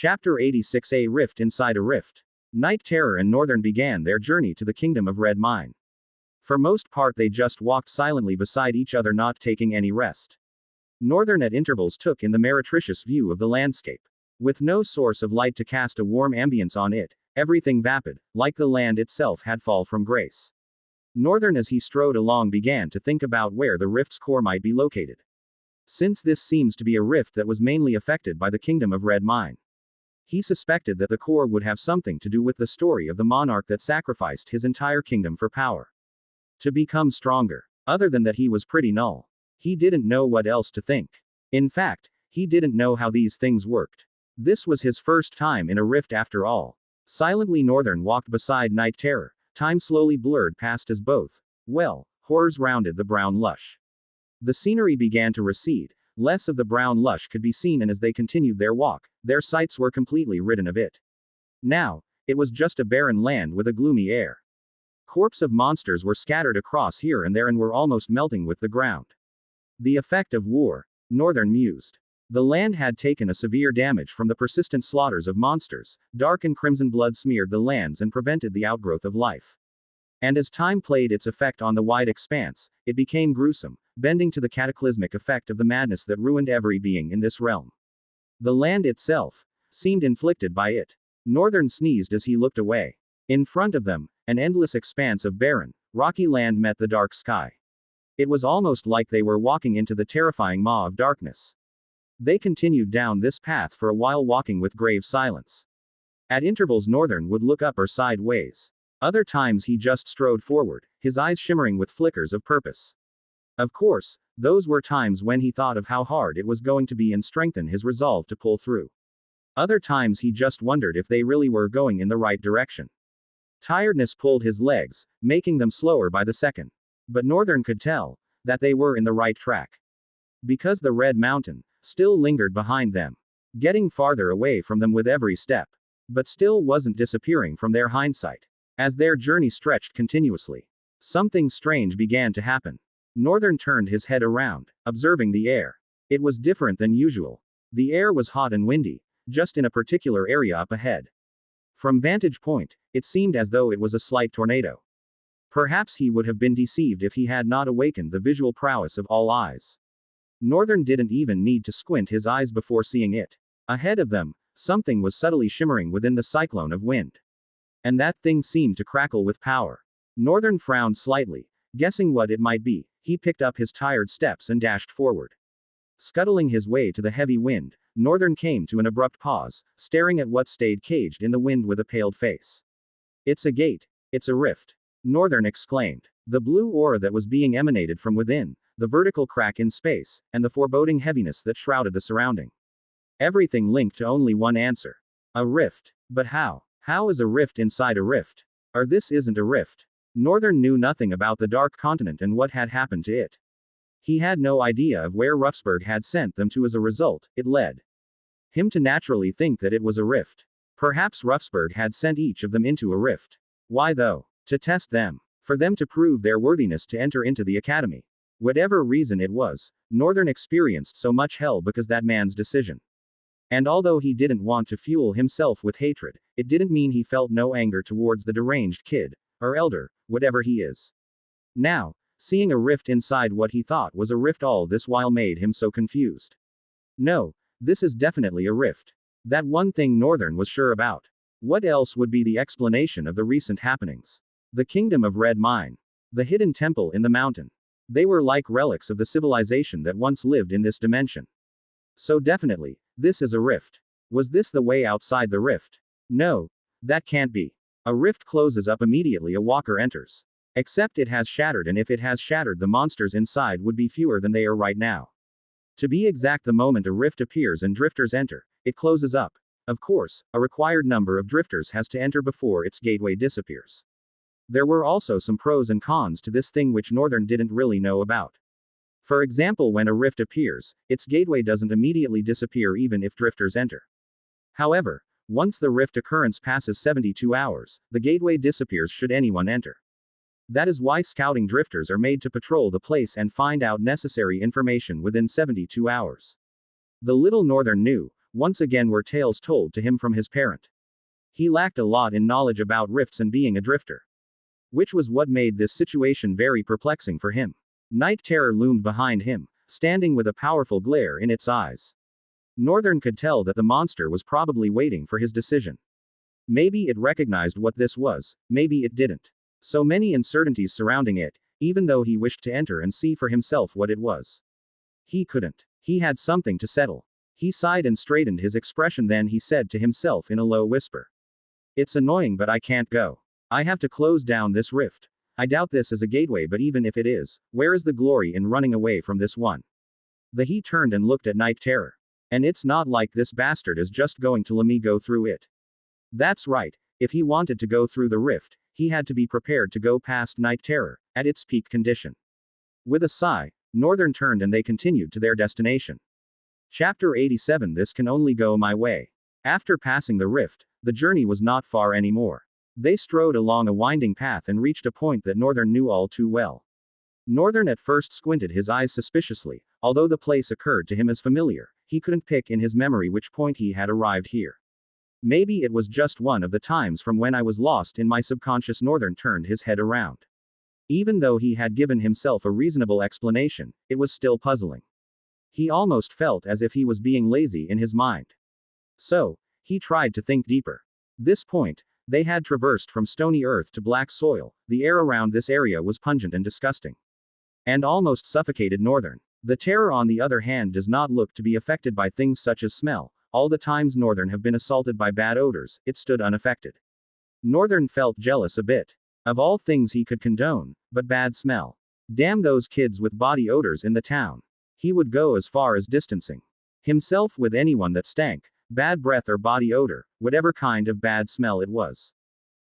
Chapter 86, A Rift Inside a Rift. Night Terror and Northern began their journey to the kingdom of Red Mine. For most part they just walked silently beside each other, not taking any rest. Northern at intervals took in the meretricious view of the landscape. With no source of light to cast a warm ambience on it, everything vapid, like the land itself, had fall from grace. Northern, as he strode along, began to think about where the rift's core might be located. Since this seems to be a rift that was mainly affected by the kingdom of Red Mine, he suspected that the core would have something to do with the story of the monarch that sacrificed his entire kingdom for power. To become stronger. Other than that, he was pretty null. He didn't know what else to think. In fact, he didn't know how these things worked. This was his first time in a rift after all. Silently Northern walked beside Night Terror. Time slowly blurred past as both, horrors rounded the brown lush. The scenery began to recede. Less of the brown lush could be seen, and as they continued their walk, their sights were completely ridden of it. Now, it was just a barren land with a gloomy air. Corpses of monsters were scattered across here and there and were almost melting with the ground. The effect of war, Northern mused. The land had taken a severe damage from the persistent slaughters of monsters. Dark and crimson blood smeared the lands and prevented the outgrowth of life. And as time played its effect on the wide expanse, it became gruesome, bending to the cataclysmic effect of the madness that ruined every being in this realm. The land itself seemed inflicted by it. Northern sneezed as he looked away. In front of them, an endless expanse of barren, rocky land met the dark sky. It was almost like they were walking into the terrifying maw of darkness. They continued down this path for a while, walking with grave silence. At intervals Northern would look up or sideways. Other times he just strode forward, his eyes shimmering with flickers of purpose. Of course, those were times when he thought of how hard it was going to be and strengthened his resolve to pull through. Other times he just wondered if they really were going in the right direction. Tiredness pulled his legs, making them slower by the second. But Northern could tell that they were in the right track. Because the Red Mountain still lingered behind them, getting farther away from them with every step, but still wasn't disappearing from their hindsight. As their journey stretched continuously, something strange began to happen. Northern turned his head around, observing the air. It was different than usual. The air was hot and windy, just in a particular area up ahead. From vantage point, it seemed as though it was a slight tornado. Perhaps he would have been deceived if he had not awakened the visual prowess of all eyes. Northern didn't even need to squint his eyes before seeing it. Ahead of them, something was subtly shimmering within the cyclone of wind. And that thing seemed to crackle with power. Northern frowned slightly, guessing what it might be. He picked up his tired steps and dashed forward. Scuttling his way to the heavy wind, Northern came to an abrupt pause, staring at what stayed caged in the wind with a paled face. "It's a gate. It's a rift," Northern exclaimed. The blue aura that was being emanated from within, the vertical crack in space, and the foreboding heaviness that shrouded the surrounding. Everything linked to only one answer. A rift. But how? How is a rift inside a rift? Or this isn't a rift. Northern knew nothing about the Dark Continent and what had happened to it. He had no idea of where Ruffsburg had sent them to. As a result, it led him to naturally think that it was a rift. Perhaps Ruffsburg had sent each of them into a rift. Why though? To test them. For them to prove their worthiness to enter into the academy. Whatever reason it was, Northern experienced so much hell because that man's decision. And although he didn't want to fuel himself with hatred, it didn't mean he felt no anger towards the deranged kid, or elder, whatever he is. Now, seeing a rift inside what he thought was a rift all this while made him so confused. No, this is definitely a rift. That one thing Northern was sure about. What else would be the explanation of the recent happenings? The kingdom of Red Mine. The hidden temple in the mountain. They were like relics of the civilization that once lived in this dimension. So definitely, this is a rift. Was this the way outside the rift? No, that can't be. A rift closes up immediately a walker enters. Except it has shattered, and if it has shattered, the monsters inside would be fewer than they are right now. To be exact, the moment a rift appears and drifters enter, it closes up. Of course, a required number of drifters has to enter before its gateway disappears. There were also some pros and cons to this thing which Northern didn't really know about. For example, when a rift appears, its gateway doesn't immediately disappear even if drifters enter. However, once the rift occurrence passes 72 hours, the gateway disappears should anyone enter. That is why scouting drifters are made to patrol the place and find out necessary information within 72 hours. The little Northern knew once again were tales told to him from his parent. He lacked a lot in knowledge about rifts and being a drifter, which was what made this situation very perplexing for him. Night Terror loomed behind him, standing with a powerful glare in its eyes. Northern could tell that the monster was probably waiting for his decision. Maybe it recognized what this was, maybe it didn't. So many uncertainties surrounding it, even though he wished to enter and see for himself what it was. He couldn't. He had something to settle. He sighed and straightened his expression, then he said to himself in a low whisper. It's annoying, but I can't go. I have to close down this rift. I doubt this is a gateway, but even if it is, where is the glory in running away from this one? He turned and looked at Night Terror. And it's not like this bastard is just going to let me go through it. That's right, if he wanted to go through the rift, he had to be prepared to go past Night Terror, at its peak condition. With a sigh, Northern turned and they continued to their destination. Chapter 87. This can only go my way. After passing the rift, the journey was not far anymore. They strode along a winding path and reached a point that Northern knew all too well. Northern at first squinted his eyes suspiciously, although the place occurred to him as familiar, he couldn't pick in his memory which point he had arrived here. Maybe it was just one of the times from when I was lost in my subconscious. Northern turned his head around. Even though he had given himself a reasonable explanation, it was still puzzling. He almost felt as if he was being lazy in his mind. So, he tried to think deeper. This point, they had traversed from stony earth to black soil. The air around this area was pungent and disgusting. And almost suffocated Northern. The Terror, on the other hand, does not look to be affected by things such as smell. All the times Northern have been assaulted by bad odors, it stood unaffected. Northern felt jealous a bit. Of all things he could condone, but bad smell. Damn those kids with body odors in the town. He would go as far as distancing himself with anyone that stank, bad breath or body odor, whatever kind of bad smell it was.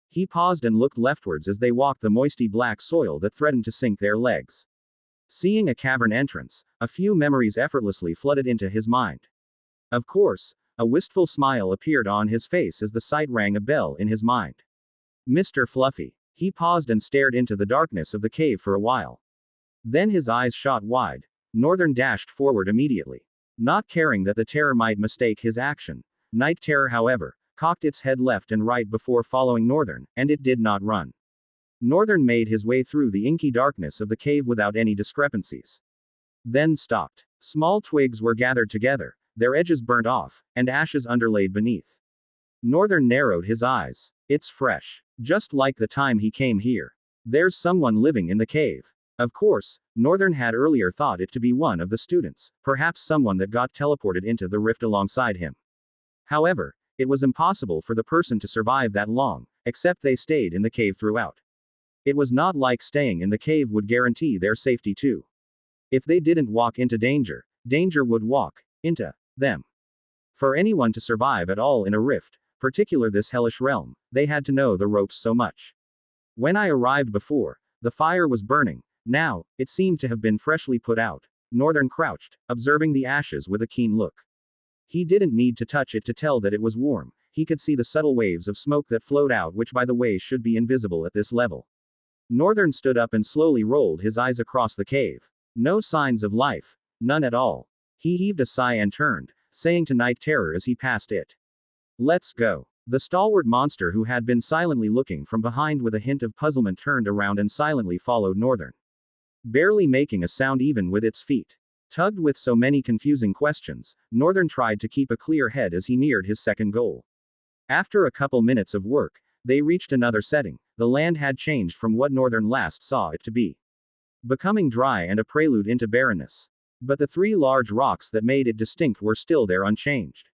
He paused and looked leftwards as they walked the moisty black soil that threatened to sink their legs. Seeing a cavern entrance, a few memories effortlessly flooded into his mind. Of course, a wistful smile appeared on his face as the sight rang a bell in his mind. Mr. Fluffy. He paused and stared into the darkness of the cave for a while. Then his eyes shot wide. Northern dashed forward immediately. Not caring that the Terror might mistake his action. Night Terror, however, cocked its head left and right before following Northern, and it did not run. Northern made his way through the inky darkness of the cave without any discrepancies. Then stopped. Small twigs were gathered together, their edges burnt off, and ashes underlaid beneath. Northern narrowed his eyes. It's fresh. Just like the time he came here. There's someone living in the cave. Of course, Northern had earlier thought it to be one of the students, perhaps someone that got teleported into the rift alongside him. However, it was impossible for the person to survive that long, except they stayed in the cave throughout. It was not like staying in the cave would guarantee their safety too. If they didn't walk into danger, danger would walk into them. For anyone to survive at all in a rift, particular this hellish realm, they had to know the ropes so much. When I arrived before, the fire was burning. Now, it seemed to have been freshly put out. Northern crouched, observing the ashes with a keen look. He didn't need to touch it to tell that it was warm. He could see the subtle waves of smoke that flowed out, which by the way should be invisible at this level. Northern stood up and slowly rolled his eyes across the cave. No signs of life. None at all. He heaved a sigh and turned, saying to Night Terror as he passed it. Let's go. The stalwart monster who had been silently looking from behind with a hint of puzzlement turned around and silently followed Northern. Barely making a sound even with its feet. Tugged with so many confusing questions, Northern tried to keep a clear head as he neared his second goal. After a couple minutes of work, they reached another setting. The land had changed from what Northern last saw it to be. Becoming dry and a prelude into barrenness. But the three large rocks that made it distinct were still there unchanged.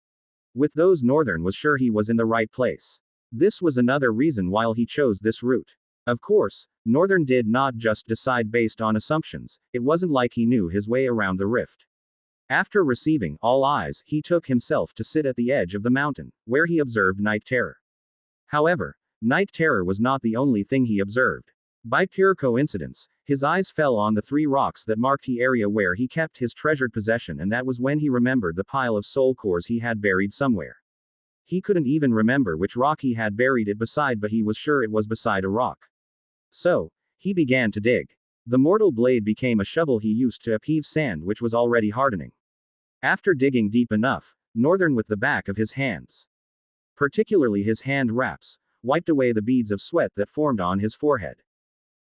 With those Northern was sure he was in the right place. This was another reason why he chose this route. Of course, Northern did not just decide based on assumptions, it wasn't like he knew his way around the rift. After receiving all eyes, he took himself to sit at the edge of the mountain, where he observed Night Terror. However, Night Terror was not the only thing he observed. By pure coincidence, his eyes fell on the three rocks that marked the area where he kept his treasured possession, and that was when he remembered the pile of soul cores he had buried somewhere. He couldn't even remember which rock he had buried it beside, but he was sure it was beside a rock. So, he began to dig. The mortal blade became a shovel he used to upheave sand which was already hardening. After digging deep enough, Northern with the back of his hands, particularly his hand wraps, wiped away the beads of sweat that formed on his forehead.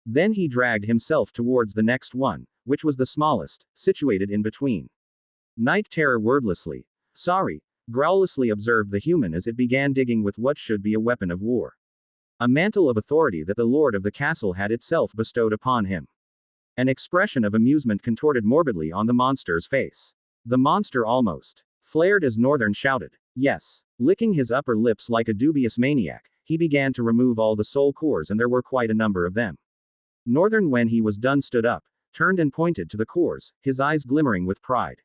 Then he dragged himself towards the next one, which was the smallest, situated in between. Night Terror wordlessly, sorry, growlessly observed the human as it began digging with what should be a weapon of war. A mantle of authority that the lord of the castle had itself bestowed upon him. An expression of amusement contorted morbidly on the monster's face. The monster almost flared as Northern shouted, yes. Licking his upper lips like a dubious maniac, he began to remove all the soul cores, and there were quite a number of them. Northern, when he was done, stood up, turned and pointed to the cores, his eyes glimmering with pride.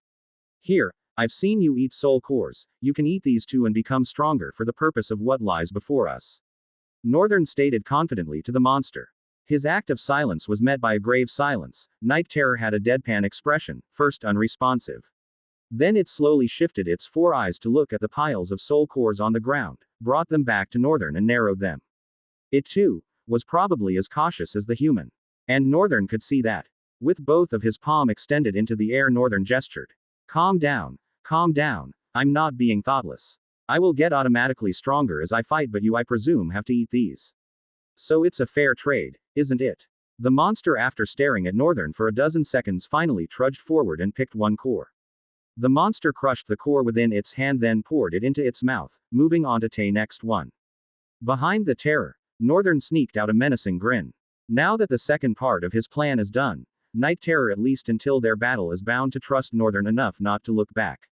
Here, I've seen you eat soul cores, you can eat these too and become stronger for the purpose of what lies before us. Northern stated confidently to the monster. His act of silence was met by a grave silence. Night Terror had a deadpan expression, first unresponsive. Then it slowly shifted its four eyes to look at the piles of soul cores on the ground, brought them back to Northern and narrowed them. It too was probably as cautious as the human. And Northern could see that. With both of his palm extended into the air, Northern gestured. Calm down, I'm not being thoughtless. I will get automatically stronger as I fight, but you, I presume, have to eat these. So it's a fair trade, isn't it? The monster, after staring at Northern for a dozen seconds, finally trudged forward and picked one core. The monster crushed the core within its hand, then poured it into its mouth, moving on to the next one. Behind the terror, Northern sneaked out a menacing grin. Now that the second part of his plan is done, Night Terror, at least until their battle, is bound to trust Northern enough not to look back.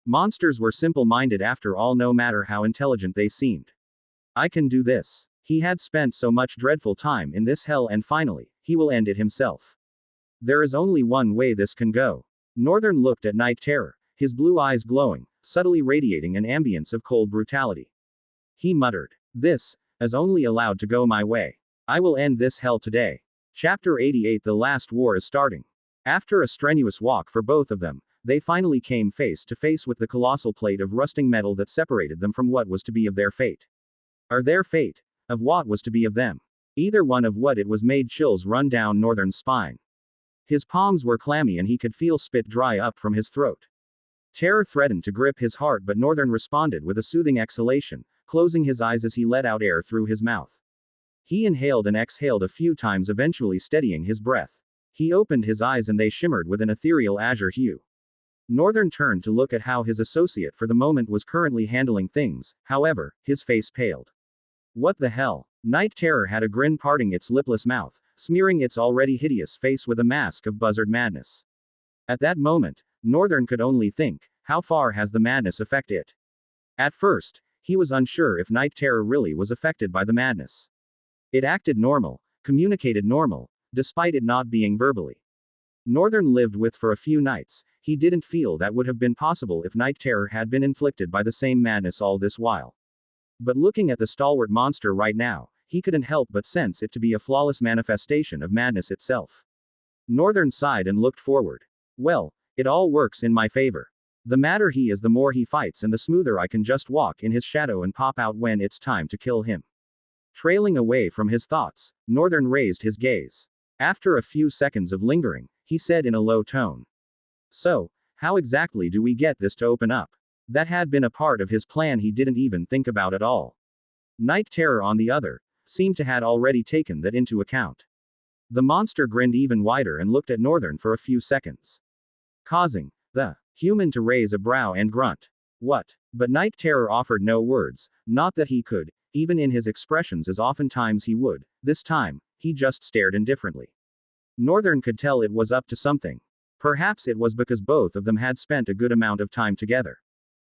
Monsters were simple-minded after all, no matter how intelligent they seemed. I can do this. He had spent so much dreadful time in this hell, and finally, he will end it himself. There is only one way this can go. Northern looked at Night Terror, his blue eyes glowing, subtly radiating an ambience of cold brutality. He muttered, this is only allowed to go my way. I will end this hell today. Chapter 88. The last war is starting. After a strenuous walk for both of them, they finally came face to face with the colossal plate of rusting metal that separated them from what was to be of their fate. Or their fate, of what was to be of them. Either one of what it was made chills run down Northern's spine. His palms were clammy and he could feel spit dry up from his throat. Terror threatened to grip his heart, but Northern responded with a soothing exhalation, closing his eyes as he let out air through his mouth. He inhaled and exhaled a few times, eventually steadying his breath. He opened his eyes and they shimmered with an ethereal azure hue. Northern turned to look at how his associate for the moment was currently handling things, however, his face paled. What the hell? Night Terror had a grin parting its lipless mouth, smearing its already hideous face with a mask of buzzard madness. At that moment, Northern could only think, how far has the madness affected it? At first, he was unsure if Night Terror really was affected by the madness. It acted normal, communicated normal, despite it not being verbally. Northern lived with for a few nights, he didn't feel that would have been possible if Night Terror had been inflicted by the same madness all this while. But looking at the stalwart monster right now, he couldn't help but sense it to be a flawless manifestation of madness itself. Northern sighed and looked forward. Well, it all works in my favor. The madder he is, the more he fights, and the smoother I can just walk in his shadow and pop out when it's time to kill him. Trailing away from his thoughts, Northern raised his gaze. After a few seconds of lingering, he said in a low tone. So, how exactly do we get this to open up? That had been a part of his plan he didn't even think about at all. Night Terror, on the other, seemed to had already taken that into account. The monster grinned even wider and looked at Northern for a few seconds, causing the human to raise a brow and grunt. What? But Night Terror offered no words, not that he could, even in his expressions as oftentimes he would. This time, he just stared indifferently. Northern could tell it was up to something. Perhaps it was because both of them had spent a good amount of time together.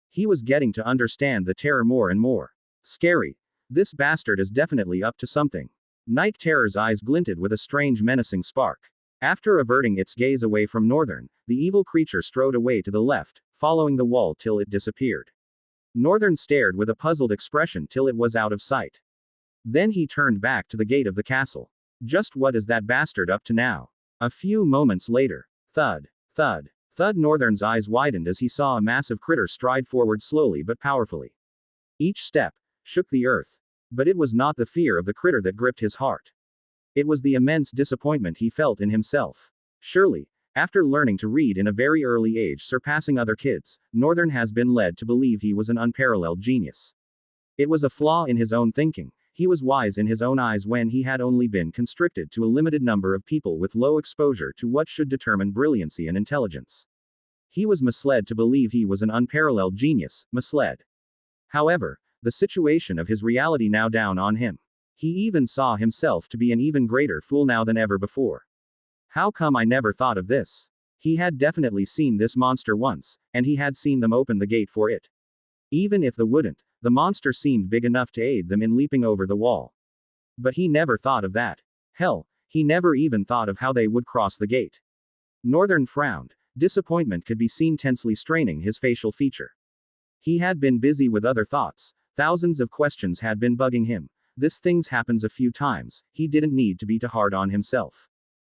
He was getting to understand the terror more and more. Scary. This bastard is definitely up to something. Night Terror's eyes glinted with a strange menacing spark. After averting its gaze away from Northern, the evil creature strode away to the left, following the wall till it disappeared. Northern stared with a puzzled expression till it was out of sight. Then he turned back to the gate of the castle. Just what is that bastard up to now? A few moments later. Thud. Thud. Thud. Northern's eyes widened as he saw a massive critter stride forward slowly but powerfully. Each step shook the earth. But it was not the fear of the critter that gripped his heart. It was the immense disappointment he felt in himself. Surely, After learning to read in a very early age, surpassing other kids, Northern has been led to believe he was an unparalleled genius. It was a flaw in his own thinking. He was wise in his own eyes when he had only been constricted to a limited number of people with low exposure to what should determine brilliancy and intelligence. He was misled to believe he was an unparalleled genius, misled. However, the situation of his reality now down on him. He even saw himself to be an even greater fool now than ever before. How come I never thought of this? He had definitely seen this monster once, and he had seen them open the gate for it. Even if they wouldn't, the monster seemed big enough to aid them in leaping over the wall. But he never thought of that. Hell, he never even thought of how they would cross the gate. Northern frowned. Disappointment could be seen tensely straining his facial feature. He had been busy with other thoughts. Thousands of questions had been bugging him. This things happens a few times. He didn't need to be too hard on himself.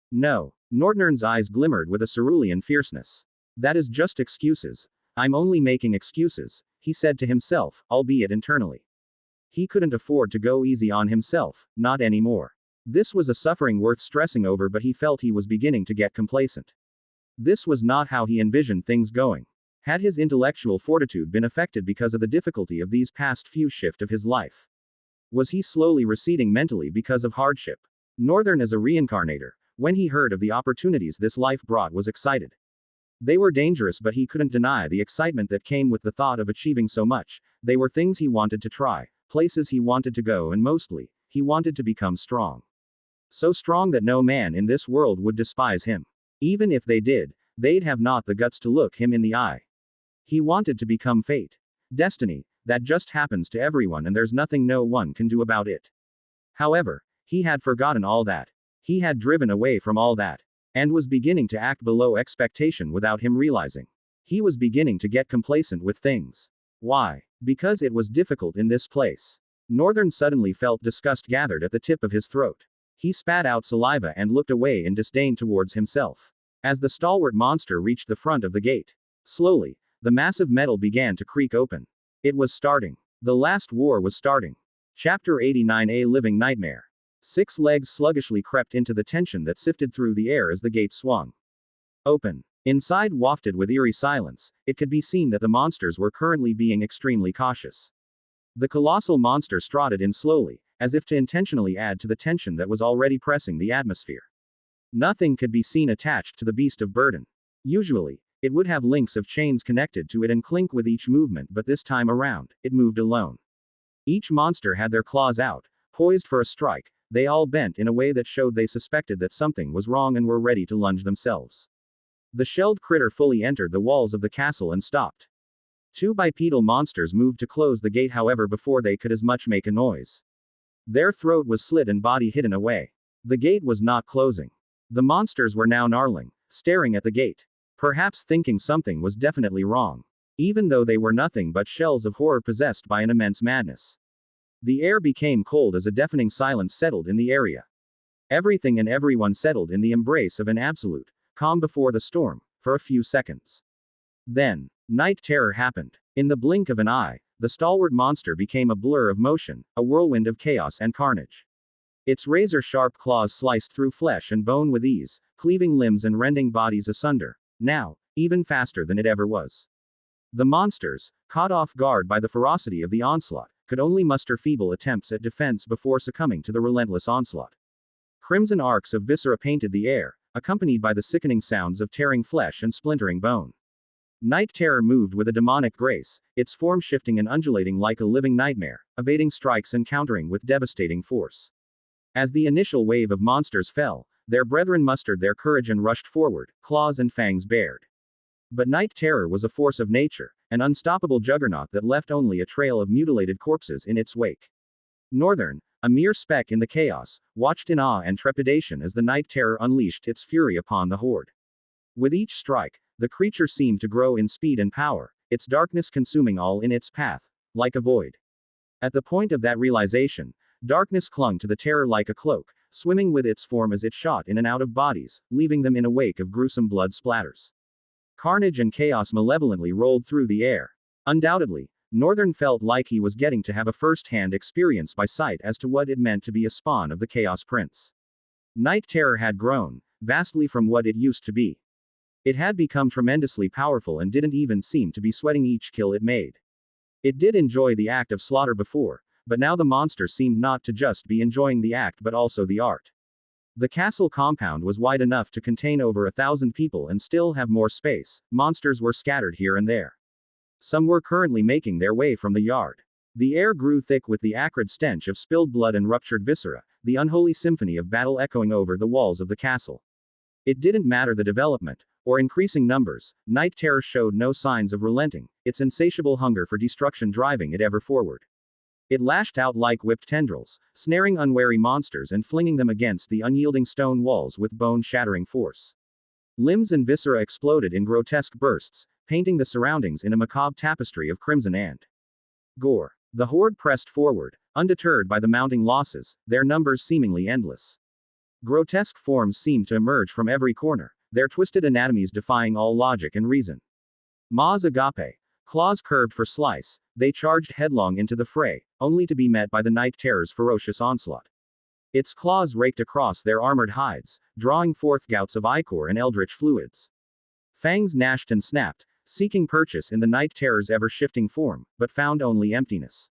No. Northern's eyes glimmered with a cerulean fierceness. That is just excuses. I'm only making excuses, he said to himself, albeit internally. He couldn't afford to go easy on himself, not anymore. This was a suffering worth stressing over, but he felt he was beginning to get complacent. This was not how he envisioned things going. Had his intellectual fortitude been affected because of the difficulty of these past few shifts of his life? Was he slowly receding mentally because of hardship? Northern as a reincarnator, when he heard of the opportunities this life brought, was excited. They were dangerous, but he couldn't deny the excitement that came with the thought of achieving so much. They were things he wanted to try, places he wanted to go, and mostly, he wanted to become strong. So strong that no man in this world would despise him. Even if they did, they'd have not the guts to look him in the eye. He wanted to become fate. Destiny, that just happens to everyone and there's nothing no one can do about it. However, he had forgotten all that. He had driven away from all that. And was beginning to act below expectation without him realizing. He was beginning to get complacent with things. Why? Because it was difficult in this place. Northern suddenly felt disgust gathered at the tip of his throat. He spat out saliva and looked away in disdain towards himself. As the stalwart monster reached the front of the gate. Slowly, the massive metal began to creak open. It was starting. The last war was starting. Chapter 89, A Living Nightmare. 6 legs sluggishly crept into the tension that sifted through the air as the gate swung open. Inside, wafted with eerie silence, it could be seen that the monsters were currently being extremely cautious. The colossal monster strutted in slowly, as if to intentionally add to the tension that was already pressing the atmosphere. Nothing could be seen attached to the beast of burden. Usually, it would have links of chains connected to it and clink with each movement, but this time around, it moved alone. Each monster had their claws out, poised for a strike. They all bent in a way that showed they suspected that something was wrong and were ready to lunge themselves. The shelled critter fully entered the walls of the castle and stopped. 2 bipedal monsters moved to close the gate, however, before they could as much make a noise. Their throat was slit and body hidden away. The gate was not closing. The monsters were now snarling, staring at the gate. Perhaps thinking something was definitely wrong. Even though they were nothing but shells of horror possessed by an immense madness. The air became cold as a deafening silence settled in the area. Everything and everyone settled in the embrace of an absolute calm before the storm, for a few seconds. Then, night terror happened. In the blink of an eye, the stalwart monster became a blur of motion, a whirlwind of chaos and carnage. Its razor-sharp claws sliced through flesh and bone with ease, cleaving limbs and rending bodies asunder, now, even faster than it ever was. The monsters, caught off guard by the ferocity of the onslaught, could only muster feeble attempts at defense before succumbing to the relentless onslaught. Crimson arcs of viscera painted the air, accompanied by the sickening sounds of tearing flesh and splintering bone. Night terror moved with a demonic grace, its form shifting and undulating like a living nightmare, evading strikes and countering with devastating force. As the initial wave of monsters fell, their brethren mustered their courage and rushed forward, claws and fangs bared. But night terror was a force of nature, an unstoppable juggernaut that left only a trail of mutilated corpses in its wake. Northern, a mere speck in the chaos, watched in awe and trepidation as the night terror unleashed its fury upon the horde. With each strike, the creature seemed to grow in speed and power, its darkness consuming all in its path, like a void. At the point of that realization, darkness clung to the terror like a cloak, swimming with its form as it shot in and out of bodies, leaving them in a wake of gruesome blood splatters. Carnage and chaos malevolently rolled through the air. Undoubtedly, Northern felt like he was getting to have a first-hand experience by sight as to what it meant to be a spawn of the Chaos Prince. Night terror had grown, vastly from what it used to be. It had become tremendously powerful and didn't even seem to be sweating each kill it made. It did enjoy the act of slaughter before, but now the monster seemed not to just be enjoying the act but also the art. The castle compound was wide enough to contain over 1,000 people and still have more space. Monsters were scattered here and there. Some were currently making their way from the yard. The air grew thick with the acrid stench of spilled blood and ruptured viscera, the unholy symphony of battle echoing over the walls of the castle. It didn't matter the development, or increasing numbers, Night Terror showed no signs of relenting, its insatiable hunger for destruction driving it ever forward. It lashed out like whipped tendrils, snaring unwary monsters and flinging them against the unyielding stone walls with bone-shattering force. Limbs and viscera exploded in grotesque bursts, painting the surroundings in a macabre tapestry of crimson and gore. The horde pressed forward, undeterred by the mounting losses, their numbers seemingly endless. Grotesque forms seemed to emerge from every corner, their twisted anatomies defying all logic and reason. Ma's agape, claws curved for slice, they charged headlong into the fray, only to be met by the Night Terror's ferocious onslaught. Its claws raked across their armored hides, drawing forth gouts of ichor and eldritch fluids. Fangs gnashed and snapped, seeking purchase in the Night Terror's ever-shifting form, but found only emptiness.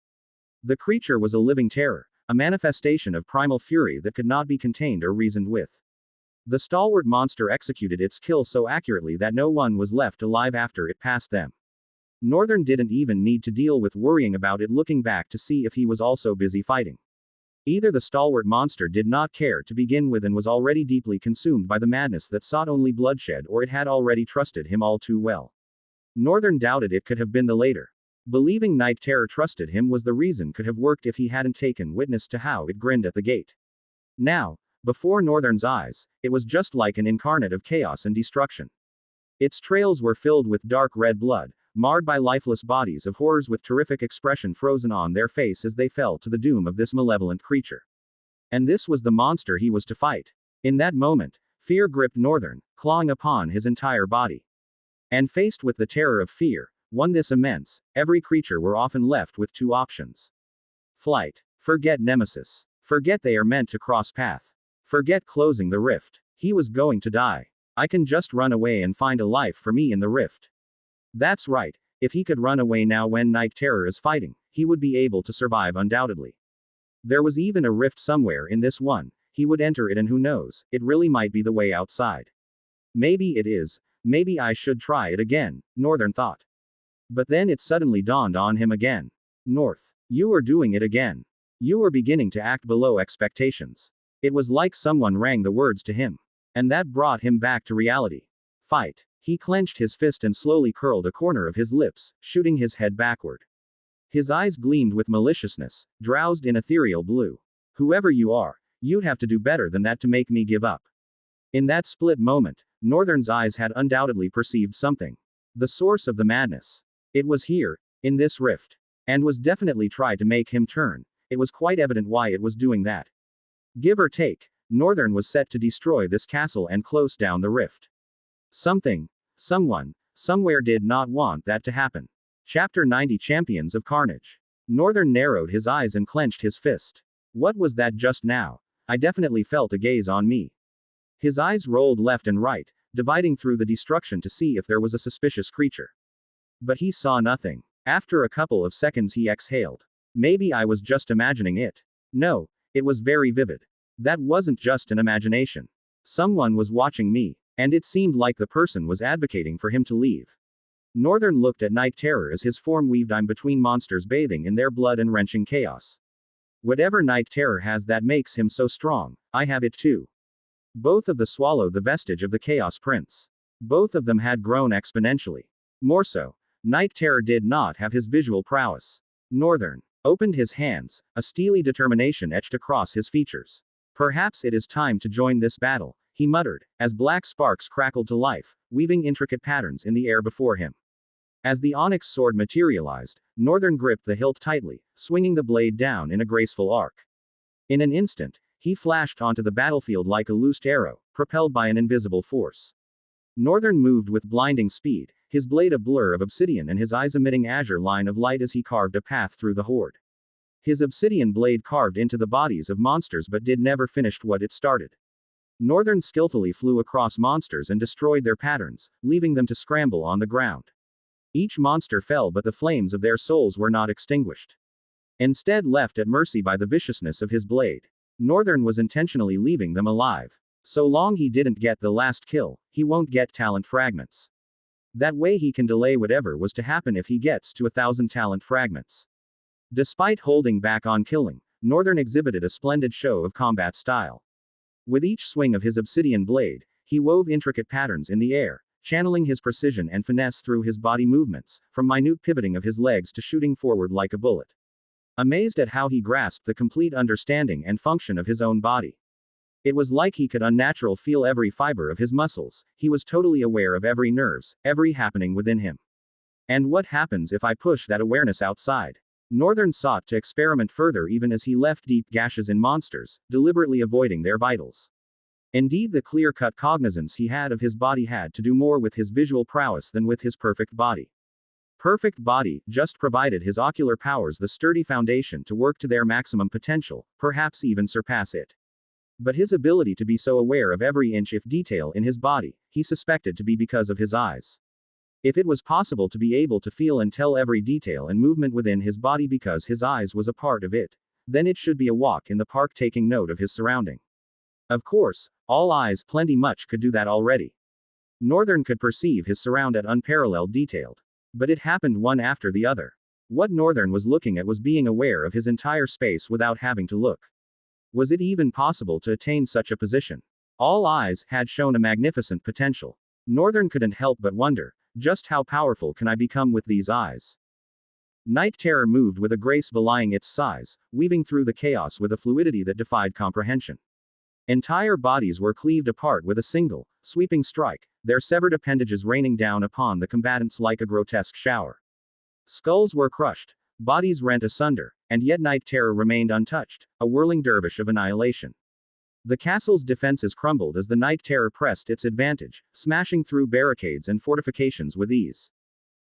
The creature was a living terror, a manifestation of primal fury that could not be contained or reasoned with. The stalwart monster executed its kill so accurately that no one was left alive after it passed them. Northern didn't even need to deal with worrying about it looking back to see if he was also busy fighting. Either the stalwart monster did not care to begin with and was already deeply consumed by the madness that sought only bloodshed, or it had already trusted him all too well. Northern doubted it could have been the latter. Believing Night Terror trusted him was the reason could have worked if he hadn't taken witness to how it grinned at the gate. Now, before Northern's eyes, it was just like an incarnate of chaos and destruction. Its trails were filled with dark red blood, marred by lifeless bodies of horrors with terrific expression frozen on their face as they fell to the doom of this malevolent creature. And this was the monster he was to fight. In that moment, fear gripped Northern, clawing upon his entire body. And faced with the terror of fear, one this immense, every creature were often left with two options. Flight. Forget Nemesis. Forget they are meant to cross path. Forget closing the rift. He was going to die. I can just run away and find a life for me in the rift. That's right, if he could run away now when Night Terror is fighting, he would be able to survive undoubtedly. There was even a rift somewhere in this one, he would enter it and who knows, it really might be the way outside. Maybe it is, maybe I should try it again, Northern thought. But then it suddenly dawned on him again. North, you are doing it again. You are beginning to act below expectations. It was like someone rang the words to him. And that brought him back to reality. Fight. He clenched his fist and slowly curled a corner of his lips, shooting his head backward. His eyes gleamed with maliciousness, drowsed in ethereal blue. Whoever you are, you'd have to do better than that to make me give up. In that split moment, Northern's eyes had undoubtedly perceived something. The source of the madness. It was here, in this rift. And was definitely tried to make him turn. It was quite evident why it was doing that. Give or take, Northern was set to destroy this castle and close down the rift. Something, someone, somewhere did not want that to happen. Chapter 90 Champions of Carnage. Northern narrowed his eyes and clenched his fist. What was that just now? I definitely felt a gaze on me. His eyes rolled left and right, dividing through the destruction to see if there was a suspicious creature. But he saw nothing. After a couple of seconds he exhaled. Maybe I was just imagining it. No, it was very vivid. That wasn't just an imagination. Someone was watching me. And it seemed like the person was advocating for him to leave. Northern looked at Night Terror as his form weaved in between monsters bathing in their blood and wrenching chaos. Whatever Night Terror has that makes him so strong, I have it too. Both of them swallowed the vestige of the Chaos Prince. Both of them had grown exponentially. More so, Night Terror did not have his visual prowess. Northern opened his hands, a steely determination etched across his features. Perhaps it is time to join this battle, he muttered, as black sparks crackled to life, weaving intricate patterns in the air before him. As the onyx sword materialized, Northern gripped the hilt tightly, swinging the blade down in a graceful arc. In an instant, he flashed onto the battlefield like a loosed arrow, propelled by an invisible force. Northern moved with blinding speed, his blade a blur of obsidian and his eyes emitting azure line of light as he carved a path through the horde. His obsidian blade carved into the bodies of monsters but did never finish what it started. Northern skillfully flew across monsters and destroyed their patterns, leaving them to scramble on the ground. Each monster fell, but the flames of their souls were not extinguished. Instead, left at mercy by the viciousness of his blade. Northern was intentionally leaving them alive. So long he didn't get the last kill, he won't get talent fragments. That way he can delay whatever was to happen if he gets to 1,000 talent fragments. Despite holding back on killing, Northern exhibited a splendid show of combat style. With each swing of his obsidian blade, he wove intricate patterns in the air, channeling his precision and finesse through his body movements, from minute pivoting of his legs to shooting forward like a bullet. Amazed at how he grasped the complete understanding and function of his own body. It was like he could unnatural feel every fiber of his muscles, he was totally aware of every nerves, every happening within him. And what happens if I push that awareness outside? Northern sought to experiment further even as he left deep gashes in monsters, deliberately avoiding their vitals. Indeed, the clear-cut cognizance he had of his body had to do more with his visual prowess than with his perfect body. Perfect body just provided his ocular powers the sturdy foundation to work to their maximum potential, perhaps even surpass it. But his ability to be so aware of every inch of detail in his body, he suspected to be because of his eyes. If it was possible to be able to feel and tell every detail and movement within his body because his eyes was a part of it, then it should be a walk in the park taking note of his surrounding. Of course, all eyes plenty much could do that already. Northern could perceive his surround at unparalleled detailed. But it happened one after the other. What Northern was looking at was being aware of his entire space without having to look. Was it even possible to attain such a position? All eyes had shown a magnificent potential. Northern couldn't help but wonder, just how powerful can I become with these eyes? Night Terror moved with a grace belying its size, weaving through the chaos with a fluidity that defied comprehension. Entire bodies were cleaved apart with a single, sweeping strike, their severed appendages raining down upon the combatants like a grotesque shower. Skulls were crushed, bodies rent asunder, and yet Night Terror remained untouched, a whirling dervish of annihilation. The castle's defenses crumbled as the Night Terror pressed its advantage, smashing through barricades and fortifications with ease.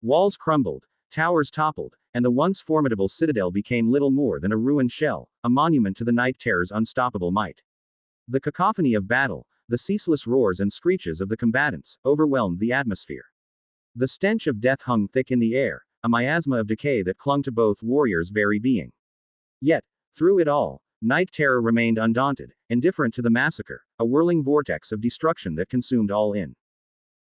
Walls crumbled, towers toppled, and the once formidable citadel became little more than a ruined shell, a monument to the Night Terror's unstoppable might. The cacophony of battle, the ceaseless roars and screeches of the combatants, overwhelmed the atmosphere. The stench of death hung thick in the air, a miasma of decay that clung to both warriors' very being. Yet, through it all, Night Terror remained undaunted, indifferent to the massacre, a whirling vortex of destruction that consumed all in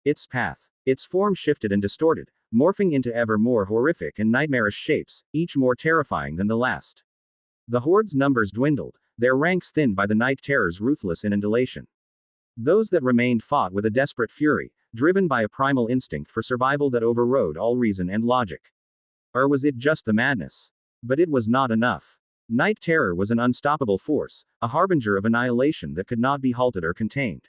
its path. Its form shifted and distorted, morphing into ever more horrific and nightmarish shapes, each more terrifying than the last. The horde's numbers dwindled, their ranks thinned by the Night Terror's ruthless inundation. Those that remained fought with a desperate fury, driven by a primal instinct for survival that overrode all reason and logic. Or was it just the madness? But it was not enough. Night Terror was an unstoppable force, a harbinger of annihilation that could not be halted or contained.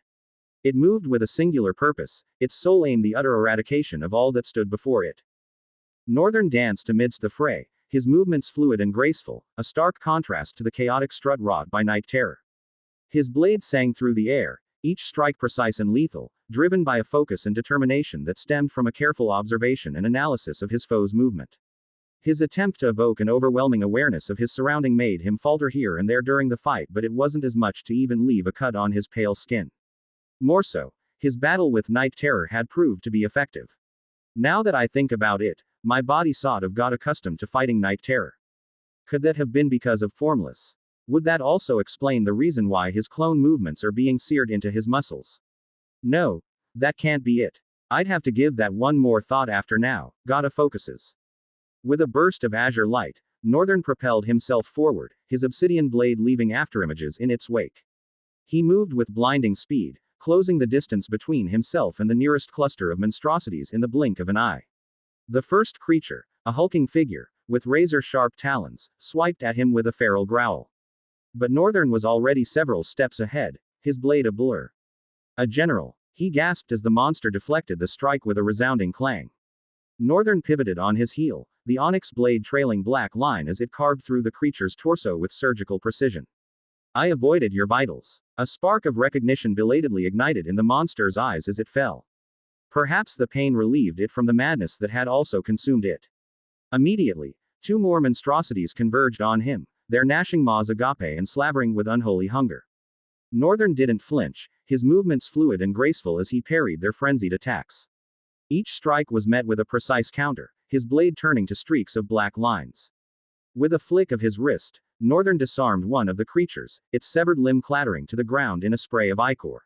It moved with a singular purpose, its sole aim the utter eradication of all that stood before it. Northern danced amidst the fray, his movements fluid and graceful, a stark contrast to the chaotic strut wrought by Night Terror. His blade sang through the air, each strike precise and lethal, driven by a focus and determination that stemmed from a careful observation and analysis of his foe's movement. His attempt to evoke an overwhelming awareness of his surrounding made him falter here and there during the fight, but it wasn't as much to even leave a cut on his pale skin. More so, his battle with Night Terror had proved to be effective. Now that I think about it, my body sort of got accustomed to fighting Night Terror. Could that have been because of Formless? Would that also explain the reason why his clone movements are being seared into his muscles? No, that can't be it. I'd have to give that one more thought after now. Gotta focuses. With a burst of azure light, Northern propelled himself forward, his obsidian blade leaving afterimages in its wake. He moved with blinding speed, closing the distance between himself and the nearest cluster of monstrosities in the blink of an eye. The first creature, a hulking figure, with razor-sharp talons, swiped at him with a feral growl. But Northern was already several steps ahead, his blade a blur. A general, he gasped as the monster deflected the strike with a resounding clang. Northern pivoted on his heel, the onyx blade trailing black line as it carved through the creature's torso with surgical precision. I avoided your vitals. A spark of recognition belatedly ignited in the monster's eyes as it fell. Perhaps the pain relieved it from the madness that had also consumed it. Immediately, two more monstrosities converged on him, their gnashing maws agape and slavering with unholy hunger. Northern didn't flinch, his movements fluid and graceful as he parried their frenzied attacks. Each strike was met with a precise counter, his blade turning to streaks of black lines. With a flick of his wrist, Northern disarmed one of the creatures, its severed limb clattering to the ground in a spray of ichor.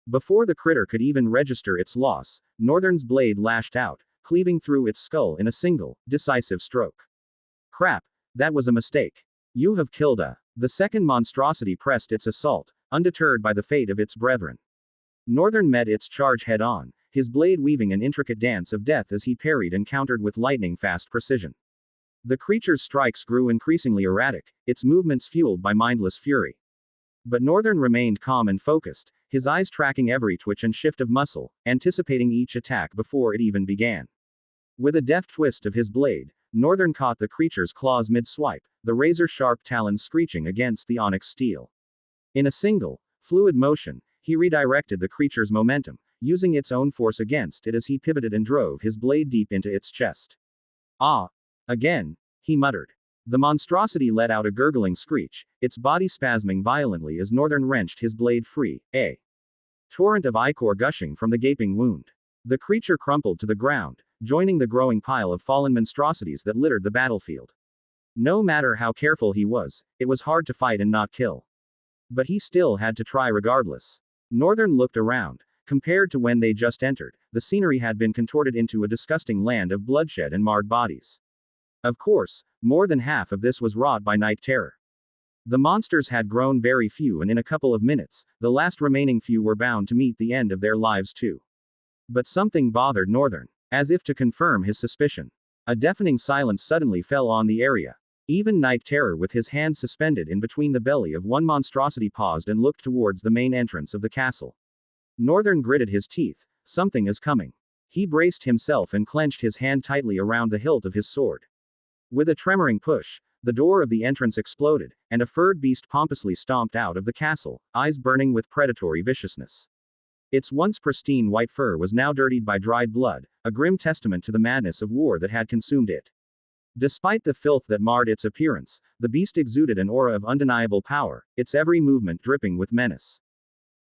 Before the critter could even register its loss, Northern's blade lashed out, cleaving through its skull in a single, decisive stroke. Crap, that was a mistake. You have killed a. The second monstrosity pressed its assault, undeterred by the fate of its brethren. Northern met its charge head-on, his blade weaving an intricate dance of death as he parried and countered with lightning-fast precision. The creature's strikes grew increasingly erratic, its movements fueled by mindless fury. But Northern remained calm and focused, his eyes tracking every twitch and shift of muscle, anticipating each attack before it even began. With a deft twist of his blade, Northern caught the creature's claws mid-swipe, the razor-sharp talons screeching against the onyx steel. In a single, fluid motion, he redirected the creature's momentum, using its own force against it as he pivoted and drove his blade deep into its chest. Ah! Again, he muttered. The monstrosity let out a gurgling screech, its body spasming violently as Northern wrenched his blade free, a torrent of ichor gushing from the gaping wound. The creature crumpled to the ground, joining the growing pile of fallen monstrosities that littered the battlefield. No matter how careful he was, it was hard to fight and not kill. But he still had to try regardless. Northern looked around. Compared to when they just entered, the scenery had been contorted into a disgusting land of bloodshed and marred bodies. Of course, more than half of this was wrought by night terror. The monsters had grown very few, and in a couple of minutes, the last remaining few were bound to meet the end of their lives too. But something bothered Northern, as if to confirm his suspicion. A deafening silence suddenly fell on the area. Even night terror, with his hand suspended in between the belly of one monstrosity, paused and looked towards the main entrance of the castle. Northern gritted his teeth. Something is coming. He braced himself and clenched his hand tightly around the hilt of his sword. With a tremoring push, the door of the entrance exploded, and a furred beast pompously stomped out of the castle, eyes burning with predatory viciousness. Its once pristine white fur was now dirtied by dried blood, a grim testament to the madness of war that had consumed it. Despite the filth that marred its appearance, the beast exuded an aura of undeniable power, its every movement dripping with menace.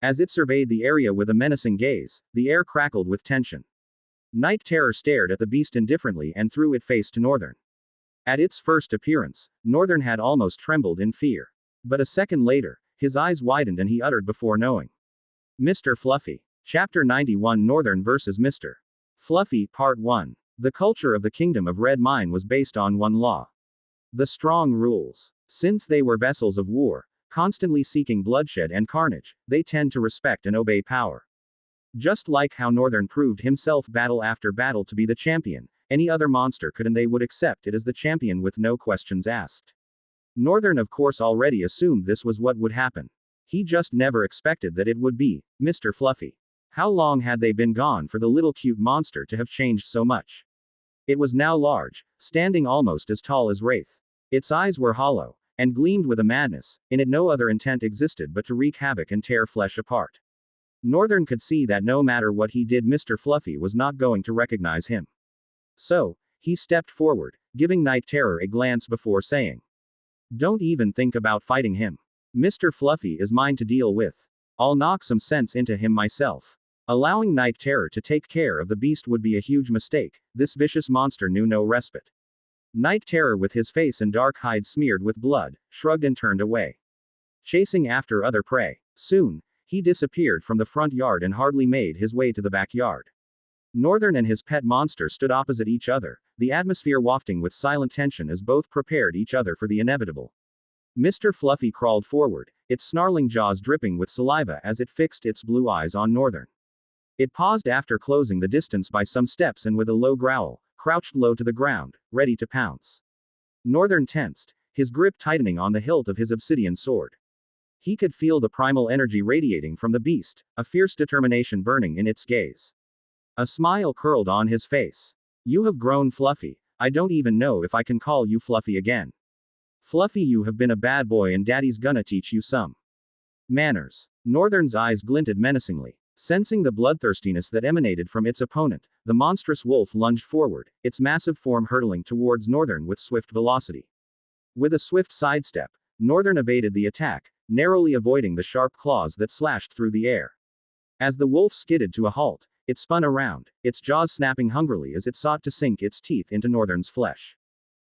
As it surveyed the area with a menacing gaze, the air crackled with tension. Night terror stared at the beast indifferently and threw it face to Northern. At its first appearance, Northern had almost trembled in fear. But a second later, his eyes widened and he uttered before knowing. Mr. Fluffy. Chapter 91, Northern vs. Mr. Fluffy, Part 1. The culture of the Kingdom of Red Mine was based on one law. The strong rules. Since they were vessels of war, constantly seeking bloodshed and carnage, they tend to respect and obey power. Just like how Northern proved himself battle after battle to be the champion, any other monster could and they would accept it as the champion with no questions asked. Northern of course already assumed this was what would happen. He just never expected that it would be Mr. Fluffy. How long had they been gone for the little cute monster to have changed so much? It was now large, standing almost as tall as Wraith. Its eyes were hollow, and gleamed with a madness, in it no other intent existed but to wreak havoc and tear flesh apart. Northern could see that no matter what he did, Mr. Fluffy was not going to recognize him. So, he stepped forward, giving Night Terror a glance before saying, "Don't even think about fighting him. Mr. Fluffy is mine to deal with. I'll knock some sense into him myself." Allowing Night Terror to take care of the beast would be a huge mistake. This vicious monster knew no respite. Night Terror, with his face and dark hide smeared with blood, shrugged and turned away, chasing after other prey. Soon, he disappeared from the front yard and hardly made his way to the backyard. Northern and his pet monster stood opposite each other, the atmosphere wafting with silent tension as both prepared each other for the inevitable. Mr. Fluffy crawled forward, its snarling jaws dripping with saliva as it fixed its blue eyes on Northern. It paused after closing the distance by some steps and with a low growl, crouched low to the ground, ready to pounce. Northern tensed, his grip tightening on the hilt of his obsidian sword. He could feel the primal energy radiating from the beast, a fierce determination burning in its gaze. A smile curled on his face. "You have grown, Fluffy. I don't even know if I can call you Fluffy again. Fluffy, you have been a bad boy and Daddy's gonna teach you some manners." Northern's eyes glinted menacingly. Sensing the bloodthirstiness that emanated from its opponent, the monstrous wolf lunged forward, its massive form hurtling towards Northern with swift velocity. With a swift sidestep, Northern evaded the attack, narrowly avoiding the sharp claws that slashed through the air. As the wolf skidded to a halt, it spun around, its jaws snapping hungrily as it sought to sink its teeth into Northern's flesh.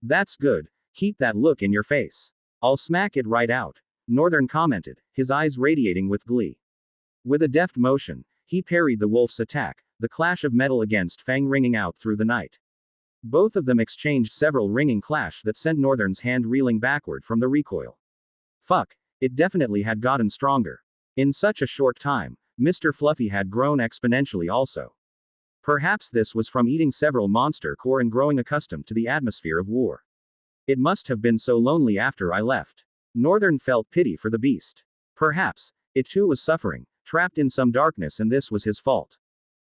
That's good, keep that look in your face. I'll smack it right out, Northern commented, his eyes radiating with glee. With a deft motion, he parried the wolf's attack, the clash of metal against fang ringing out through the night. Both of them exchanged several ringing clash that sent Northern's hand reeling backward from the recoil. Fuck, it definitely had gotten stronger. In such a short time, Mr. Fluffy had grown exponentially also. Perhaps this was from eating several monster core and growing accustomed to the atmosphere of war. It must have been so lonely after I left. Northern felt pity for the beast. Perhaps, it too was suffering, trapped in some darkness, and this was his fault.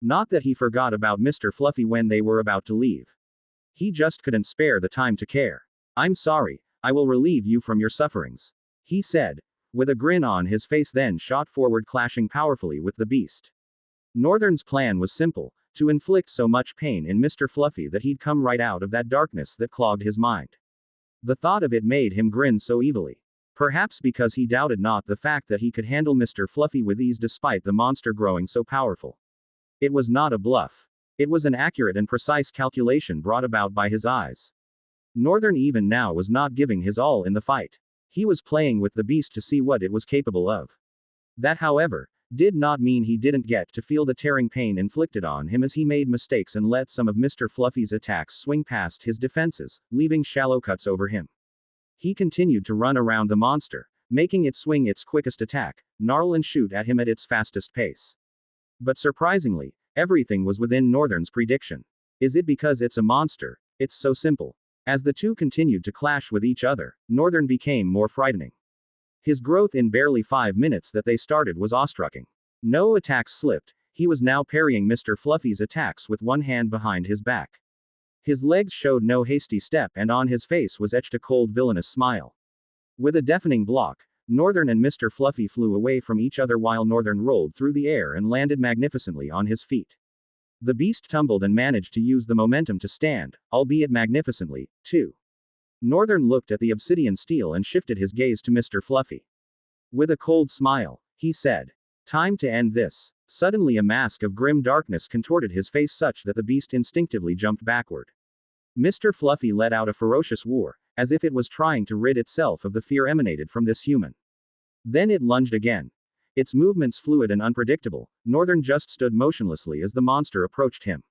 Not that he forgot about Mr. Fluffy when they were about to leave. He just couldn't spare the time to care. I'm sorry, I will relieve you from your sufferings, he said, with a grin on his face, then shot forward, clashing powerfully with the beast. Northern's plan was simple, to inflict so much pain in Mr. Fluffy that he'd come right out of that darkness that clogged his mind. The thought of it made him grin so evilly. Perhaps because he doubted not the fact that he could handle Mr. Fluffy with ease despite the monster growing so powerful. It was not a bluff. It was an accurate and precise calculation brought about by his eyes. Northern even now was not giving his all in the fight. He was playing with the beast to see what it was capable of. That, however, did not mean he didn't get to feel the tearing pain inflicted on him as he made mistakes and let some of Mr. Fluffy's attacks swing past his defenses, leaving shallow cuts over him. He continued to run around the monster, making it swing its quickest attack, gnarl and shoot at him at its fastest pace. But surprisingly, everything was within Northern's prediction. Is it because it's a monster? It's so simple. As the two continued to clash with each other, Northern became more frightening. His growth in barely 5 minutes that they started was awe-striking. No attacks slipped, he was now parrying Mr. Fluffy's attacks with one hand behind his back. His legs showed no hasty step, and on his face was etched a cold, villainous smile. With a deafening block, Northern and Mr. Fluffy flew away from each other while Northern rolled through the air and landed magnificently on his feet. The beast tumbled and managed to use the momentum to stand, albeit magnificently, too. Northern looked at the obsidian steel and shifted his gaze to Mr. Fluffy. With a cold smile, he said, "Time to end this." Suddenly a mask of grim darkness contorted his face such that the beast instinctively jumped backward. Mr. Fluffy let out a ferocious roar, as if it was trying to rid itself of the fear emanated from this human. Then it lunged again. Its movements fluid and unpredictable, Northern just stood motionlessly as the monster approached him.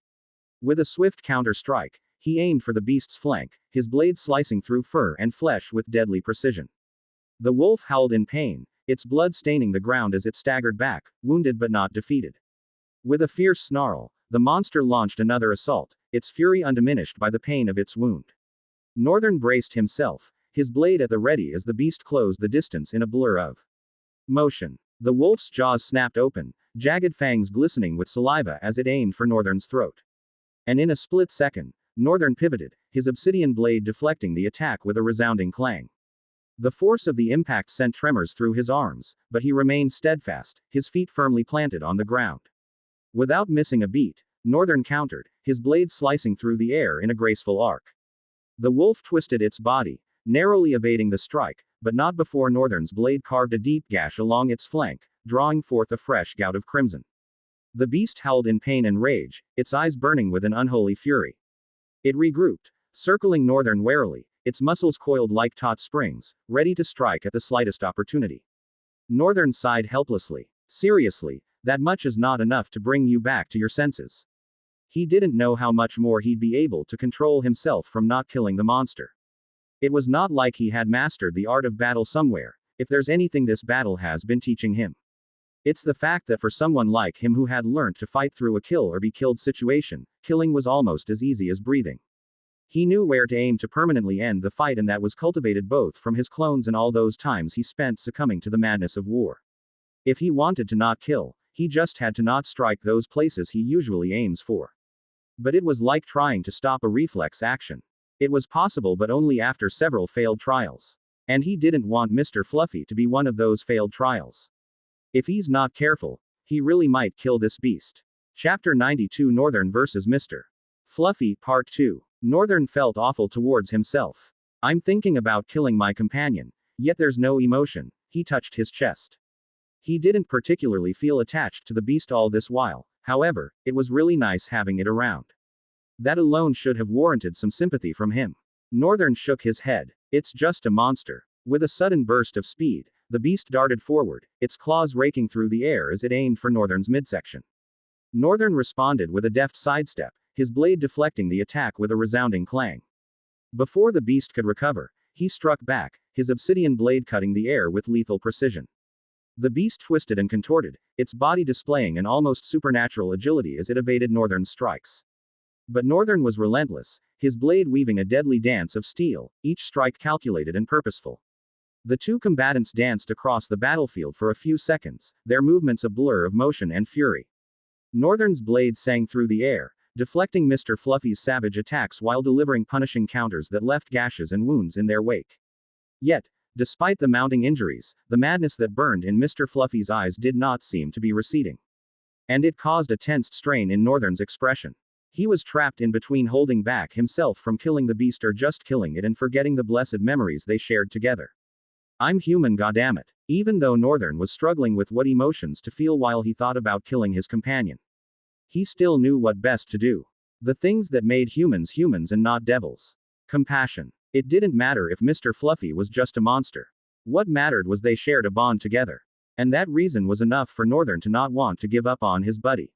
With a swift counter-strike, he aimed for the beast's flank, his blade slicing through fur and flesh with deadly precision. The wolf howled in pain, its blood staining the ground as it staggered back, wounded but not defeated. With a fierce snarl, the monster launched another assault, its fury undiminished by the pain of its wound. Northern braced himself, his blade at the ready as the beast closed the distance in a blur of motion. The wolf's jaws snapped open, jagged fangs glistening with saliva as it aimed for Northern's throat. And in a split second, Northern pivoted, his obsidian blade deflecting the attack with a resounding clang. The force of the impact sent tremors through his arms, but he remained steadfast, his feet firmly planted on the ground. Without missing a beat, Northern countered, his blade slicing through the air in a graceful arc. The wolf twisted its body, narrowly evading the strike, but not before Northern's blade carved a deep gash along its flank, drawing forth a fresh gout of crimson. The beast howled in pain and rage, its eyes burning with an unholy fury. It regrouped, circling Northern warily, its muscles coiled like taut springs, ready to strike at the slightest opportunity. Northern sighed helplessly. Seriously, that much is not enough to bring you back to your senses. He didn't know how much more he'd be able to control himself from not killing the monster. It was not like he had mastered the art of battle somewhere, if there's anything this battle has been teaching him. It's the fact that for someone like him who had learned to fight through a kill or be killed situation, killing was almost as easy as breathing. He knew where to aim to permanently end the fight, and that was cultivated both from his clones and all those times he spent succumbing to the madness of war. If he wanted to not kill, he just had to not strike those places he usually aims for. But it was like trying to stop a reflex action. It was possible, but only after several failed trials. And he didn't want Mr. Fluffy to be one of those failed trials. If he's not careful, he really might kill this beast. Chapter 92, Northern vs. Mr. Fluffy, Part 2. Northern felt awful towards himself. I'm thinking about killing my companion, yet there's no emotion. He touched his chest. He didn't particularly feel attached to the beast all this while, however, it was really nice having it around. That alone should have warranted some sympathy from him. Northern shook his head. It's just a monster. With a sudden burst of speed, the beast darted forward, its claws raking through the air as it aimed for Northern's midsection. Northern responded with a deft sidestep, his blade deflecting the attack with a resounding clang. Before the beast could recover, he struck back, his obsidian blade cutting the air with lethal precision. The beast twisted and contorted, its body displaying an almost supernatural agility as it evaded Northern's strikes. But Northern was relentless, his blade weaving a deadly dance of steel, each strike calculated and purposeful. The two combatants danced across the battlefield for a few seconds, their movements a blur of motion and fury. Northern's blade sang through the air, deflecting Mr. Fluffy's savage attacks while delivering punishing counters that left gashes and wounds in their wake. Yet, despite the mounting injuries, the madness that burned in Mr. Fluffy's eyes did not seem to be receding. And it caused a tensed strain in Northern's expression. He was trapped in between holding back himself from killing the beast or just killing it and forgetting the blessed memories they shared together. I'm human, goddammit. Even though Northern was struggling with what emotions to feel while he thought about killing his companion, he still knew what best to do. The things that made humans humans and not devils. Compassion. It didn't matter if Mr. Fluffy was just a monster. What mattered was they shared a bond together. And that reason was enough for Northern to not want to give up on his buddy.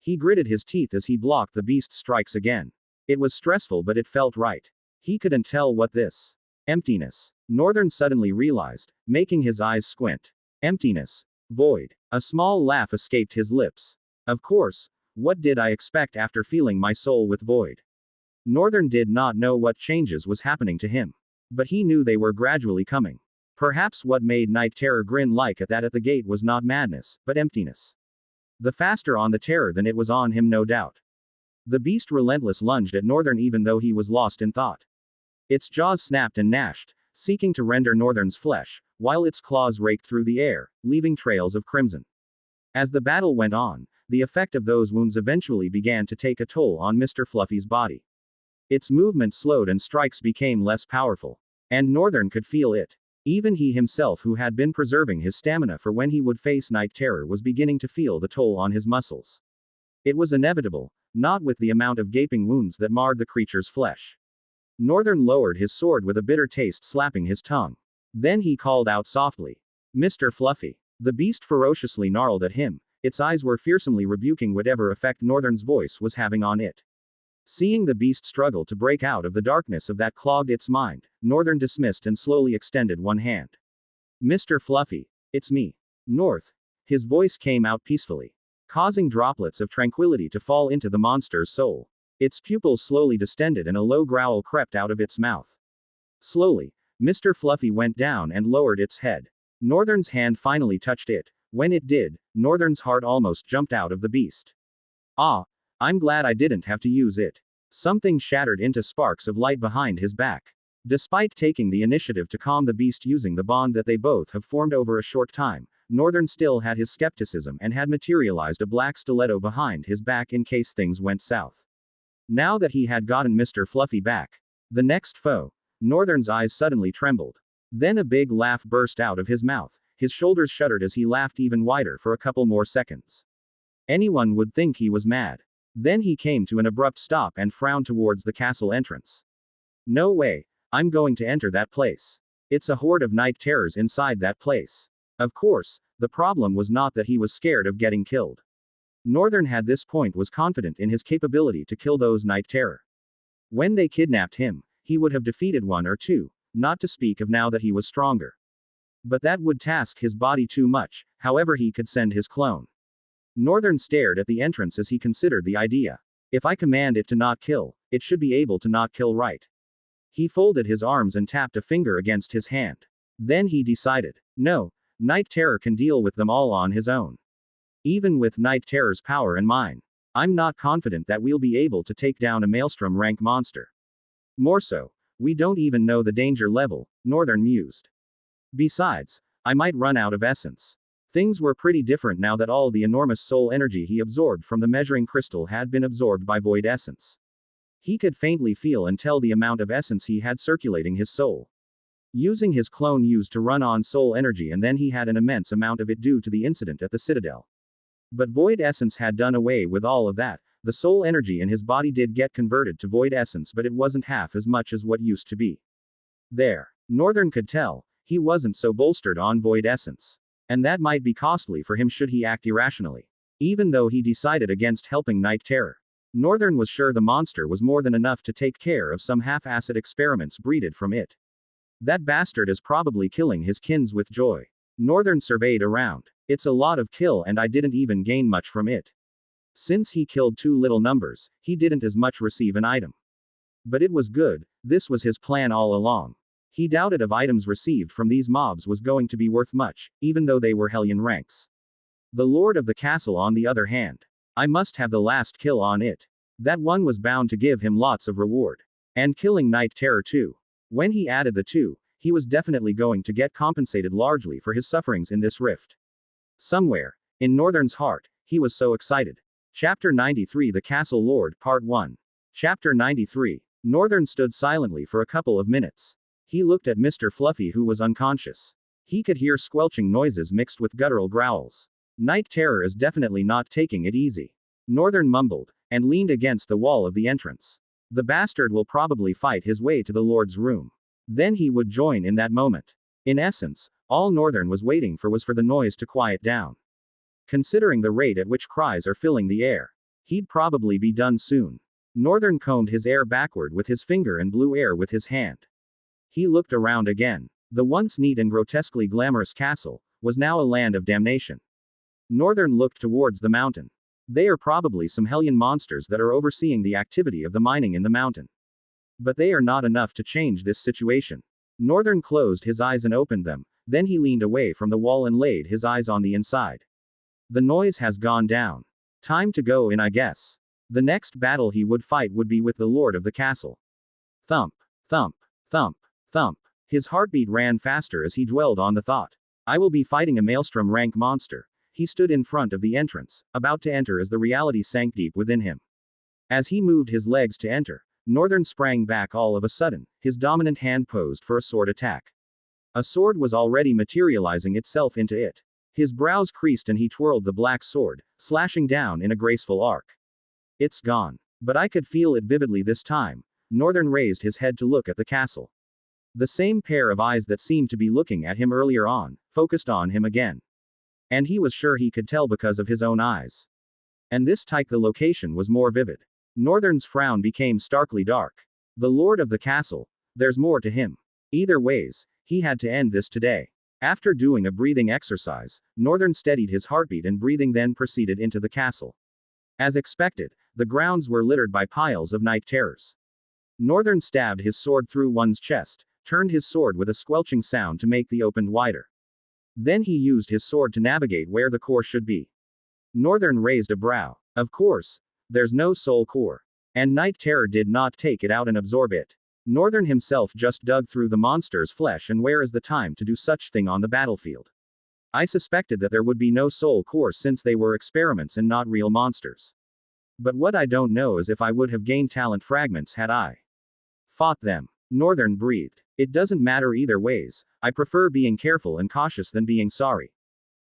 He gritted his teeth as he blocked the beast's strikes again. It was stressful, but it felt right. He couldn't tell what this emptiness. Northern suddenly realized, making his eyes squint. Emptiness. Void. A small laugh escaped his lips. Of course, what did I expect after feeling my soul with void? Northern did not know what changes was happening to him. But he knew they were gradually coming. Perhaps what made Night Terror grin like at the gate was not madness, but emptiness. The faster on the terror than it was on him, no doubt. The beast relentless lunged at Northern even though he was lost in thought. Its jaws snapped and gnashed, seeking to render Northern's flesh, while its claws raked through the air, leaving trails of crimson. As the battle went on, the effect of those wounds eventually began to take a toll on Mr. Fluffy's body. Its movement slowed and strikes became less powerful. And Northern could feel it. Even he himself, who had been preserving his stamina for when he would face Night Terror, was beginning to feel the toll on his muscles. It was inevitable, not with the amount of gaping wounds that marred the creature's flesh. Northern lowered his sword with a bitter taste slapping his tongue. Then he called out softly. Mr. Fluffy. The beast ferociously gnarled at him, its eyes were fearsomely rebuking whatever effect Northern's voice was having on it. Seeing the beast struggle to break out of the darkness of that clogged its mind, Northern dismissed and slowly extended one hand. Mr. Fluffy. It's me. North. His voice came out peacefully, causing droplets of tranquility to fall into the monster's soul. Its pupils slowly distended and a low growl crept out of its mouth. Slowly, Mr. Fluffy went down and lowered its head. Northern's hand finally touched it. When it did, Northern's heart almost jumped out of the beast. Ah, I'm glad I didn't have to use it. Something shattered into sparks of light behind his back. Despite taking the initiative to calm the beast using the bond that they both have formed over a short time, Northern still had his skepticism and had materialized a black stiletto behind his back in case things went south. Now that he had gotten Mr. Fluffy back, the next foe, Northern's eyes suddenly trembled. Then a big laugh burst out of his mouth, his shoulders shuddered as he laughed even wider for a couple more seconds. Anyone would think he was mad. Then he came to an abrupt stop and frowned towards the castle entrance. No way, I'm going to enter that place. It's a horde of night terrors inside that place. Of course, the problem was not that he was scared of getting killed. Northern at this point was confident in his capability to kill those night terror. When they kidnapped him, he would have defeated one or two, not to speak of now that he was stronger. But that would task his body too much, however he could send his clone. Northern stared at the entrance as he considered the idea. If I command it to not kill, it should be able to not kill, right? He folded his arms and tapped a finger against his hand. Then he decided, no, Night Terror can deal with them all on his own. Even with Night Terror's power and mine, I'm not confident that we'll be able to take down a Maelstrom rank monster. More so, we don't even know the danger level, Northern mused. Besides, I might run out of essence. Things were pretty different now that all the enormous soul energy he absorbed from the measuring crystal had been absorbed by void essence. He could faintly feel and tell the amount of essence he had circulating his soul. using his clone used to run on soul energy, and then he had an immense amount of it due to the incident at the Citadel. But Void Essence had done away with all of that. The soul energy in his body did get converted to Void Essence, but it wasn't half as much as what used to be. There. Northern could tell, he wasn't so bolstered on Void Essence. And that might be costly for him should he act irrationally. Even though he decided against helping Night Terror. Northern was sure the monster was more than enough to take care of some half-acid experiments breeded from it. That bastard is probably killing his kins with joy. Northern surveyed around. It's a lot of kill, and I didn't even gain much from it. Since he killed too little numbers, he didn't as much receive an item. But it was good, this was his plan all along. He doubted if items received from these mobs was going to be worth much, even though they were Hellion ranks. The Lord of the Castle on the other hand. I must have the last kill on it. That one was bound to give him lots of reward. And killing Night Terror too. When he added the two, he was definitely going to get compensated largely for his sufferings in this rift. Somewhere, in Northern's heart, he was so excited. Chapter 93, The Castle Lord, Part 1. Chapter 93. Northern stood silently for a couple of minutes. He looked at Mr. Fluffy, who was unconscious. He could hear squelching noises mixed with guttural growls. Night Terror is definitely not taking it easy. Northern mumbled, and leaned against the wall of the entrance. The bastard will probably fight his way to the Lord's room. Then he would join in that moment. In essence, all Northern was waiting for was for the noise to quiet down. Considering the rate at which cries are filling the air, he'd probably be done soon. Northern combed his hair backward with his finger and blew air with his hand. He looked around again. The once neat and grotesquely glamorous castle was now a land of damnation. Northern looked towards the mountain. They are probably some Hellion monsters that are overseeing the activity of the mining in the mountain. But they are not enough to change this situation. Northern closed his eyes and opened them, then he leaned away from the wall and laid his eyes on the inside. The noise has gone down. Time to go in, I guess. The next battle he would fight would be with the Lord of the Castle. Thump, thump, thump, thump. His heartbeat ran faster as he dwelled on the thought. I will be fighting a Maelstrom rank monster. He stood in front of the entrance, about to enter as the reality sank deep within him. As he moved his legs to enter, Northern sprang back all of a sudden, his dominant hand posed for a sword attack. A sword was already materializing itself into it. His brows creased and he twirled the black sword, slashing down in a graceful arc. It's gone. But I could feel it vividly this time. Northern raised his head to look at the castle. The same pair of eyes that seemed to be looking at him earlier on, focused on him again. And he was sure he could tell because of his own eyes. And this time the location was more vivid. Northern's frown became starkly dark. The Lord of the Castle, there's more to him. Either ways, he had to end this today. After doing a breathing exercise, Northern steadied his heartbeat and breathing then proceeded into the castle. As expected, the grounds were littered by piles of night terrors. Northern stabbed his sword through one's chest, turned his sword with a squelching sound to make the opened wider. Then he used his sword to navigate where the core should be. Northern raised a brow. Of course, there's no soul core. And Night Terror did not take it out and absorb it. Northern himself just dug through the monster's flesh, and where is the time to do such thing on the battlefield? I suspected that there would be no soul core since they were experiments and not real monsters. But what I don't know is if I would have gained talent fragments had I fought them. Northern breathed. It doesn't matter either ways, I prefer being careful and cautious than being sorry.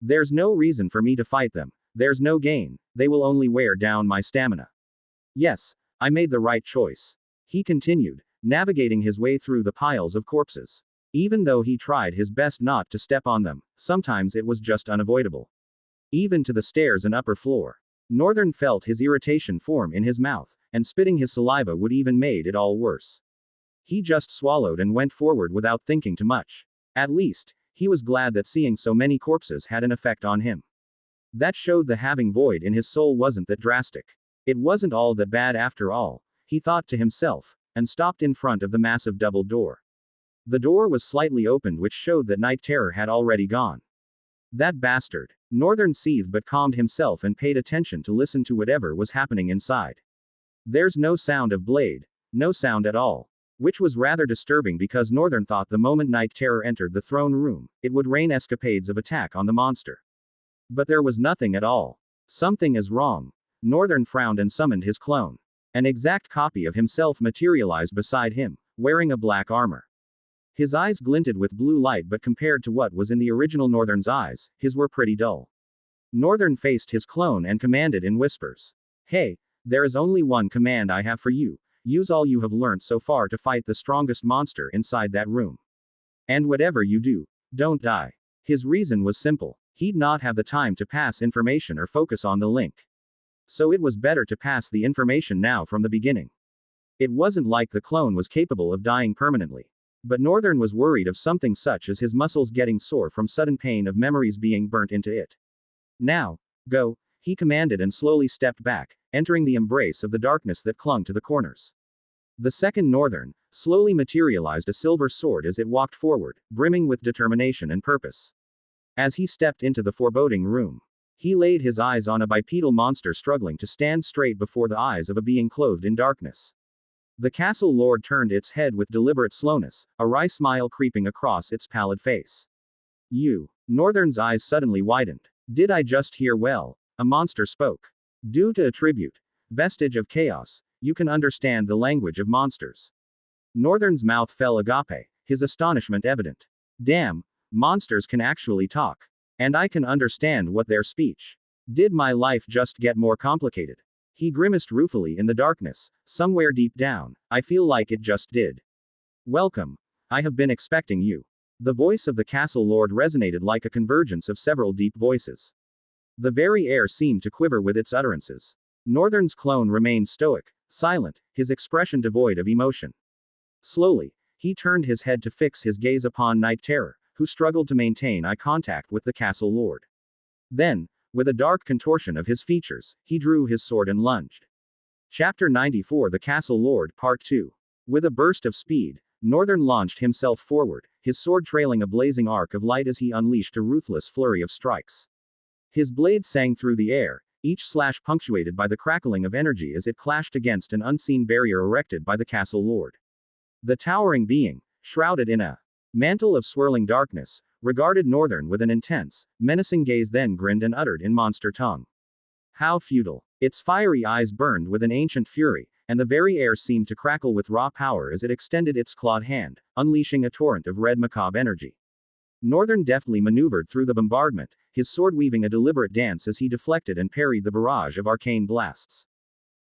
There's no reason for me to fight them. There's no gain, they will only wear down my stamina. Yes, I made the right choice. He continued, navigating his way through the piles of corpses. Even though he tried his best not to step on them, sometimes it was just unavoidable. Even to the stairs and upper floor. Northern felt his irritation form in his mouth, and spitting his saliva would even made it all worse. He just swallowed and went forward without thinking too much. At least, he was glad that seeing so many corpses had an effect on him. That showed the having void in his soul wasn't that drastic. It wasn't all that bad after all, he thought to himself, and stopped in front of the massive double door. The door was slightly opened, which showed that Night Terror had already gone. That bastard. Northern seethed but calmed himself and paid attention to listen to whatever was happening inside. There's no sound of blade. No sound at all. Which was rather disturbing because Northern thought the moment Night Terror entered the throne room, it would rain escapades of attack on the monster. But there was nothing at all. Something is wrong. Northern frowned and summoned his clone. An exact copy of himself materialized beside him, wearing a black armor. His eyes glinted with blue light, but compared to what was in the original Northern's eyes, his were pretty dull. Northern faced his clone and commanded in whispers. Hey, there is only one command I have for you. Use all you have learnt so far to fight the strongest monster inside that room. And whatever you do, don't die. His reason was simple. He'd not have the time to pass information or focus on the link. So it was better to pass the information now from the beginning. It wasn't like the clone was capable of dying permanently. But Northern was worried of something such as his muscles getting sore from sudden pain of memories being burnt into it. Now, go, he commanded and slowly stepped back, entering the embrace of the darkness that clung to the corners. The second Northern slowly materialized a silver sword as it walked forward, brimming with determination and purpose. As he stepped into the foreboding room, he laid his eyes on a bipedal monster struggling to stand straight before the eyes of a being clothed in darkness. The castle lord turned its head with deliberate slowness, a wry smile creeping across its pallid face. You. Northern's eyes suddenly widened. Did I just hear well? A monster spoke. Due to attribute, vestige of chaos, you can understand the language of monsters. Northern's mouth fell agape, his astonishment evident. Damn, monsters can actually talk. And I can understand what their speech. Did my life just get more complicated? He grimaced ruefully in the darkness. Somewhere deep down, I feel like it just did. Welcome. I have been expecting you. The voice of the castle lord resonated like a convergence of several deep voices. The very air seemed to quiver with its utterances. Northern's clone remained stoic, silent, his expression devoid of emotion. Slowly, he turned his head to fix his gaze upon Night Terror, who struggled to maintain eye contact with the castle lord. Then, with a dark contortion of his features, he drew his sword and lunged. Chapter 94 The Castle Lord Part 2. With a burst of speed, Northern launched himself forward, his sword trailing a blazing arc of light as he unleashed a ruthless flurry of strikes. His blade sang through the air, each slash punctuated by the crackling of energy as it clashed against an unseen barrier erected by the castle lord. The towering being, shrouded in a mantle of swirling darkness, regarded Northern with an intense, menacing gaze, then grinned and uttered in monster tongue. How futile. Its fiery eyes burned with an ancient fury, and the very air seemed to crackle with raw power as it extended its clawed hand, unleashing a torrent of red macabre energy. Northern deftly maneuvered through the bombardment, his sword weaving a deliberate dance as he deflected and parried the barrage of arcane blasts.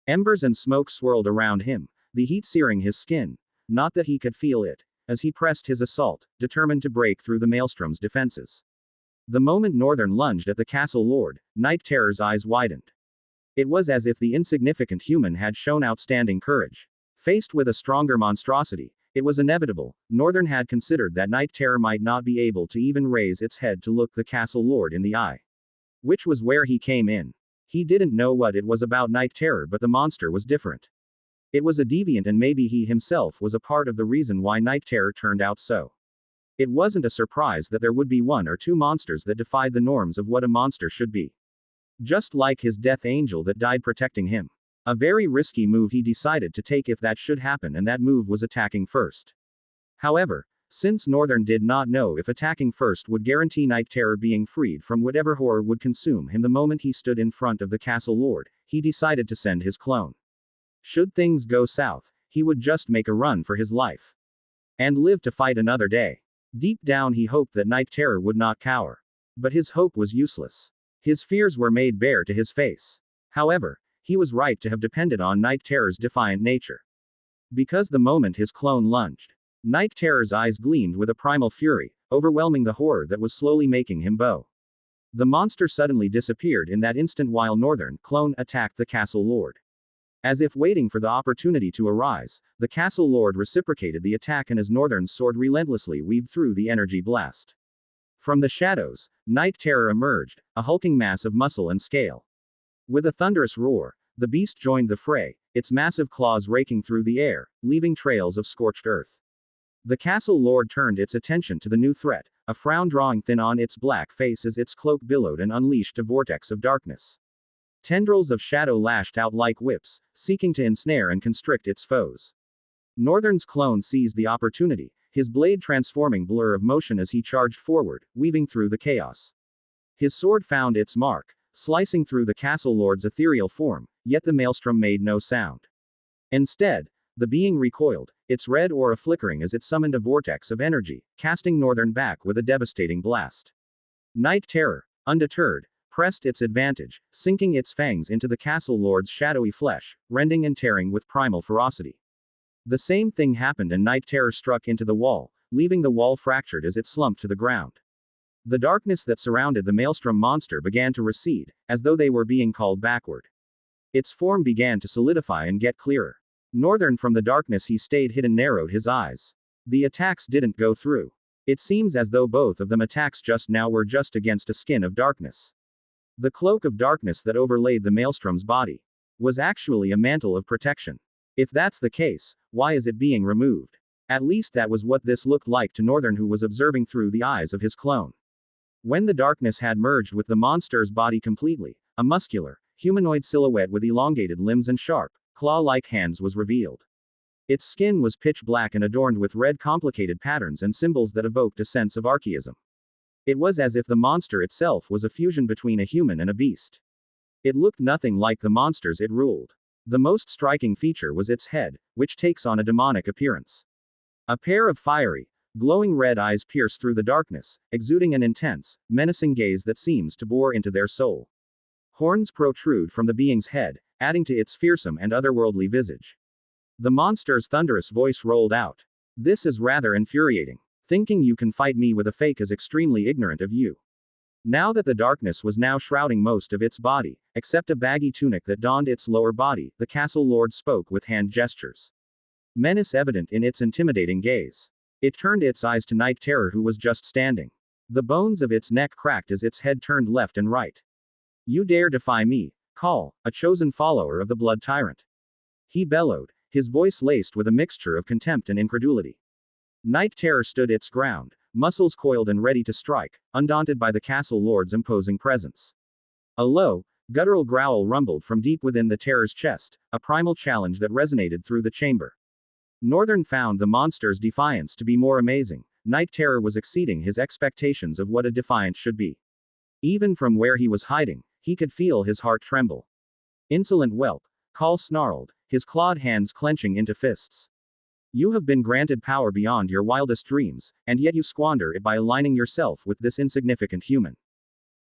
Embers and smoke swirled around him, the heat searing his skin. Not that he could feel it, as he pressed his assault, determined to break through the maelstrom's defenses. The moment Northern lunged at the castle lord, Night Terror's eyes widened. It was as if the insignificant human had shown outstanding courage. Faced with a stronger monstrosity, it was inevitable. Northern had considered that Night Terror might not be able to even raise its head to look the castle lord in the eye. Which was where he came in. He didn't know what it was about Night Terror, but the monster was different. It was a deviant, and maybe he himself was a part of the reason why Night Terror turned out so. It wasn't a surprise that there would be one or two monsters that defied the norms of what a monster should be. Just like his death angel that died protecting him. A very risky move he decided to take if that should happen, and that move was attacking first. However, since Northern did not know if attacking first would guarantee Night Terror being freed from whatever horror would consume him the moment he stood in front of the castle lord, he decided to send his clone. Should things go south, he would just make a run for his life. And live to fight another day. Deep down he hoped that Night Terror would not cower. But his hope was useless. His fears were made bare to his face. However, he was right to have depended on Night Terror's defiant nature. Because the moment his clone lunged, Night Terror's eyes gleamed with a primal fury, overwhelming the horror that was slowly making him bow. The monster suddenly disappeared in that instant while Northern clone attacked the castle lord. As if waiting for the opportunity to arise, the castle lord reciprocated the attack, and as Northern's sword relentlessly weaved through the energy blast. From the shadows, Night Terror emerged, a hulking mass of muscle and scale. With a thunderous roar, the beast joined the fray, its massive claws raking through the air, leaving trails of scorched earth. The castle lord turned its attention to the new threat, a frown drawing thin on its black face as its cloak billowed and unleashed a vortex of darkness. Tendrils of shadow lashed out like whips, seeking to ensnare and constrict its foes. Northern's clone seized the opportunity, his blade transforming blur of motion as he charged forward, weaving through the chaos. His sword found its mark, slicing through the castle lord's ethereal form, yet the maelstrom made no sound. Instead, the being recoiled, its red aura flickering as it summoned a vortex of energy, casting Northern back with a devastating blast. Night Terror, undeterred, pressed its advantage, sinking its fangs into the castle lord's shadowy flesh, rending and tearing with primal ferocity. The same thing happened and Night Terror struck into the wall, leaving the wall fractured as it slumped to the ground. The darkness that surrounded the maelstrom monster began to recede, as though they were being called backward. Its form began to solidify and get clearer. Northern from the darkness he stayed hidden narrowed his eyes. The attacks didn't go through. It seems as though both of them attacks just now were just against a skin of darkness. The cloak of darkness that overlaid the maelstrom's body was actually a mantle of protection. If that's the case, why is it being removed? At least that was what this looked like to Northern, who was observing through the eyes of his clone. When the darkness had merged with the monster's body completely, a muscular, humanoid silhouette with elongated limbs and sharp, claw-like hands was revealed. Its skin was pitch black and adorned with red complicated patterns and symbols that evoked a sense of archaism. It was as if the monster itself was a fusion between a human and a beast. It looked nothing like the monsters it ruled. The most striking feature was its head, which takes on a demonic appearance. A pair of fiery, glowing red eyes pierce through the darkness, exuding an intense, menacing gaze that seems to bore into their soul. Horns protrude from the being's head, adding to its fearsome and otherworldly visage. The monster's thunderous voice rolled out. "This is rather infuriating. Thinking you can fight me with a fake is extremely ignorant of you." Now that the darkness was now shrouding most of its body, except a baggy tunic that donned its lower body, the castle lord spoke with hand gestures. Menace evident in its intimidating gaze. It turned its eyes to Night Terror, who was just standing. The bones of its neck cracked as its head turned left and right. "You dare defy me, Call, a chosen follower of the blood tyrant?" he bellowed, his voice laced with a mixture of contempt and incredulity. Night Terror stood its ground, muscles coiled and ready to strike, undaunted by the castle lord's imposing presence. A low, guttural growl rumbled from deep within the terror's chest, a primal challenge that resonated through the chamber. Northern found the monster's defiance to be more amazing. Night Terror was exceeding his expectations of what a defiant should be. Even from where he was hiding, he could feel his heart tremble. "Insolent whelp," Call snarled, his clawed hands clenching into fists. "You have been granted power beyond your wildest dreams, and yet you squander it by aligning yourself with this insignificant human."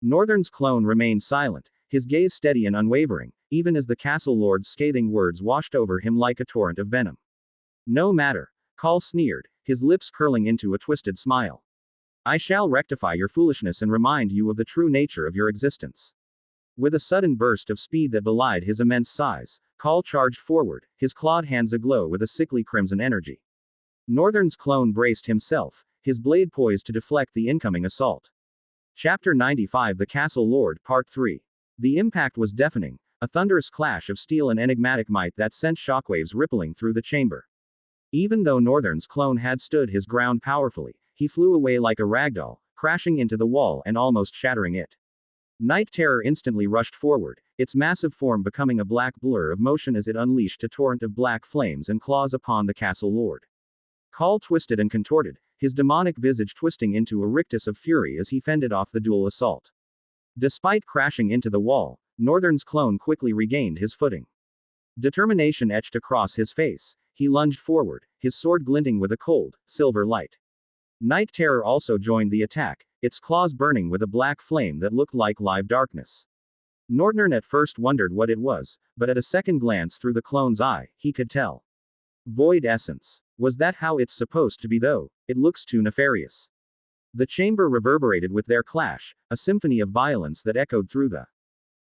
Northern's clone remained silent, his gaze steady and unwavering, even as the castle lord's scathing words washed over him like a torrent of venom. "No matter," Call sneered, his lips curling into a twisted smile. "I shall rectify your foolishness and remind you of the true nature of your existence." With a sudden burst of speed that belied his immense size, Call charged forward, his clawed hands aglow with a sickly crimson energy. Northern's clone braced himself, his blade poised to deflect the incoming assault. Chapter 95, The Castle Lord, Part 3. The impact was deafening, a thunderous clash of steel and enigmatic might that sent shockwaves rippling through the chamber. Even though Northern's clone had stood his ground powerfully, he flew away like a ragdoll, crashing into the wall and almost shattering it. Night Terror instantly rushed forward, its massive form becoming a black blur of motion as it unleashed a torrent of black flames and claws upon the castle lord. Call twisted and contorted, his demonic visage twisting into a rictus of fury as he fended off the dual assault. Despite crashing into the wall, Northern's clone quickly regained his footing. Determination etched across his face, he lunged forward, his sword glinting with a cold, silver light. Night Terror also joined the attack, its claws burning with a black flame that looked like live darkness. Northern at first wondered what it was, but at a second glance through the clone's eye, he could tell. Void essence. Was that how it's supposed to be though? It looks too nefarious. The chamber reverberated with their clash, a symphony of violence that echoed through the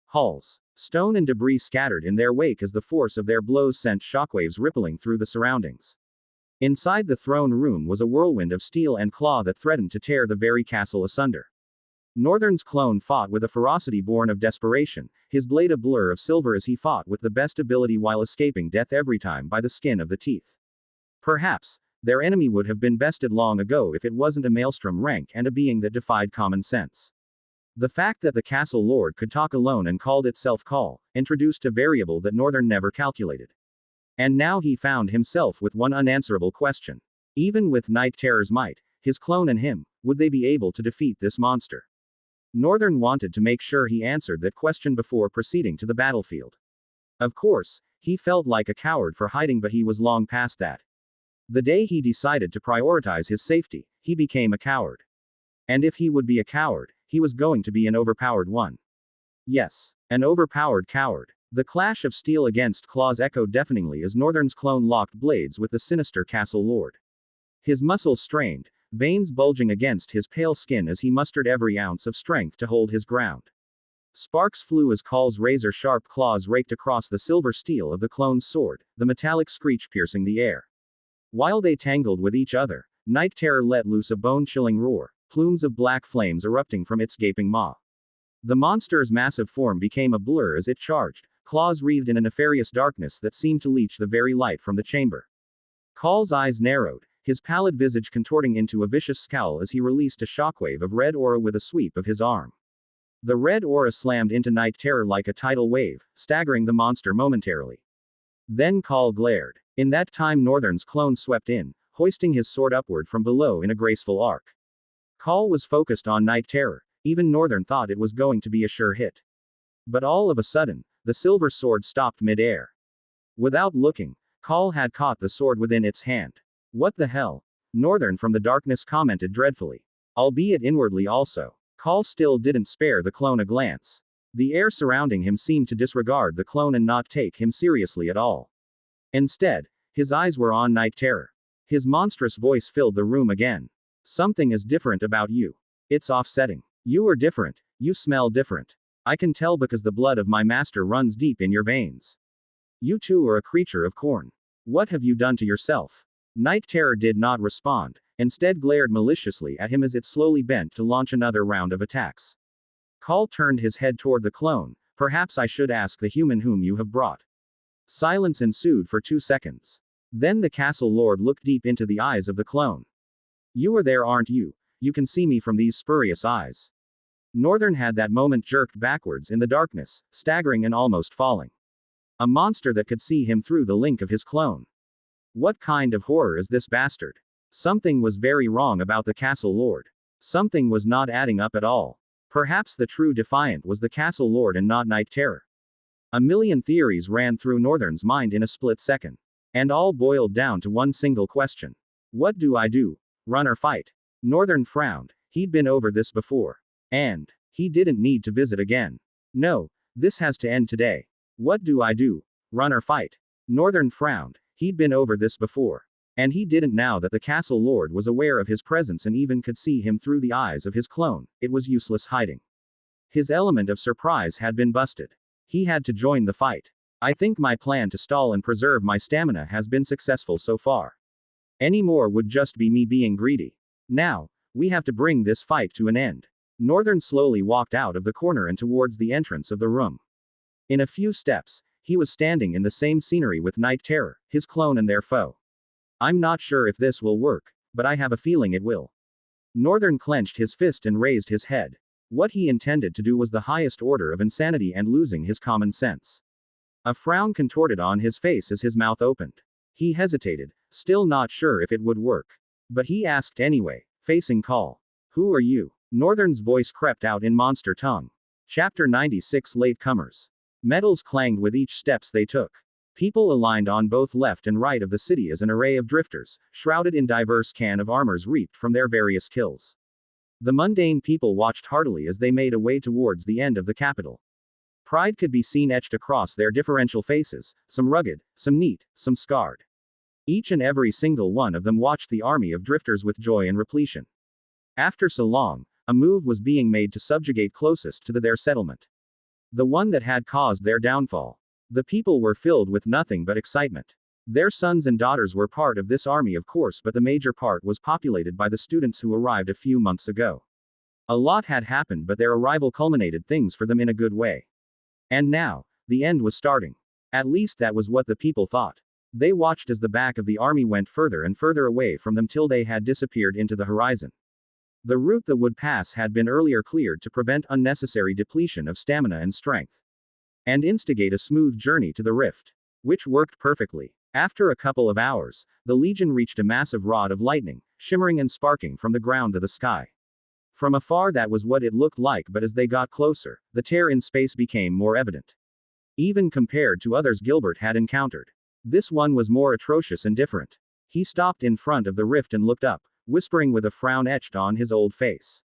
halls. Stone and debris scattered in their wake as the force of their blows sent shockwaves rippling through the surroundings. Inside the throne room was a whirlwind of steel and claw that threatened to tear the very castle asunder. Northern's clone fought with a ferocity born of desperation, his blade a blur of silver as he fought with the best ability while escaping death every time by the skin of the teeth. Perhaps, their enemy would have been bested long ago if it wasn't a maelstrom rank and a being that defied common sense. The fact that the castle lord could talk alone and called itself Call, introduced a variable that Northern never calculated. And now he found himself with one unanswerable question. Even with Night Terror's might, his clone and him, would they be able to defeat this monster? Northern wanted to make sure he answered that question before proceeding to the battlefield. Of course, he felt like a coward for hiding, but he was long past that. The day he decided to prioritize his safety, he became a coward. And if he would be a coward, he was going to be an overpowered one. Yes, an overpowered coward. The clash of steel against claws echoed deafeningly as Northern's clone locked blades with the sinister castle lord. His muscles strained, veins bulging against his pale skin as he mustered every ounce of strength to hold his ground. Sparks flew as Call's razor-sharp claws raked across the silver steel of the clone's sword, the metallic screech piercing the air. While they tangled with each other, Night Terror let loose a bone-chilling roar, plumes of black flames erupting from its gaping maw. The monster's massive form became a blur as it charged, claws wreathed in a nefarious darkness that seemed to leech the very light from the chamber. Call's eyes narrowed, his pallid visage contorting into a vicious scowl as he released a shockwave of red aura with a sweep of his arm. The red aura slammed into Night Terror like a tidal wave, staggering the monster momentarily. Then Call glared. In that time Northern's clone swept in, hoisting his sword upward from below in a graceful arc. Call was focused on Night Terror. Even Northern thought it was going to be a sure hit. But all of a sudden, the silver sword stopped mid-air. Without looking, Call had caught the sword within its hand. What the hell? Northern from the darkness commented dreadfully. Albeit inwardly also. Call still didn't spare the clone a glance. The air surrounding him seemed to disregard the clone and not take him seriously at all. Instead, his eyes were on Night Terror. His monstrous voice filled the room again. Something is different about you. It's offsetting. You are different. You smell different. I can tell because the blood of my master runs deep in your veins. You too are a creature of corn. What have you done to yourself? Night Terror did not respond, instead glared maliciously at him as it slowly bent to launch another round of attacks. Call turned his head toward the clone. Perhaps I should ask the human whom you have brought. Silence ensued for 2 seconds. Then the castle lord looked deep into the eyes of the clone. You are there, aren't you? You can see me from these spurious eyes. Northern had that moment jerked backwards in the darkness, staggering and almost falling. A monster that could see him through the link of his clone. What kind of horror is this bastard? Something was very wrong about the castle lord. Something was not adding up at all. Perhaps the true defiant was the castle lord and not Night Terror. A million theories ran through Northern's mind in a split second. And all boiled down to one single question. What do I do? Run or fight? Northern frowned. He'd been over this before. And he didn't need to visit again. No, this has to end today. What do I do? Run or fight? Northern frowned. He'd been over this before. And he didn't now that the castle lord was aware of his presence and even could see him through the eyes of his clone. It was useless hiding. His element of surprise had been busted. He had to join the fight. I think my plan to stall and preserve my stamina has been successful so far. Any more would just be me being greedy. Now, we have to bring this fight to an end. Northern slowly walked out of the corner and towards the entrance of the room. In a few steps, he was standing in the same scenery with Night Terror, his clone and their foe. I'm not sure if this will work, but I have a feeling it will. Northern clenched his fist and raised his head. What he intended to do was the highest order of insanity and losing his common sense. A frown contorted on his face as his mouth opened. He hesitated, still not sure if it would work. But he asked anyway, facing Call. Who are you? Northern's voice crept out in monster tongue. Chapter 96 Latecomers. Metals clanged with each steps they took. People aligned on both left and right of the city as an array of drifters, shrouded in diverse can of armors reaped from their various kills. The mundane people watched heartily as they made a way towards the end of the capital. Pride could be seen etched across their differential faces, some rugged, some neat, some scarred. Each and every single one of them watched the army of drifters with joy and repletion. After so long, a move was being made to subjugate closest to their settlement. The one that had caused their downfall. The people were filled with nothing but excitement. Their sons and daughters were part of this army, of course, but the major part was populated by the students who arrived a few months ago. A lot had happened, but their arrival culminated things for them in a good way. And now, the end was starting. At least that was what the people thought. They watched as the back of the army went further and further away from them till they had disappeared into the horizon. The route that would pass had been earlier cleared to prevent unnecessary depletion of stamina and strength. And instigate a smooth journey to the rift. Which worked perfectly. After a couple of hours, the Legion reached a massive rod of lightning, shimmering and sparking from the ground to the sky. From afar that was what it looked like, but as they got closer, the tear in space became more evident. Even compared to others Gilbert had encountered. This one was more atrocious and different. He stopped in front of the rift and looked up, whispering with a frown etched on his old face.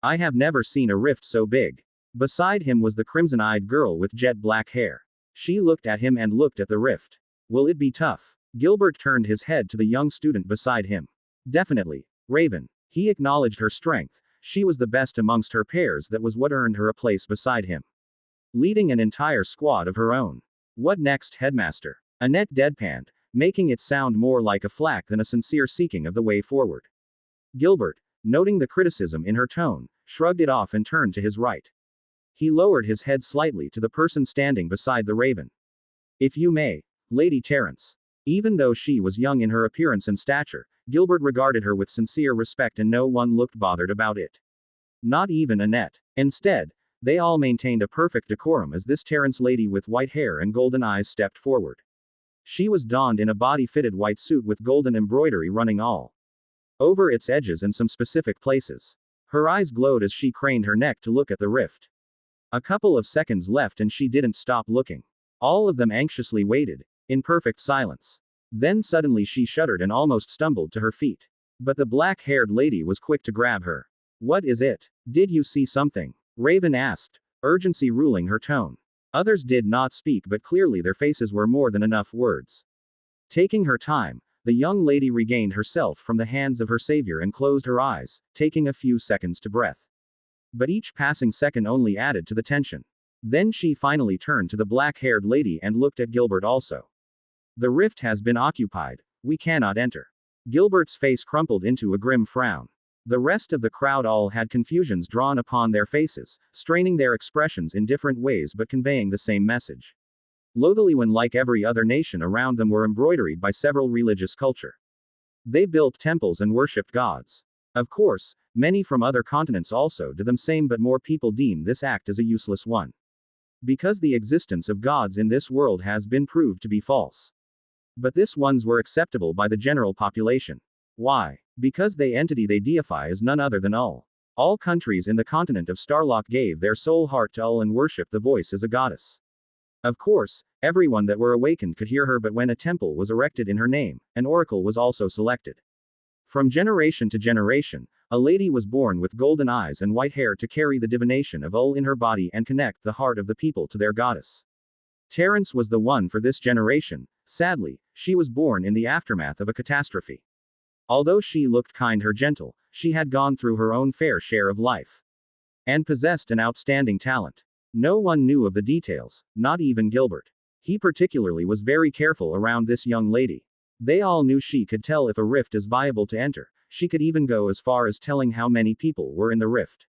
I have never seen a rift so big. Beside him was the crimson-eyed girl with jet black hair. She looked at him and looked at the rift. Will it be tough? Gilbert turned his head to the young student beside him. Definitely. Raven. He acknowledged her strength. She was the best amongst her peers. That was what earned her a place beside him. Leading an entire squad of her own. What next, headmaster? Annette deadpanned, making it sound more like a flack than a sincere seeking of the way forward. Gilbert, noting the criticism in her tone, shrugged it off and turned to his right. He lowered his head slightly to the person standing beside the Raven. If you may, Lady Terence. Even though she was young in her appearance and stature, Gilbert regarded her with sincere respect and no one looked bothered about it. Not even Annette. Instead, they all maintained a perfect decorum as this Terence lady with white hair and golden eyes stepped forward. She was donned in a body-fitted white suit with golden embroidery running all over its edges and some specific places. Her eyes glowed as she craned her neck to look at the rift. A couple of seconds left and she didn't stop looking. All of them anxiously waited, in perfect silence. Then suddenly she shuddered and almost stumbled to her feet. But the black-haired lady was quick to grab her. What is it? Did you see something? Raven asked, urgency ruling her tone. Others did not speak but clearly their faces were more than enough words. Taking her time, the young lady regained herself from the hands of her savior and closed her eyes, taking a few seconds to breath. But each passing second only added to the tension. Then she finally turned to the black-haired lady and looked at Gilbert also. The rift has been occupied. We cannot enter. Gilbert's face crumpled into a grim frown. The rest of the crowd all had confusions drawn upon their faces, straining their expressions in different ways but conveying the same message. Lothian, like every other nation around them, were embroidered by several religious culture. They built temples and worshipped gods. Of course, many from other continents also did the same, but more people deem this act as a useless one. Because the existence of gods in this world has been proved to be false. But this ones were acceptable by the general population. Why? Because the entity they deify is none other than Ul. All countries in the continent of Starlock gave their soul heart to Ul and worship the voice as a goddess. Of course, everyone that were awakened could hear her, but when a temple was erected in her name, an oracle was also selected. From generation to generation, a lady was born with golden eyes and white hair to carry the divination of Ul in her body and connect the heart of the people to their goddess. Terence was the one for this generation. Sadly, she was born in the aftermath of a catastrophe. Although she looked kind or gentle, she had gone through her own fair share of life. And possessed an outstanding talent. No one knew of the details, not even Gilbert. He particularly was very careful around this young lady. They all knew she could tell if a rift is viable to enter. She could even go as far as telling how many people were in the rift.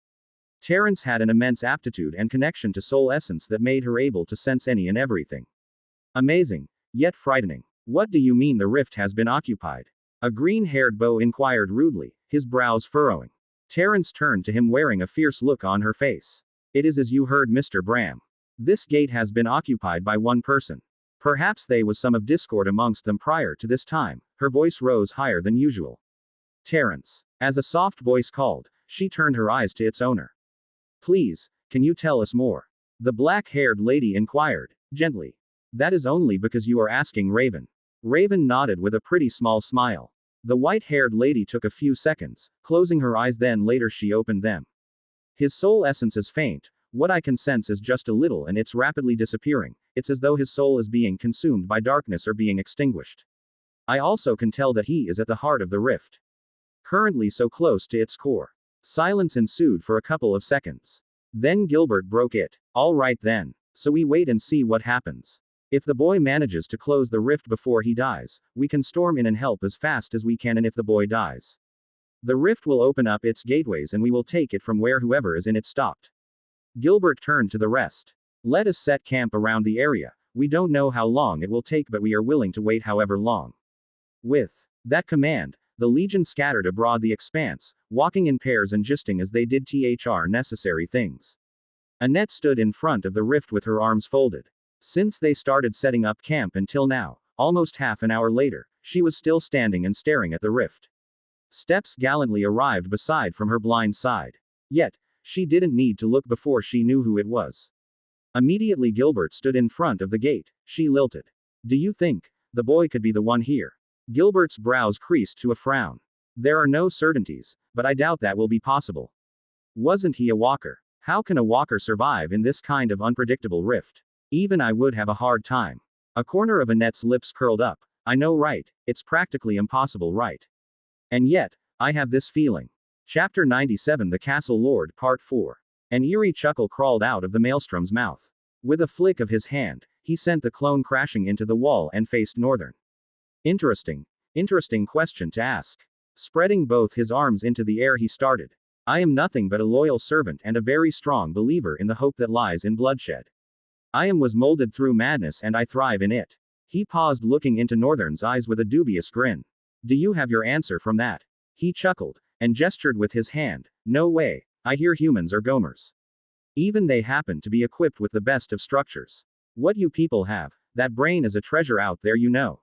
Terence had an immense aptitude and connection to soul essence that made her able to sense any and everything. Amazing, yet frightening. What do you mean the rift has been occupied? A green-haired beau inquired rudely, his brows furrowing. Terence turned to him wearing a fierce look on her face. It is as you heard, Mr. Bram. This gate has been occupied by one person. Perhaps there was some of discord amongst them prior to this time. Her voice rose higher than usual. Terence. As a soft voice called, she turned her eyes to its owner. Please, can you tell us more? The black-haired lady inquired, gently. That is only because you are asking Raven. Raven nodded with a pretty small smile. The white-haired lady took a few seconds, closing her eyes, then later she opened them. His soul essence is faint. What I can sense is just a little and it's rapidly disappearing. It's as though his soul is being consumed by darkness or being extinguished. I also can tell that he is at the heart of the rift. Currently so close to its core. Silence ensued for a couple of seconds. Then Gilbert broke it. All right then. So we wait and see what happens. If the boy manages to close the rift before he dies, we can storm in and help as fast as we can, and if the boy dies, the rift will open up its gateways and we will take it from where whoever is in it stopped. Gilbert turned to the rest. Let us set camp around the area. We don't know how long it will take, but we are willing to wait however long. With that command, the Legion scattered abroad the expanse, walking in pairs and gisting as they did thr necessary things. Annette stood in front of the rift with her arms folded. Since they started setting up camp until now, almost half an hour later, she was still standing and staring at the rift. Steps gallantly arrived beside from her blind side. Yet, she didn't need to look before she knew who it was. Immediately Gilbert stood in front of the gate. She lilted. Do you think the boy could be the one here? Gilbert's brows creased to a frown. There are no certainties, but I doubt that will be possible. Wasn't he a walker? How can a walker survive in this kind of unpredictable rift? Even I would have a hard time. A corner of Annette's lips curled up. I know, right? It's practically impossible, right? And yet, I have this feeling. Chapter 97, The Castle Lord, Part 4. An eerie chuckle crawled out of the maelstrom's mouth. With a flick of his hand, he sent the clone crashing into the wall and faced Northern. Interesting question to ask. Spreading both his arms into the air, he started. I am nothing but a loyal servant and a very strong believer in the hope that lies in bloodshed. Was molded through madness and I thrive in it. He paused, looking into Northern's eyes with a dubious grin. Do you have your answer from that? He chuckled, and gestured with his hand. No way, I hear humans are Gomers. Even they happen to be equipped with the best of structures. What you people have, that brain is a treasure out there, you know.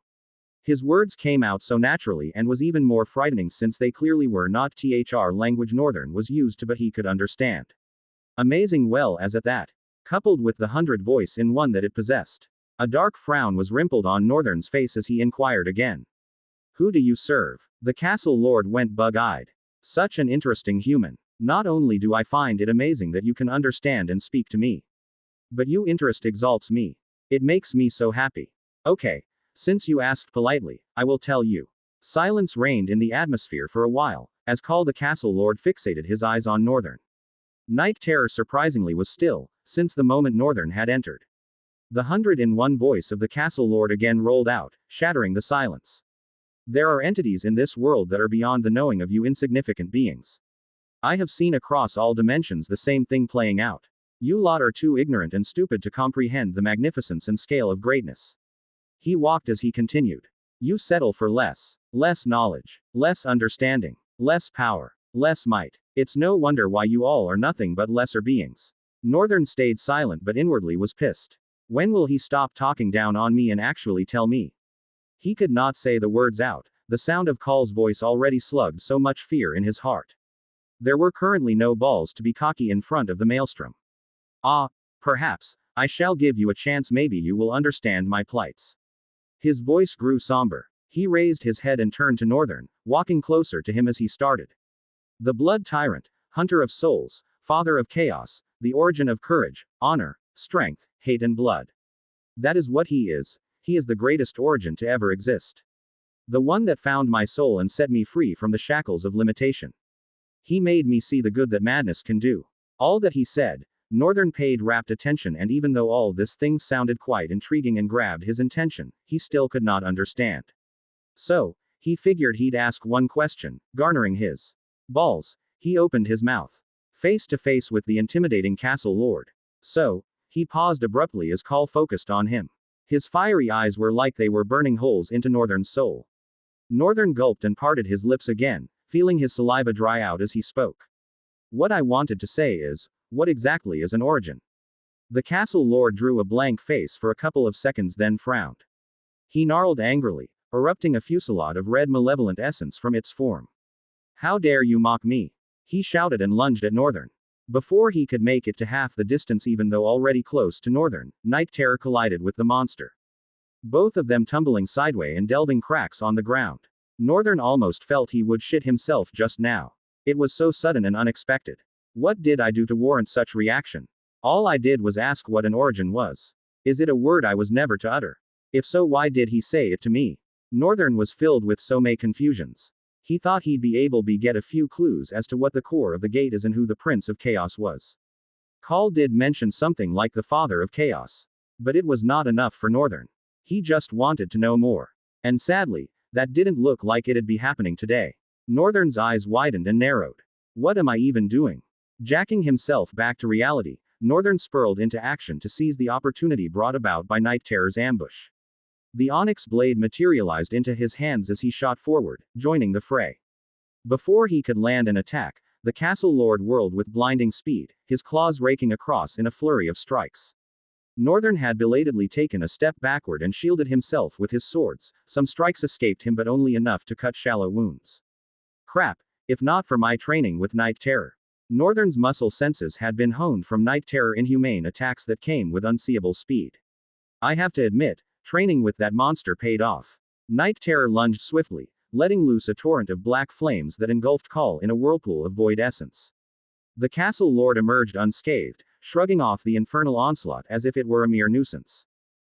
His words came out so naturally and was even more frightening since they clearly were not THR language Northern was used to but he could understand. Amazing well as at that. Coupled with the 100 voice in one that it possessed. A dark frown was rimpled on Northern's face as he inquired again. Who do you serve? The castle lord went bug-eyed. Such an interesting human. Not only do I find it amazing that you can understand and speak to me, but your interest exalts me. It makes me so happy. Okay. Since you asked politely, I will tell you. Silence reigned in the atmosphere for a while, as Call the Castle Lord fixated his eyes on Northern. Night Terror surprisingly was still, since the moment Northern had entered. The 101 voice of the Castle Lord again rolled out, shattering the silence. There are entities in this world that are beyond the knowing of you insignificant beings. I have seen across all dimensions the same thing playing out. You lot are too ignorant and stupid to comprehend the magnificence and scale of greatness. He walked as he continued. You settle for less. Less knowledge. Less understanding. Less power. Less might. It's no wonder why you all are nothing but lesser beings. Northern stayed silent but inwardly was pissed. When will he stop talking down on me and actually tell me? He could not say the words out, the sound of Call's voice already slugged so much fear in his heart. There were currently no balls to be cocky in front of the maelstrom. Perhaps, I shall give you a chance, maybe you will understand my plights. His voice grew somber. He raised his head and turned to Northern, walking closer to him as he started. The blood tyrant, hunter of souls, father of chaos, the origin of courage, honor, strength, hate and blood. That is what he is the greatest origin to ever exist. The one that found my soul and set me free from the shackles of limitation. He made me see the good that madness can do. All that he said, Northern paid rapt attention, and even though all this things sounded quite intriguing and grabbed his attention, he still could not understand. So, he figured he'd ask one question, garnering his balls. He opened his mouth. Face to face with the intimidating castle lord. So, he paused abruptly as Call focused on him. His fiery eyes were like they were burning holes into Northern's soul. Northern gulped and parted his lips again, feeling his saliva dry out as he spoke. What I wanted to say is, what exactly is an origin? The castle lord drew a blank face for a couple of seconds, then frowned. He gnarled angrily, erupting a fusillade of red malevolent essence from its form. How dare you mock me? He shouted and lunged at Northern. Before he could make it to half the distance, even though already close to Northern, Night Terror collided with the monster. Both of them tumbling sideways and delving cracks on the ground. Northern almost felt he would shit himself just now. It was so sudden and unexpected. What did I do to warrant such reaction? All I did was ask what an origin was. Is it a word I was never to utter? If so, why did he say it to me? Northern was filled with so many confusions. He thought he'd be able to get a few clues as to what the core of the gate is and who the Prince of Chaos was. Call did mention something like the Father of Chaos. But it was not enough for Northern. He just wanted to know more. And sadly, that didn't look like it'd be happening today. Northern's eyes widened and narrowed. What am I even doing? Jacking himself back to reality, Northern spurled into action to seize the opportunity brought about by Night Terror's ambush. The onyx blade materialized into his hands as he shot forward, joining the fray. Before he could land an attack, the castle lord whirled with blinding speed, his claws raking across in a flurry of strikes. Northern had belatedly taken a step backward and shielded himself with his swords. Some strikes escaped him, but only enough to cut shallow wounds. Crap, if not for my training with Night Terror. Northern's muscle senses had been honed from Night Terror inhumane attacks that came with unseeable speed. I have to admit, training with that monster paid off. Night Terror lunged swiftly, letting loose a torrent of black flames that engulfed Call in a whirlpool of void essence. The castle lord emerged unscathed, shrugging off the infernal onslaught as if it were a mere nuisance.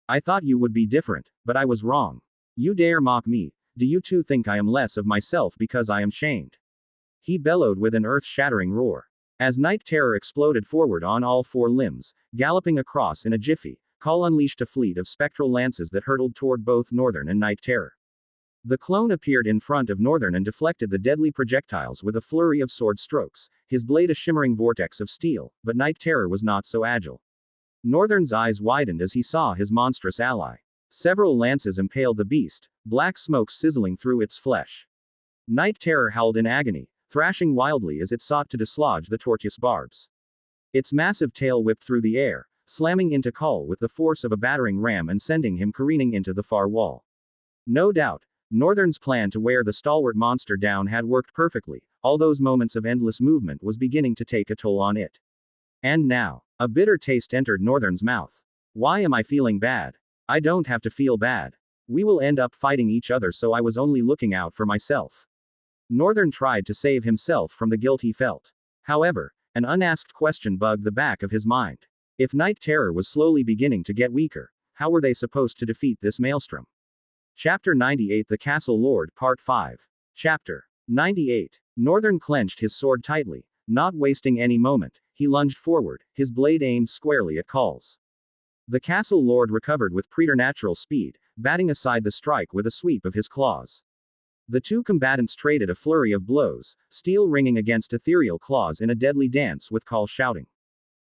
I thought you would be different, but I was wrong. You dare mock me? Do you too think I am less of myself because I am chained? He bellowed with an earth-shattering roar. As Night Terror exploded forward on all four limbs, galloping across in a jiffy, Call unleashed a fleet of spectral lances that hurtled toward both Northern and Night Terror. The clone appeared in front of Northern and deflected the deadly projectiles with a flurry of sword strokes, his blade a shimmering vortex of steel, but Night Terror was not so agile. Northern's eyes widened as he saw his monstrous ally. Several lances impaled the beast, black smoke sizzling through its flesh. Night Terror howled in agony, thrashing wildly as it sought to dislodge the tortuous barbs. Its massive tail whipped through the air, slamming into Call with the force of a battering ram and sending him careening into the far wall. No doubt, Northern's plan to wear the stalwart monster down had worked perfectly, all those moments of endless movement was beginning to take a toll on it. And now, a bitter taste entered Northern's mouth. Why am I feeling bad? I don't have to feel bad. We will end up fighting each other, so I was only looking out for myself. Northern tried to save himself from the guilt he felt. However, an unasked question bugged the back of his mind. If Night Terror was slowly beginning to get weaker, how were they supposed to defeat this maelstrom? Chapter 98 The Castle Lord Part 5. Chapter 98. Northern clenched his sword tightly. Not wasting any moment, he lunged forward, his blade aimed squarely at Call's. The Castle Lord recovered with preternatural speed, batting aside the strike with a sweep of his claws. The two combatants traded a flurry of blows, steel ringing against ethereal claws in a deadly dance with Call shouting.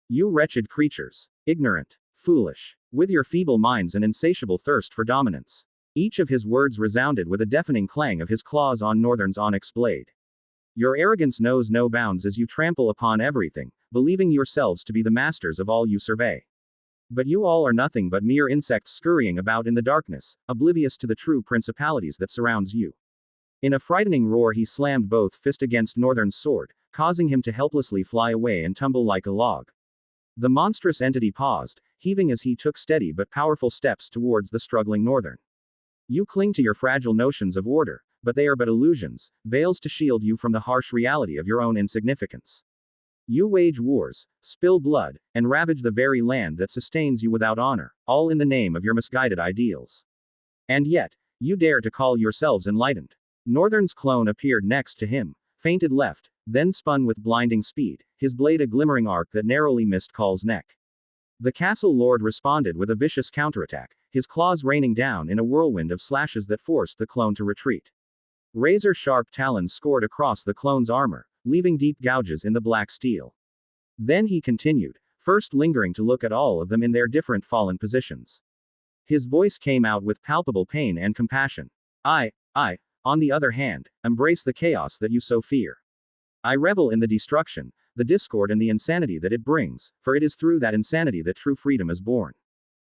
You wretched creatures! Ignorant! Foolish! With your feeble minds and insatiable thirst for dominance. Each of his words resounded with a deafening clang of his claws on Northern's onyx blade. Your arrogance knows no bounds as you trample upon everything, believing yourselves to be the masters of all you survey. But you all are nothing but mere insects scurrying about in the darkness, oblivious to the true principalities that surrounds you. In a frightening roar he slammed both fists against Northern's sword, causing him to helplessly fly away and tumble like a log. The monstrous entity paused, heaving as he took steady but powerful steps towards the struggling Northern. You cling to your fragile notions of order, but they are but illusions, veils to shield you from the harsh reality of your own insignificance. You wage wars, spill blood, and ravage the very land that sustains you without honor, all in the name of your misguided ideals. And yet, you dare to call yourselves enlightened. Northern's clone appeared next to him, feinted left, then spun with blinding speed, his blade a glimmering arc that narrowly missed Call's neck. The castle lord responded with a vicious counterattack, his claws raining down in a whirlwind of slashes that forced the clone to retreat. Razor-sharp talons scored across the clone's armor, leaving deep gouges in the black steel. Then he continued, first lingering to look at all of them in their different fallen positions. His voice came out with palpable pain and compassion. I, on the other hand, embrace the chaos that you so fear. I revel in the destruction, the discord and the insanity that it brings, for it is through that insanity that true freedom is born.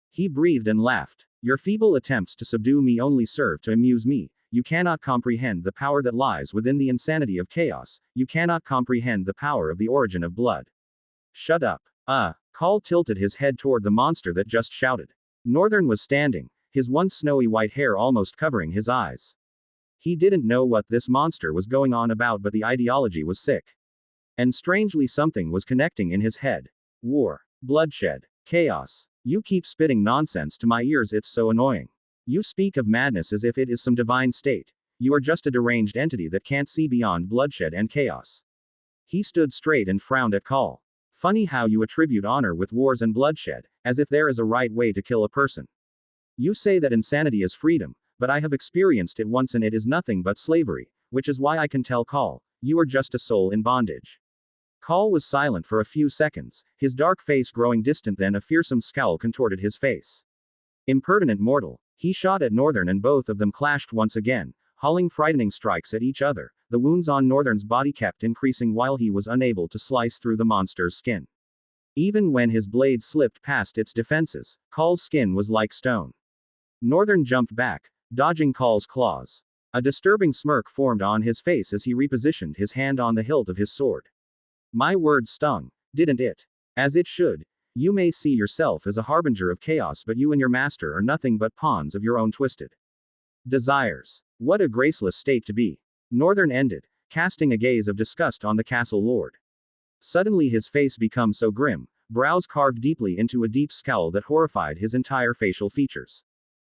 He breathed and laughed. Your feeble attempts to subdue me only serve to amuse me. You cannot comprehend the power that lies within the insanity of chaos. You cannot comprehend the power of the origin of blood. Shut up. Call tilted his head toward the monster that just shouted. Northern was standing, his once snowy white hair almost covering his eyes. He didn't know what this monster was going on about, but the ideology was sick. And strangely something was connecting in his head. War. Bloodshed. Chaos. You keep spitting nonsense to my ears, it's so annoying. You speak of madness as if it is some divine state. You are just a deranged entity that can't see beyond bloodshed and chaos. He stood straight and frowned at Call. Funny how you attribute honor with wars and bloodshed, as if there is a right way to kill a person. You say that insanity is freedom, but I have experienced it once and it is nothing but slavery, which is why I can tell Call, you are just a soul in bondage. Call was silent for a few seconds, his dark face growing distant, then a fearsome scowl contorted his face. Impertinent mortal. He shot at Northern and both of them clashed once again, hauling frightening strikes at each other. The wounds on Northern's body kept increasing while he was unable to slice through the monster's skin. Even when his blade slipped past its defenses, Call's skin was like stone. Northern jumped back, dodging Call's claws. A disturbing smirk formed on his face as he repositioned his hand on the hilt of his sword. My word stung, didn't it? As it should. You may see yourself as a harbinger of chaos, but you and your master are nothing but pawns of your own twisted Desires. What a graceless state to be. Northern ended, casting a gaze of disgust on the castle lord. Suddenly his face became so grim, brows carved deeply into a deep scowl that horrified his entire facial features.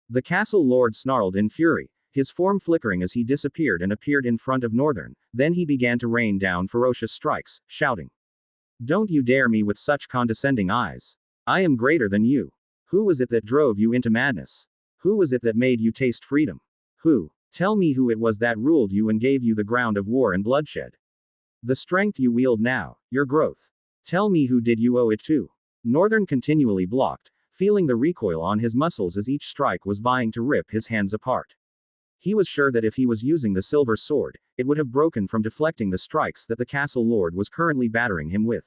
The castle lord snarled in fury, his form flickering as he disappeared and appeared in front of Northern, then he began to rain down ferocious strikes, shouting. Don't you dare me with such condescending eyes. I am greater than you. Who was it that drove you into madness? Who was it that made you taste freedom? Who? Tell me who it was that ruled you and gave you the ground of war and bloodshed. The strength you wield now, your growth. Tell me who did you owe it to? Northern continually blocked, feeling the recoil on his muscles as each strike was vying to rip his hands apart. He was sure that if he was using the silver sword, it would have broken from deflecting the strikes that the castle lord was currently battering him with.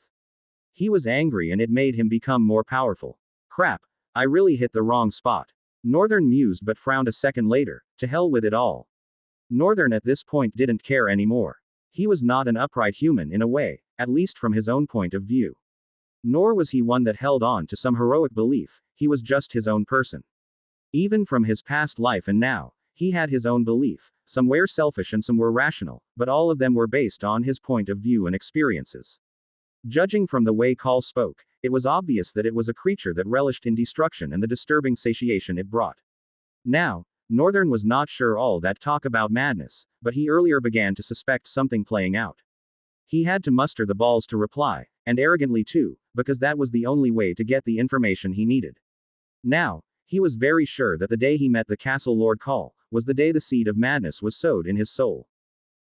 He was angry and it made him become more powerful. Crap, I really hit the wrong spot. Northern mused but frowned a second later, to hell with it all. Northern at this point didn't care anymore. He was not an upright human in a way, at least from his own point of view. Nor was he one that held on to some heroic belief, he was just his own person. Even from his past life and now, he had his own belief, some were selfish and some were rational, but all of them were based on his point of view and experiences. Judging from the way Call spoke, it was obvious that it was a creature that relished in destruction and the disturbing satiation it brought. Now, Northern was not sure all that talk about madness, but he earlier began to suspect something playing out. He had to muster the balls to reply, and arrogantly too, because that was the only way to get the information he needed. Now, he was very sure that the day he met the castle lord Call, was the day the seed of madness was sowed in his soul.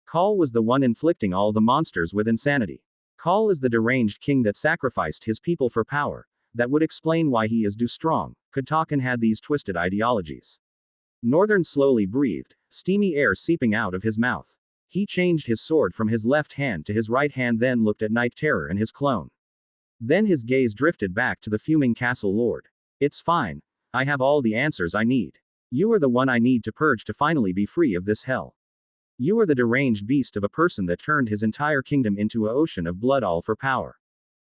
Call was the one inflicting all the monsters with insanity. Call is the deranged king that sacrificed his people for power, that would explain why he is too strong, could talk and had these twisted ideologies. Northern slowly breathed, steamy air seeping out of his mouth. He changed his sword from his left hand to his right hand, then looked at Night Terror and his clone. Then his gaze drifted back to the fuming castle lord. It's fine. I have all the answers I need. You are the one I need to purge to finally be free of this hell. You are the deranged beast of a person that turned his entire kingdom into an ocean of blood all for power.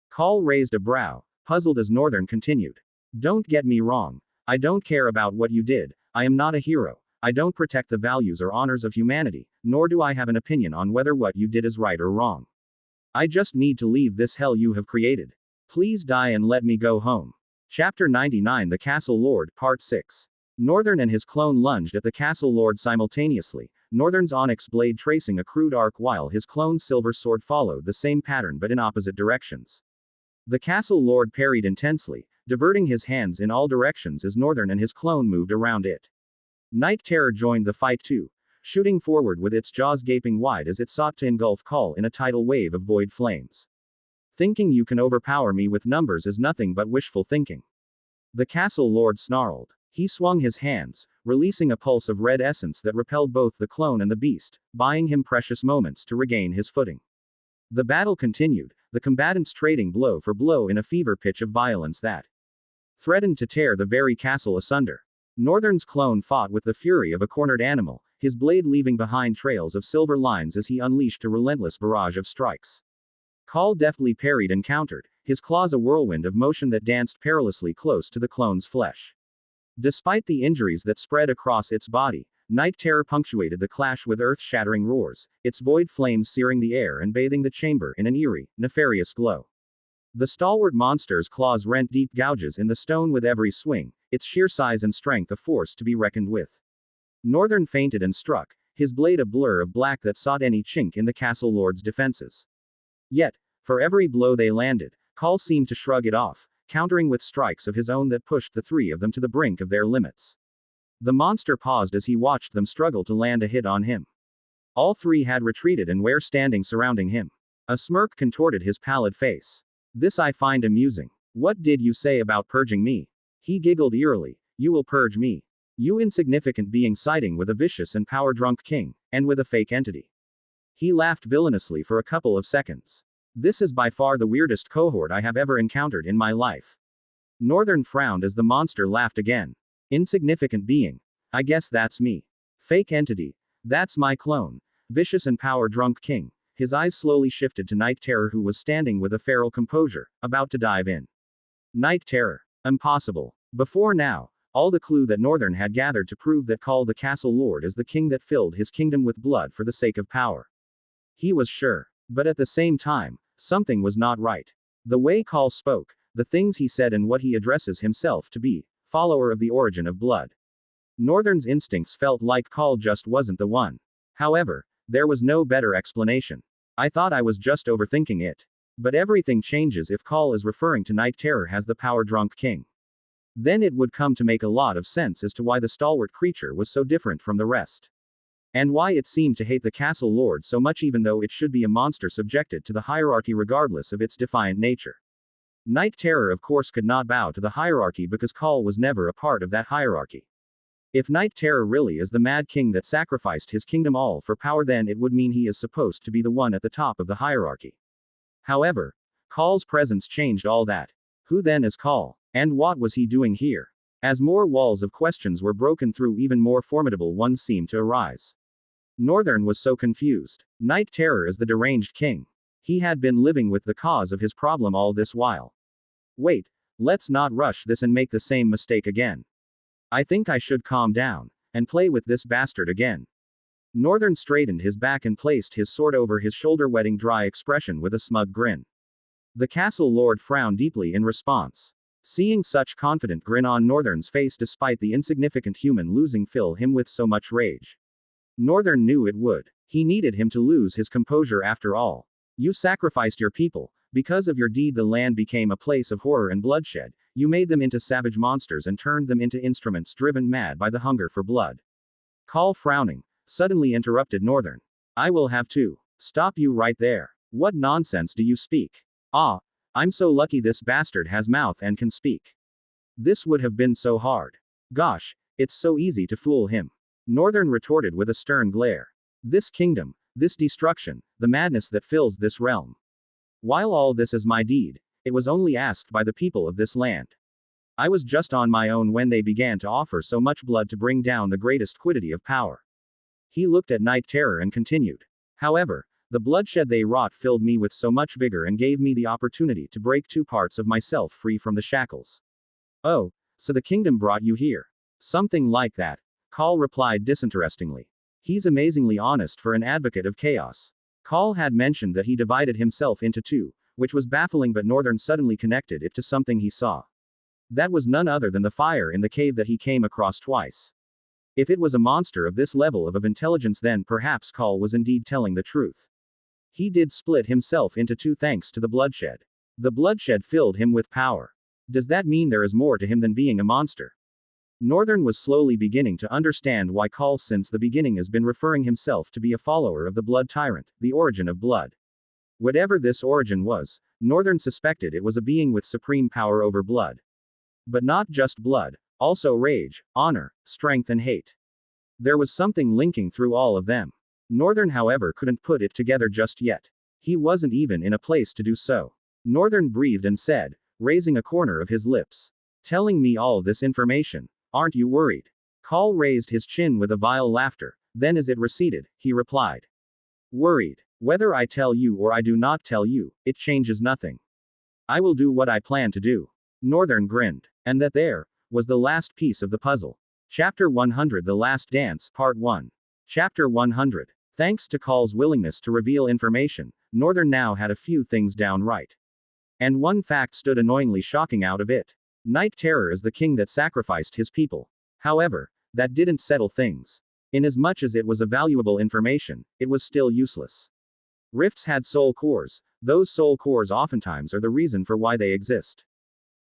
Call raised a brow, puzzled as Northern continued. Don't get me wrong. I don't care about what you did. I am not a hero. I don't protect the values or honors of humanity, nor do I have an opinion on whether what you did is right or wrong. I just need to leave this hell you have created. Please die and let me go home. Chapter 99 The Castle Lord, Part 6. Northern and his clone lunged at the castle lord simultaneously, Northern's onyx blade tracing a crude arc while his clone's silver sword followed the same pattern but in opposite directions. The castle lord parried intensely, diverting his hands in all directions as Northern and his clone moved around it. Night Terror joined the fight too, shooting forward with its jaws gaping wide as it sought to engulf Call in a tidal wave of void flames. Thinking you can overpower me with numbers is nothing but wishful thinking. The castle lord snarled. He swung his hands, releasing a pulse of red essence that repelled both the clone and the beast, buying him precious moments to regain his footing. The battle continued, the combatants trading blow for blow in a fever pitch of violence that threatened to tear the very castle asunder. Northern's clone fought with the fury of a cornered animal, his blade leaving behind trails of silver lines as he unleashed a relentless barrage of strikes. Call deftly parried and countered, his claws a whirlwind of motion that danced perilously close to the clone's flesh. Despite the injuries that spread across its body, Night Terror punctuated the clash with earth-shattering roars, its void flames searing the air and bathing the chamber in an eerie, nefarious glow. The stalwart monster's claws rent deep gouges in the stone with every swing, its sheer size and strength a force to be reckoned with. Northern feinted and struck, his blade a blur of black that sought any chink in the castle lord's defenses. Yet, for every blow they landed, Call seemed to shrug it off, countering with strikes of his own that pushed the three of them to the brink of their limits. The monster paused as he watched them struggle to land a hit on him. All three had retreated and were standing surrounding him. A smirk contorted his pallid face. This I find amusing. What did you say about purging me? He giggled eerily. You will purge me. You insignificant being siding with a vicious and power-drunk king, and with a fake entity. He laughed villainously for a couple of seconds. This is by far the weirdest cohort I have ever encountered in my life. Northern frowned as the monster laughed again. Insignificant being. I guess that's me. Fake entity. That's my clone. Vicious and power-drunk king. His eyes slowly shifted to Night Terror, who was standing with a feral composure, about to dive in. Night Terror. Impossible. Before now, all the clue that Northern had gathered to prove that Call the Castle Lord is the king that filled his kingdom with blood for the sake of power. He was sure. But at the same time, something was not right. The way Call spoke, the things he said and what he addresses himself to be, follower of the origin of blood. Northern's instincts felt like Call just wasn't the one. However, there was no better explanation. I thought I was just overthinking it. But everything changes if Call is referring to Night Terror as the power-drunk king. Then it would come to make a lot of sense as to why the stalwart creature was so different from the rest. And why it seemed to hate the Castle Lord so much even though it should be a monster subjected to the hierarchy regardless of its defiant nature. Night Terror of course could not bow to the hierarchy because Call was never a part of that hierarchy. If Night Terror really is the mad king that sacrificed his kingdom all for power, then it would mean he is supposed to be the one at the top of the hierarchy. However, Call's presence changed all that. Who then is Call? And what was he doing here? As more walls of questions were broken through, even more formidable ones seemed to arise. Northern was so confused. Night Terror is the deranged king. He had been living with the cause of his problem all this while. Wait, let's not rush this and make the same mistake again. I think I should calm down and play with this bastard again. Northern straightened his back and placed his sword over his shoulder, wetting dry expression with a smug grin. The Castle Lord frowned deeply in response. Seeing such confident grin on Northern's face despite the insignificant human losing fill him with so much rage. Northern knew it would. He needed him to lose his composure after all. You sacrificed your people. Because of your deed the land became a place of horror and bloodshed. You made them into savage monsters and turned them into instruments driven mad by the hunger for blood. Call, frowning, suddenly interrupted Northern. I will have to stop you right there. What nonsense do you speak? Ah, I'm so lucky this bastard has mouth and can speak. This would have been so hard. Gosh, it's so easy to fool him. Northern retorted with a stern glare. This kingdom, this destruction, the madness that fills this realm. While all this is my deed, it was only asked by the people of this land. I was just on my own when they began to offer so much blood to bring down the greatest quiddity of power. He looked at Night Terror and continued. However, the bloodshed they wrought filled me with so much vigor and gave me the opportunity to break two parts of myself free from the shackles. Oh, so the kingdom brought you here. Something like that, Call replied disinterestedly. He's amazingly honest for an advocate of chaos. Call had mentioned that he divided himself into two, which was baffling, but Northern suddenly connected it to something he saw. That was none other than the fire in the cave that he came across twice. If it was a monster of this level of intelligence, then perhaps Call was indeed telling the truth. He did split himself into two thanks to the bloodshed. The bloodshed filled him with power. Does that mean there is more to him than being a monster? Northern was slowly beginning to understand why Call since the beginning has been referring himself to be a follower of the blood tyrant, the origin of blood. Whatever this origin was, Northern suspected it was a being with supreme power over blood. But not just blood, also rage, honor, strength and hate. There was something linking through all of them. Northern, however, couldn't put it together just yet. He wasn't even in a place to do so. Northern breathed and said, raising a corner of his lips. Telling me all this information. Aren't you worried? Call raised his chin with a vile laughter. Then as it receded, he replied. Worried. Whether I tell you or I do not tell you, it changes nothing. I will do what I plan to do. Northern grinned. And that there was the last piece of the puzzle. Chapter 100, The Last Dance, Part 1. Chapter 100. Thanks to Call's willingness to reveal information, Northern now had a few things down right. And one fact stood annoyingly shocking out of it. Night Terror is the king that sacrificed his people. However, that didn't settle things. Inasmuch as it was a valuable information, it was still useless. Rifts had soul cores. Those soul cores oftentimes are the reason for why they exist.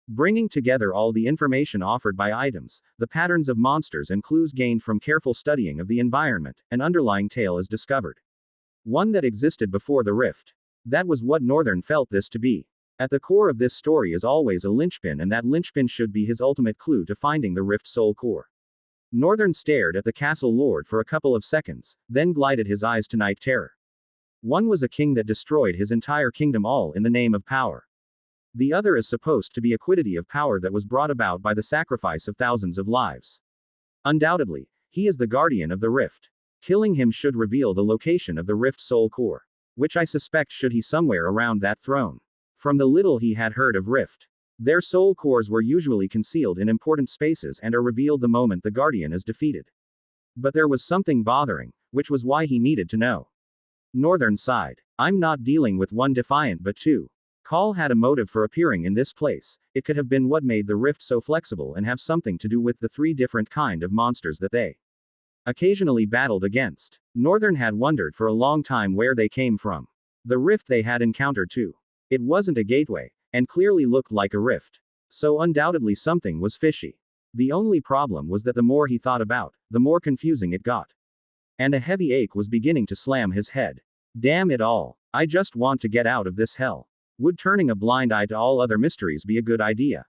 Bringing together all the information offered by items, the patterns of monsters and clues gained from careful studying of the environment, an underlying tale is discovered. One that existed before the rift. That was what Northern felt this to be. At the core of this story is always a linchpin, and that linchpin should be his ultimate clue to finding the rift soul core. Northern stared at the Castle Lord for a couple of seconds, then glided his eyes to Night Terror. One was a king that destroyed his entire kingdom all in the name of power. The other is supposed to be a quiddity of power that was brought about by the sacrifice of thousands of lives. Undoubtedly, he is the guardian of the rift. Killing him should reveal the location of the rift soul core, which I suspect should be somewhere around that throne. From the little he had heard of rift, Their soul cores were usually concealed in important spaces and are revealed the moment the Guardian is defeated. But there was something bothering, which was why he needed to know. Northern sighed. I'm not dealing with one defiant but two. Call had a motive for appearing in this place. It could have been what made the rift so flexible and have something to do with the three different kind of monsters that they occasionally battled against. Northern had wondered for a long time where they came from. The rift they had encountered too. It wasn't a gateway, and clearly looked like a rift. So undoubtedly something was fishy. The only problem was that the more he thought about, the more confusing it got. And a heavy ache was beginning to slam his head. Damn it all. I just want to get out of this hell. Would turning a blind eye to all other mysteries be a good idea?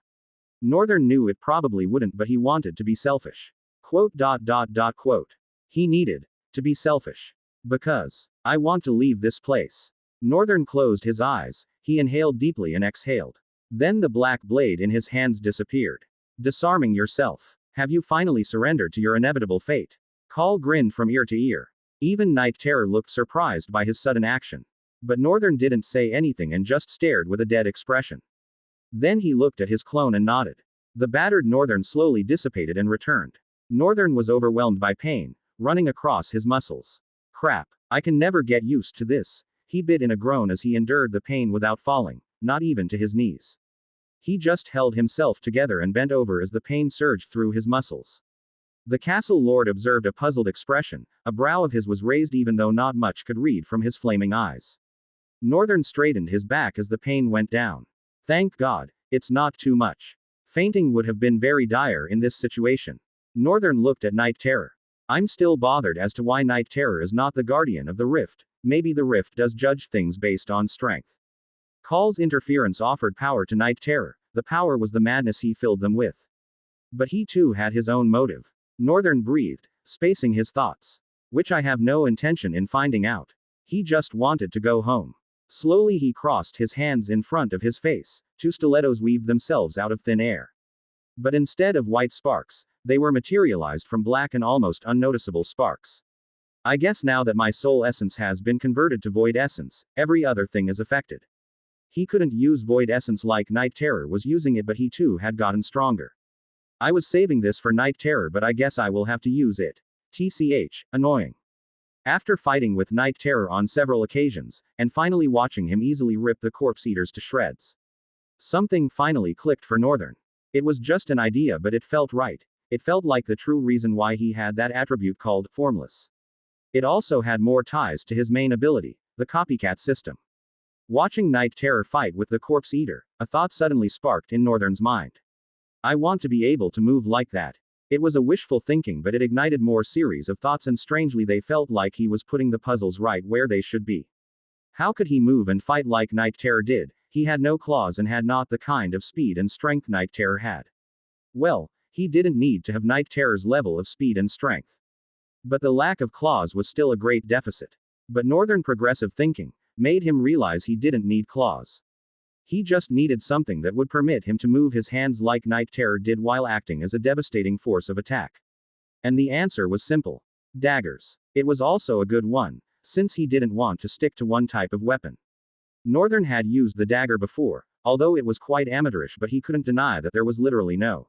Northern knew it probably wouldn't, but he wanted to be selfish. Quote. He needed to be selfish. Because I want to leave this place. Northern closed his eyes, he inhaled deeply and exhaled. Then the black blade in his hands disappeared. Disarming yourself. Have you finally surrendered to your inevitable fate? Call grinned from ear to ear. Even Night Terror looked surprised by his sudden action. But Northern didn't say anything and just stared with a dead expression. Then he looked at his clone and nodded. The battered Northern slowly dissipated and returned. Northern was overwhelmed by pain, running across his muscles. Crap, I can never get used to this. He bit in a groan as he endured the pain without falling, not even to his knees. He just held himself together and bent over as the pain surged through his muscles. The castle lord observed a puzzled expression, a brow of his was raised even though not much could read from his flaming eyes. Northern straightened his back as the pain went down. Thank God, it's not too much. Fainting would have been very dire in this situation. Northern looked at Night Terror. I'm still bothered as to why Night Terror is not the guardian of the rift. Maybe the rift does judge things based on strength. Call's interference offered power to Night Terror. The power was the madness he filled them with. But he too had his own motive. Northern breathed, spacing his thoughts. Which I have no intention in finding out. He just wanted to go home. Slowly he crossed his hands in front of his face. Two stilettos weaved themselves out of thin air. But instead of white sparks, they were materialized from black and almost unnoticeable sparks. I guess now that my soul essence has been converted to void essence, every other thing is affected. He couldn't use void essence like Night Terror was using it, but he too had gotten stronger. I was saving this for Night Terror, but I guess I will have to use it. TCH, annoying. After fighting with Night Terror on several occasions, and finally watching him easily rip the corpse eaters to shreds, something finally clicked for Northern. It was just an idea, but it felt right. It felt like the true reason why he had that attribute called formless. It also had more ties to his main ability, the copycat system. Watching Night Terror fight with the corpse eater, a thought suddenly sparked in Northern's mind. I want to be able to move like that. It was a wishful thinking, but it ignited more series of thoughts, and strangely they felt like he was putting the puzzles right where they should be. How could he move and fight like Night Terror did? He had no claws and had not the kind of speed and strength Night Terror had. Well, he didn't need to have Night Terror's level of speed and strength. But the lack of claws was still a great deficit. But Northern progressive thinking made him realize he didn't need claws. He just needed something that would permit him to move his hands like Night Terror did while acting as a devastating force of attack. And the answer was simple. Daggers. It was also a good one, since he didn't want to stick to one type of weapon. Northern had used the dagger before, although it was quite amateurish, but he couldn't deny that there was literally no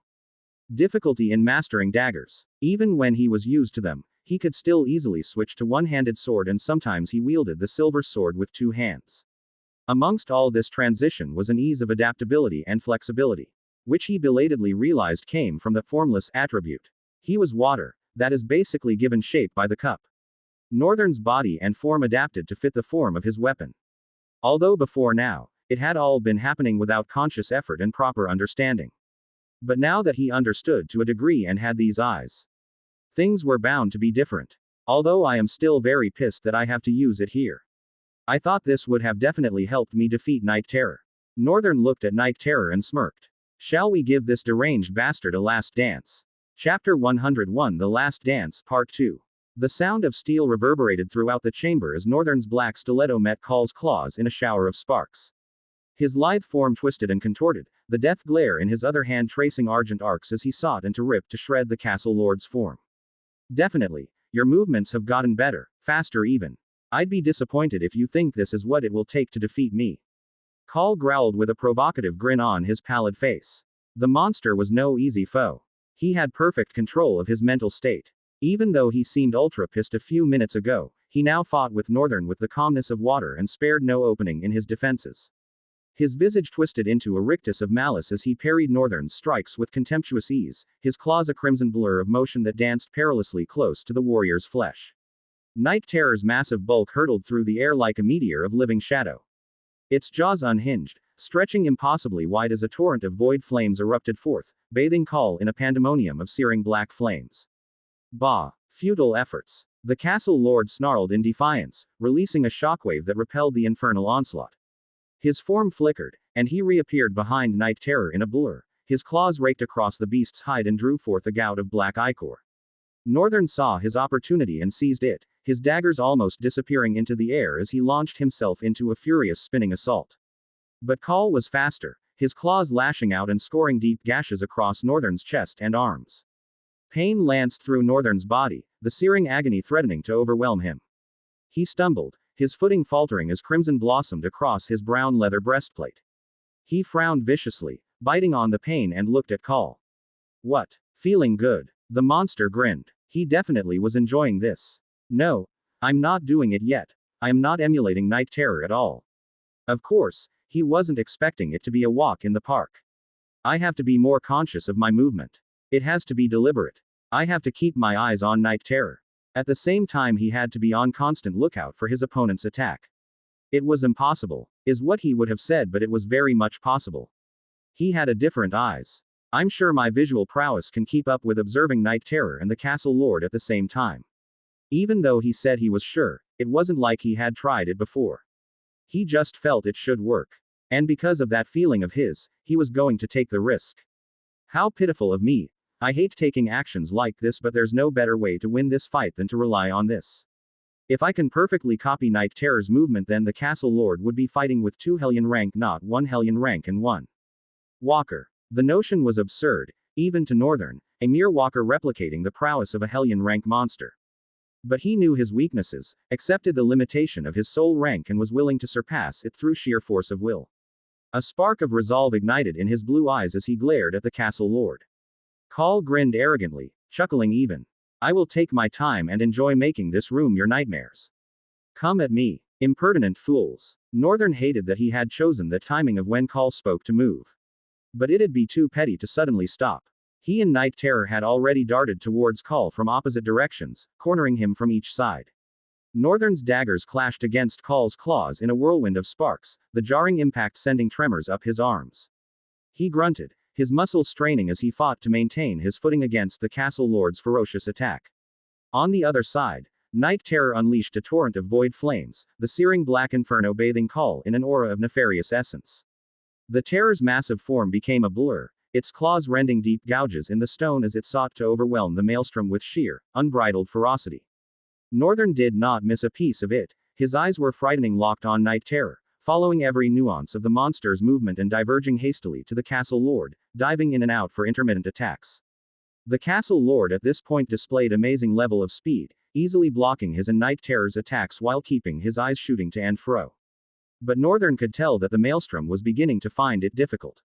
difficulty in mastering daggers. Even when he was used to them, he could still easily switch to one-handed sword, and sometimes he wielded the silver sword with two hands. Amongst all this transition was an ease of adaptability and flexibility, which he belatedly realized came from the formless attribute. He was water, that is basically given shape by the cup. Northern's body and form adapted to fit the form of his weapon. Although before now, it had all been happening without conscious effort and proper understanding. But now that he understood to a degree and had these eyes, things were bound to be different. Although I am still very pissed that I have to use it here. I thought this would have definitely helped me defeat Night Terror. Northern looked at Night Terror and smirked. Shall we give this deranged bastard a last dance? Chapter 101, The Last Dance, Part 2. The sound of steel reverberated throughout the chamber as Northern's black stiletto met Call's claws in a shower of sparks. His lithe form twisted and contorted, the death glare in his other hand tracing argent arcs as he sought and to rip to shred the castle lord's form. Definitely, your movements have gotten better, faster even. I'd be disappointed if you think this is what it will take to defeat me. Call growled with a provocative grin on his pallid face. The monster was no easy foe. He had perfect control of his mental state. Even though he seemed ultra pissed a few minutes ago, he now fought with Northern with the calmness of water and spared no opening in his defenses. His visage twisted into a rictus of malice as he parried Northern's strikes with contemptuous ease, his claws a crimson blur of motion that danced perilously close to the warrior's flesh. Night Terror's massive bulk hurtled through the air like a meteor of living shadow. Its jaws unhinged, stretching impossibly wide as a torrent of void flames erupted forth, bathing Call in a pandemonium of searing black flames. Bah! Futile efforts. The castle lord snarled in defiance, releasing a shockwave that repelled the infernal onslaught. His form flickered, and he reappeared behind Night Terror in a blur. His claws raked across the beast's hide and drew forth a gout of black ichor. Northern saw his opportunity and seized it, his daggers almost disappearing into the air as he launched himself into a furious spinning assault. But Call was faster, his claws lashing out and scoring deep gashes across Northern's chest and arms. Pain lanced through Northern's body, the searing agony threatening to overwhelm him. He stumbled, his footing faltering as crimson blossomed across his brown leather breastplate. He frowned viciously, biting on the pain and looked at Call. What? Feeling good? The monster grinned. He definitely was enjoying this. No, I'm not doing it yet. I am not emulating Night Terror at all. Of course, he wasn't expecting it to be a walk in the park. I have to be more conscious of my movement. It has to be deliberate. I have to keep my eyes on Night Terror. At the same time, he had to be on constant lookout for his opponent's attack. It was impossible, is what he would have said, but it was very much possible. He had a different eyes. I'm sure my visual prowess can keep up with observing Night Terror and the castle lord at the same time. Even though he said he was sure, it wasn't like he had tried it before. He just felt it should work. And because of that feeling of his, he was going to take the risk. How pitiful of me. I hate taking actions like this, but there's no better way to win this fight than to rely on this. If I can perfectly copy Night Terror's movement, then the castle lord would be fighting with 2 Hellion rank, not 1 Hellion rank and 1 walker. The notion was absurd, even to Northern, a mere walker replicating the prowess of a Hellion rank monster. But he knew his weaknesses, accepted the limitation of his soul rank, and was willing to surpass it through sheer force of will. A spark of resolve ignited in his blue eyes as he glared at the castle lord. Call grinned arrogantly, chuckling even. I will take my time and enjoy making this room your nightmares. Come at me, impertinent fools. Northern hated that he had chosen the timing of when Call spoke to move. But it'd be too petty to suddenly stop. He and Night Terror had already darted towards Call from opposite directions, cornering him from each side. Northern's daggers clashed against Call's claws in a whirlwind of sparks, the jarring impact sending tremors up his arms. He grunted, his muscles straining as he fought to maintain his footing against the castle lord's ferocious attack. On the other side, Night Terror unleashed a torrent of void flames, the searing black inferno bathing Call in an aura of nefarious essence. The terror's massive form became a blur, its claws rending deep gouges in the stone as it sought to overwhelm the maelstrom with sheer, unbridled ferocity. Northern did not miss a piece of it, his eyes were frighteningly locked on Night Terror, following every nuance of the monster's movement and diverging hastily to the castle lord, diving in and out for intermittent attacks. The castle lord at this point displayed amazing level of speed, easily blocking his and Night Terror's attacks while keeping his eyes shooting to and fro. But Northern could tell that the maelstrom was beginning to find it difficult.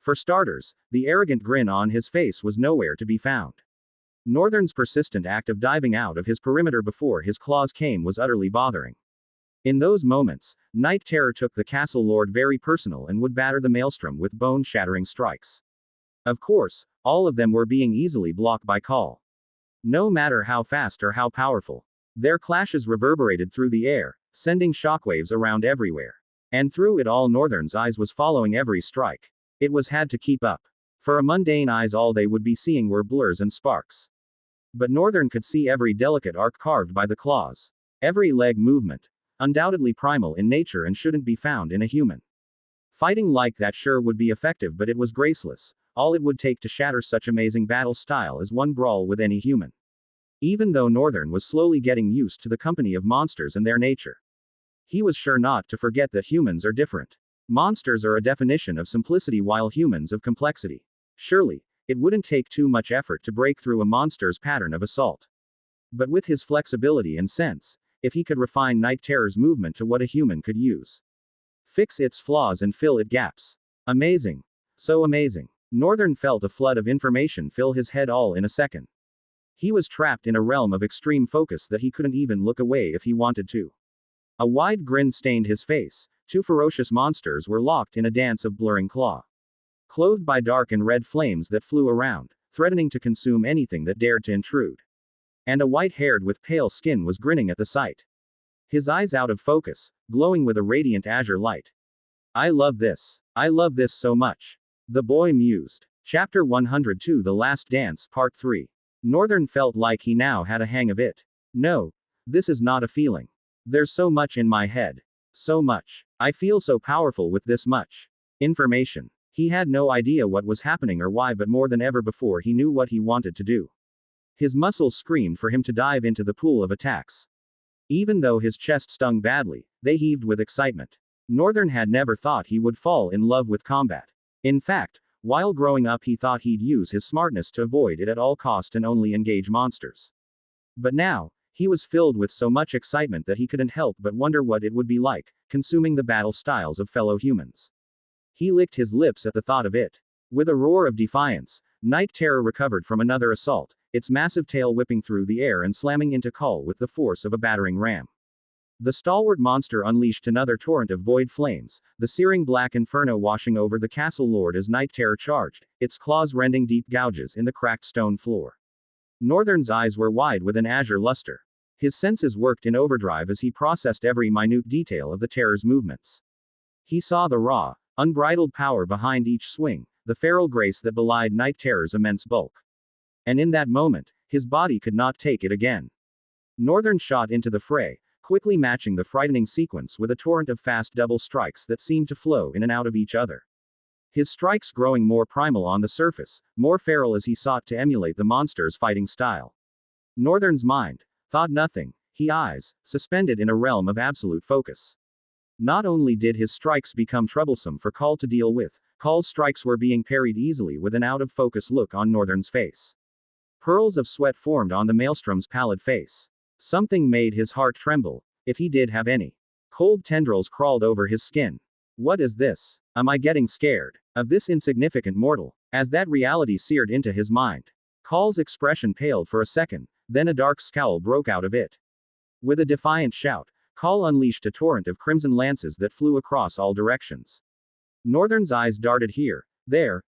For starters, the arrogant grin on his face was nowhere to be found. Northern's persistent act of diving out of his perimeter before his claws came was utterly bothering. In those moments, Night Terror took the castle lord very personal and would batter the maelstrom with bone-shattering strikes. Of course, all of them were being easily blocked by Call. No matter how fast or how powerful, their clashes reverberated through the air, sending shockwaves around everywhere. And through it all, Northern's eyes was following every strike. It was had to keep up. For a mundane eyes, all they would be seeing were blurs and sparks. But Northern could see every delicate arc carved by the claws. Every leg movement. Undoubtedly primal in nature and shouldn't be found in a human. Fighting like that sure would be effective, but it was graceless. All it would take to shatter such amazing battle style is one brawl with any human. Even though Northern was slowly getting used to the company of monsters and their nature, he was sure not to forget that humans are different. Monsters are a definition of simplicity while humans of complexity. Surely, it wouldn't take too much effort to break through a monster's pattern of assault. But with his flexibility and sense, if he could refine Night Terror's movement to what a human could use. Fix its flaws and fill its gaps. Amazing. So amazing. Northern felt a flood of information fill his head all in a second. He was trapped in a realm of extreme focus that he couldn't even look away if he wanted to. A wide grin stained his face. Two ferocious monsters were locked in a dance of blurring claw. Clothed by dark and red flames that flew around, threatening to consume anything that dared to intrude. And a white-haired with pale skin was grinning at the sight. His eyes out of focus, glowing with a radiant azure light. I love this. I love this so much. The boy mused. Chapter 102 The Last Dance Part 3. Northern felt like he now had a hang of it. No. This is not a feeling. There's so much in my head. So much. I feel so powerful with this much information. He had no idea what was happening or why, but more than ever before he knew what he wanted to do. His muscles screamed for him to dive into the pool of attacks. Even though his chest stung badly, they heaved with excitement. Northern had never thought he would fall in love with combat. In fact, while growing up he thought he'd use his smartness to avoid it at all cost and only engage monsters. But now, he was filled with so much excitement that he couldn't help but wonder what it would be like, consuming the battle styles of fellow humans. He licked his lips at the thought of it. With a roar of defiance, Night Terror recovered from another assault, its massive tail whipping through the air and slamming into Call with the force of a battering ram. The stalwart monster unleashed another torrent of void flames, the searing black inferno washing over the castle lord as Night Terror charged, its claws rending deep gouges in the cracked stone floor. Northern's eyes were wide with an azure luster. His senses worked in overdrive as he processed every minute detail of the terror's movements. He saw the raw, unbridled power behind each swing, the feral grace that belied Night Terror's immense bulk. And in that moment, his body could not take it again. Northern shot into the fray, quickly matching the frightening sequence with a torrent of fast double strikes that seemed to flow in and out of each other. His strikes growing more primal on the surface, more feral as he sought to emulate the monster's fighting style. Northern's mind thought nothing, his eyes suspended in a realm of absolute focus. Not only did his strikes become troublesome for Call to deal with, Call's strikes were being parried easily with an out-of-focus look on Northern's face. Pearls of sweat formed on the maelstrom's pallid face. Something made his heart tremble, if he did have any. Cold tendrils crawled over his skin. What is this? Am I getting scared of this insignificant mortal? As that reality seared into his mind, Call's expression paled for a second, then a dark scowl broke out of it. With a defiant shout, Call unleashed a torrent of crimson lances that flew across all directions. Northern's eyes darted here, there,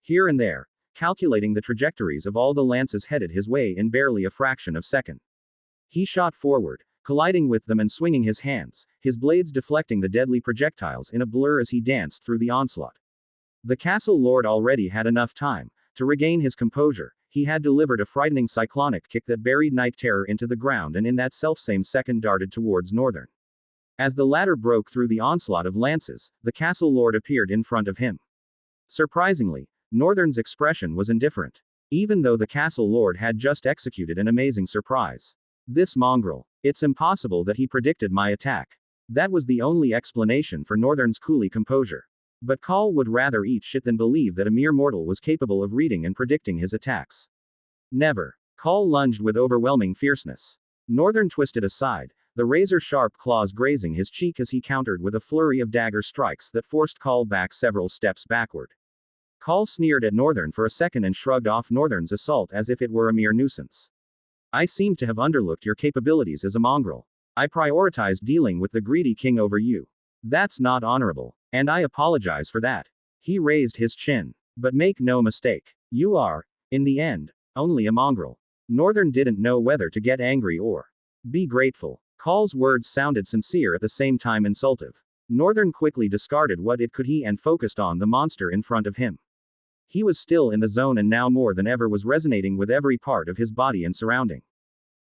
here and there, calculating the trajectories of all the lances headed his way in barely a fraction of a second. He shot forward, colliding with them and swinging his hands, his blades deflecting the deadly projectiles in a blur as he danced through the onslaught. The castle lord already had enough time to regain his composure. He had delivered a frightening cyclonic kick that buried Night Terror into the ground and in that selfsame second darted towards Northern. As the latter broke through the onslaught of lances, the castle lord appeared in front of him. Surprisingly, Northern's expression was indifferent. Even though the castle lord had just executed an amazing surprise. This mongrel. It's impossible that he predicted my attack. That was the only explanation for Northern's coolly composure. But Call would rather eat shit than believe that a mere mortal was capable of reading and predicting his attacks. Never. Call lunged with overwhelming fierceness. Northern twisted aside, the razor-sharp claws grazing his cheek as he countered with a flurry of dagger strikes that forced Call back several steps backward. Call sneered at Northern for a second and shrugged off Northern's assault as if it were a mere nuisance. I seem to have underlooked your capabilities as a mongrel. I prioritized dealing with the greedy king over you. That's not honorable. And I apologize for that. He raised his chin. But make no mistake. You are, in the end, only a mongrel. Northern didn't know whether to get angry or be grateful. Call's words sounded sincere at the same time insultive. Northern quickly discarded what it could and focused on the monster in front of him. He was still in the zone and now more than ever was resonating with every part of his body and surrounding.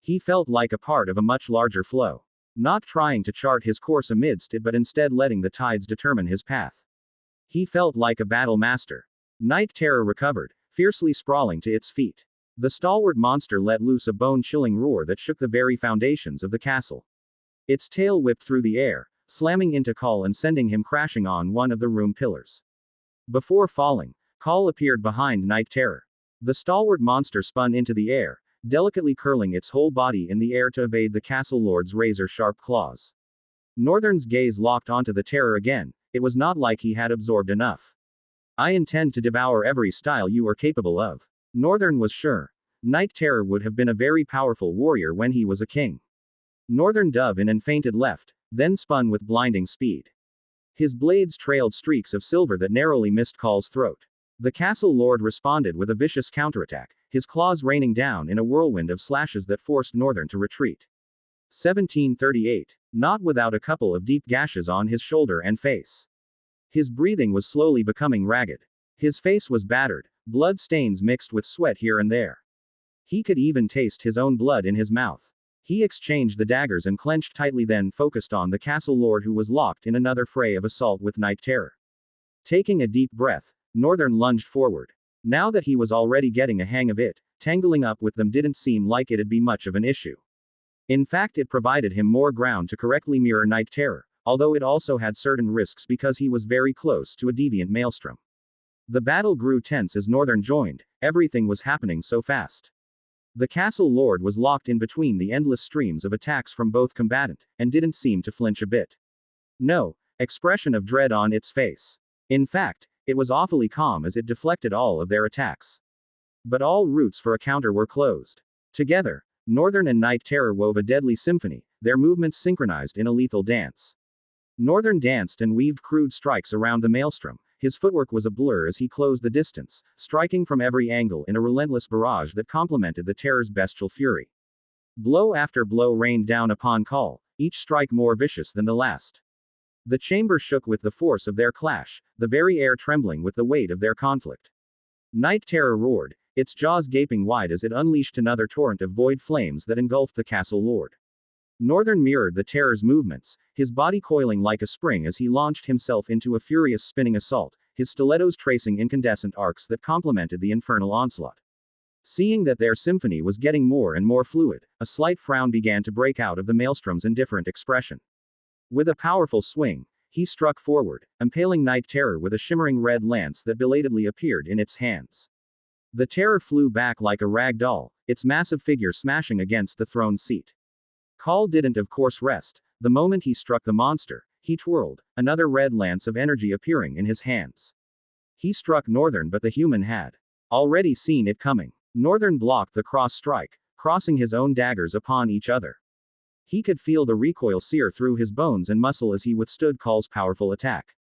He felt like a part of a much larger flow. Not trying to chart his course amidst it but instead letting the tides determine his path. He felt like a battle master. Night Terror recovered, fiercely sprawling to its feet. The stalwart monster let loose a bone-chilling roar that shook the very foundations of the castle. Its tail whipped through the air, slamming into Call and sending him crashing on one of the room pillars. Before falling, Call appeared behind Night Terror. The stalwart monster spun into the air, delicately curling its whole body in the air to evade the castle lord's razor-sharp claws. Northern's gaze locked onto the terror again. It was not like he had absorbed enough. I intend to devour every style you are capable of. Northern was sure. Night Terror would have been a very powerful warrior when he was a king. Northern dove in and fainted left, then spun with blinding speed. His blades trailed streaks of silver that narrowly missed Call's throat. The castle lord responded with a vicious counterattack, his claws raining down in a whirlwind of slashes that forced Northern to retreat. 1738. Not without a couple of deep gashes on his shoulder and face. His breathing was slowly becoming ragged. His face was battered, blood stains mixed with sweat here and there. He could even taste his own blood in his mouth. He exchanged the daggers and clenched tightly, then focused on the castle lord who was locked in another fray of assault with Night Terror. Taking a deep breath, Northern lunged forward. Now that he was already getting a hang of it, tangling up with them didn't seem like it'd be much of an issue. In fact, it provided him more ground to correctly mirror Night Terror, although it also had certain risks because he was very close to a deviant maelstrom. The battle grew tense as Northern joined, everything was happening so fast. The castle lord was locked in between the endless streams of attacks from both combatant, and didn't seem to flinch a bit. No expression of dread on its face. In fact, it was awfully calm as it deflected all of their attacks. But all routes for a counter were closed. Together, Northern and Night Terror wove a deadly symphony, their movements synchronized in a lethal dance. Northern danced and weaved crude strikes around the maelstrom. His footwork was a blur as he closed the distance, striking from every angle in a relentless barrage that complemented the terror's bestial fury. Blow after blow rained down upon Call, each strike more vicious than the last. The chamber shook with the force of their clash, the very air trembling with the weight of their conflict. Night Terror roared, its jaws gaping wide as it unleashed another torrent of void flames that engulfed the castle lord. Northern mirrored the terror's movements, his body coiling like a spring as he launched himself into a furious spinning assault, his stilettos tracing incandescent arcs that complemented the infernal onslaught. Seeing that their symphony was getting more and more fluid, a slight frown began to break out of the maelstrom's indifferent expression. With a powerful swing, he struck forward, impaling Night Terror with a shimmering red lance that belatedly appeared in its hands. The terror flew back like a rag doll, its massive figure smashing against the throne seat. Call didn't of course rest. The moment he struck the monster, he twirled, another red lance of energy appearing in his hands. He struck Northern, but the human had already seen it coming. Northern blocked the cross strike, crossing his own daggers upon each other. He could feel the recoil sear through his bones and muscle as he withstood Call's powerful attack.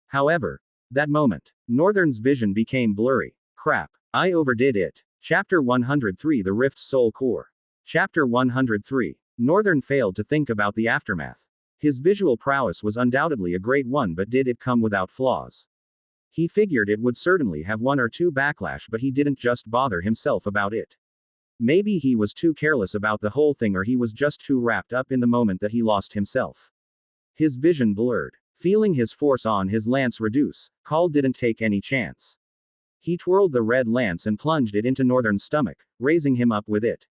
However, that moment, Northern's vision became blurry. Crap, I overdid it. Chapter 103, The Rift's Soul Core. Chapter 103. Northern failed to think about the aftermath. His visual prowess was undoubtedly a great one, but did it come without flaws? He figured it would certainly have one or two backlash, but he didn't just bother himself about it. Maybe he was too careless about the whole thing, or he was just too wrapped up in the moment that he lost himself. His vision blurred. Feeling his force on his lance reduce, Call didn't take any chance. He twirled the red lance and plunged it into Northern's stomach, raising him up with it.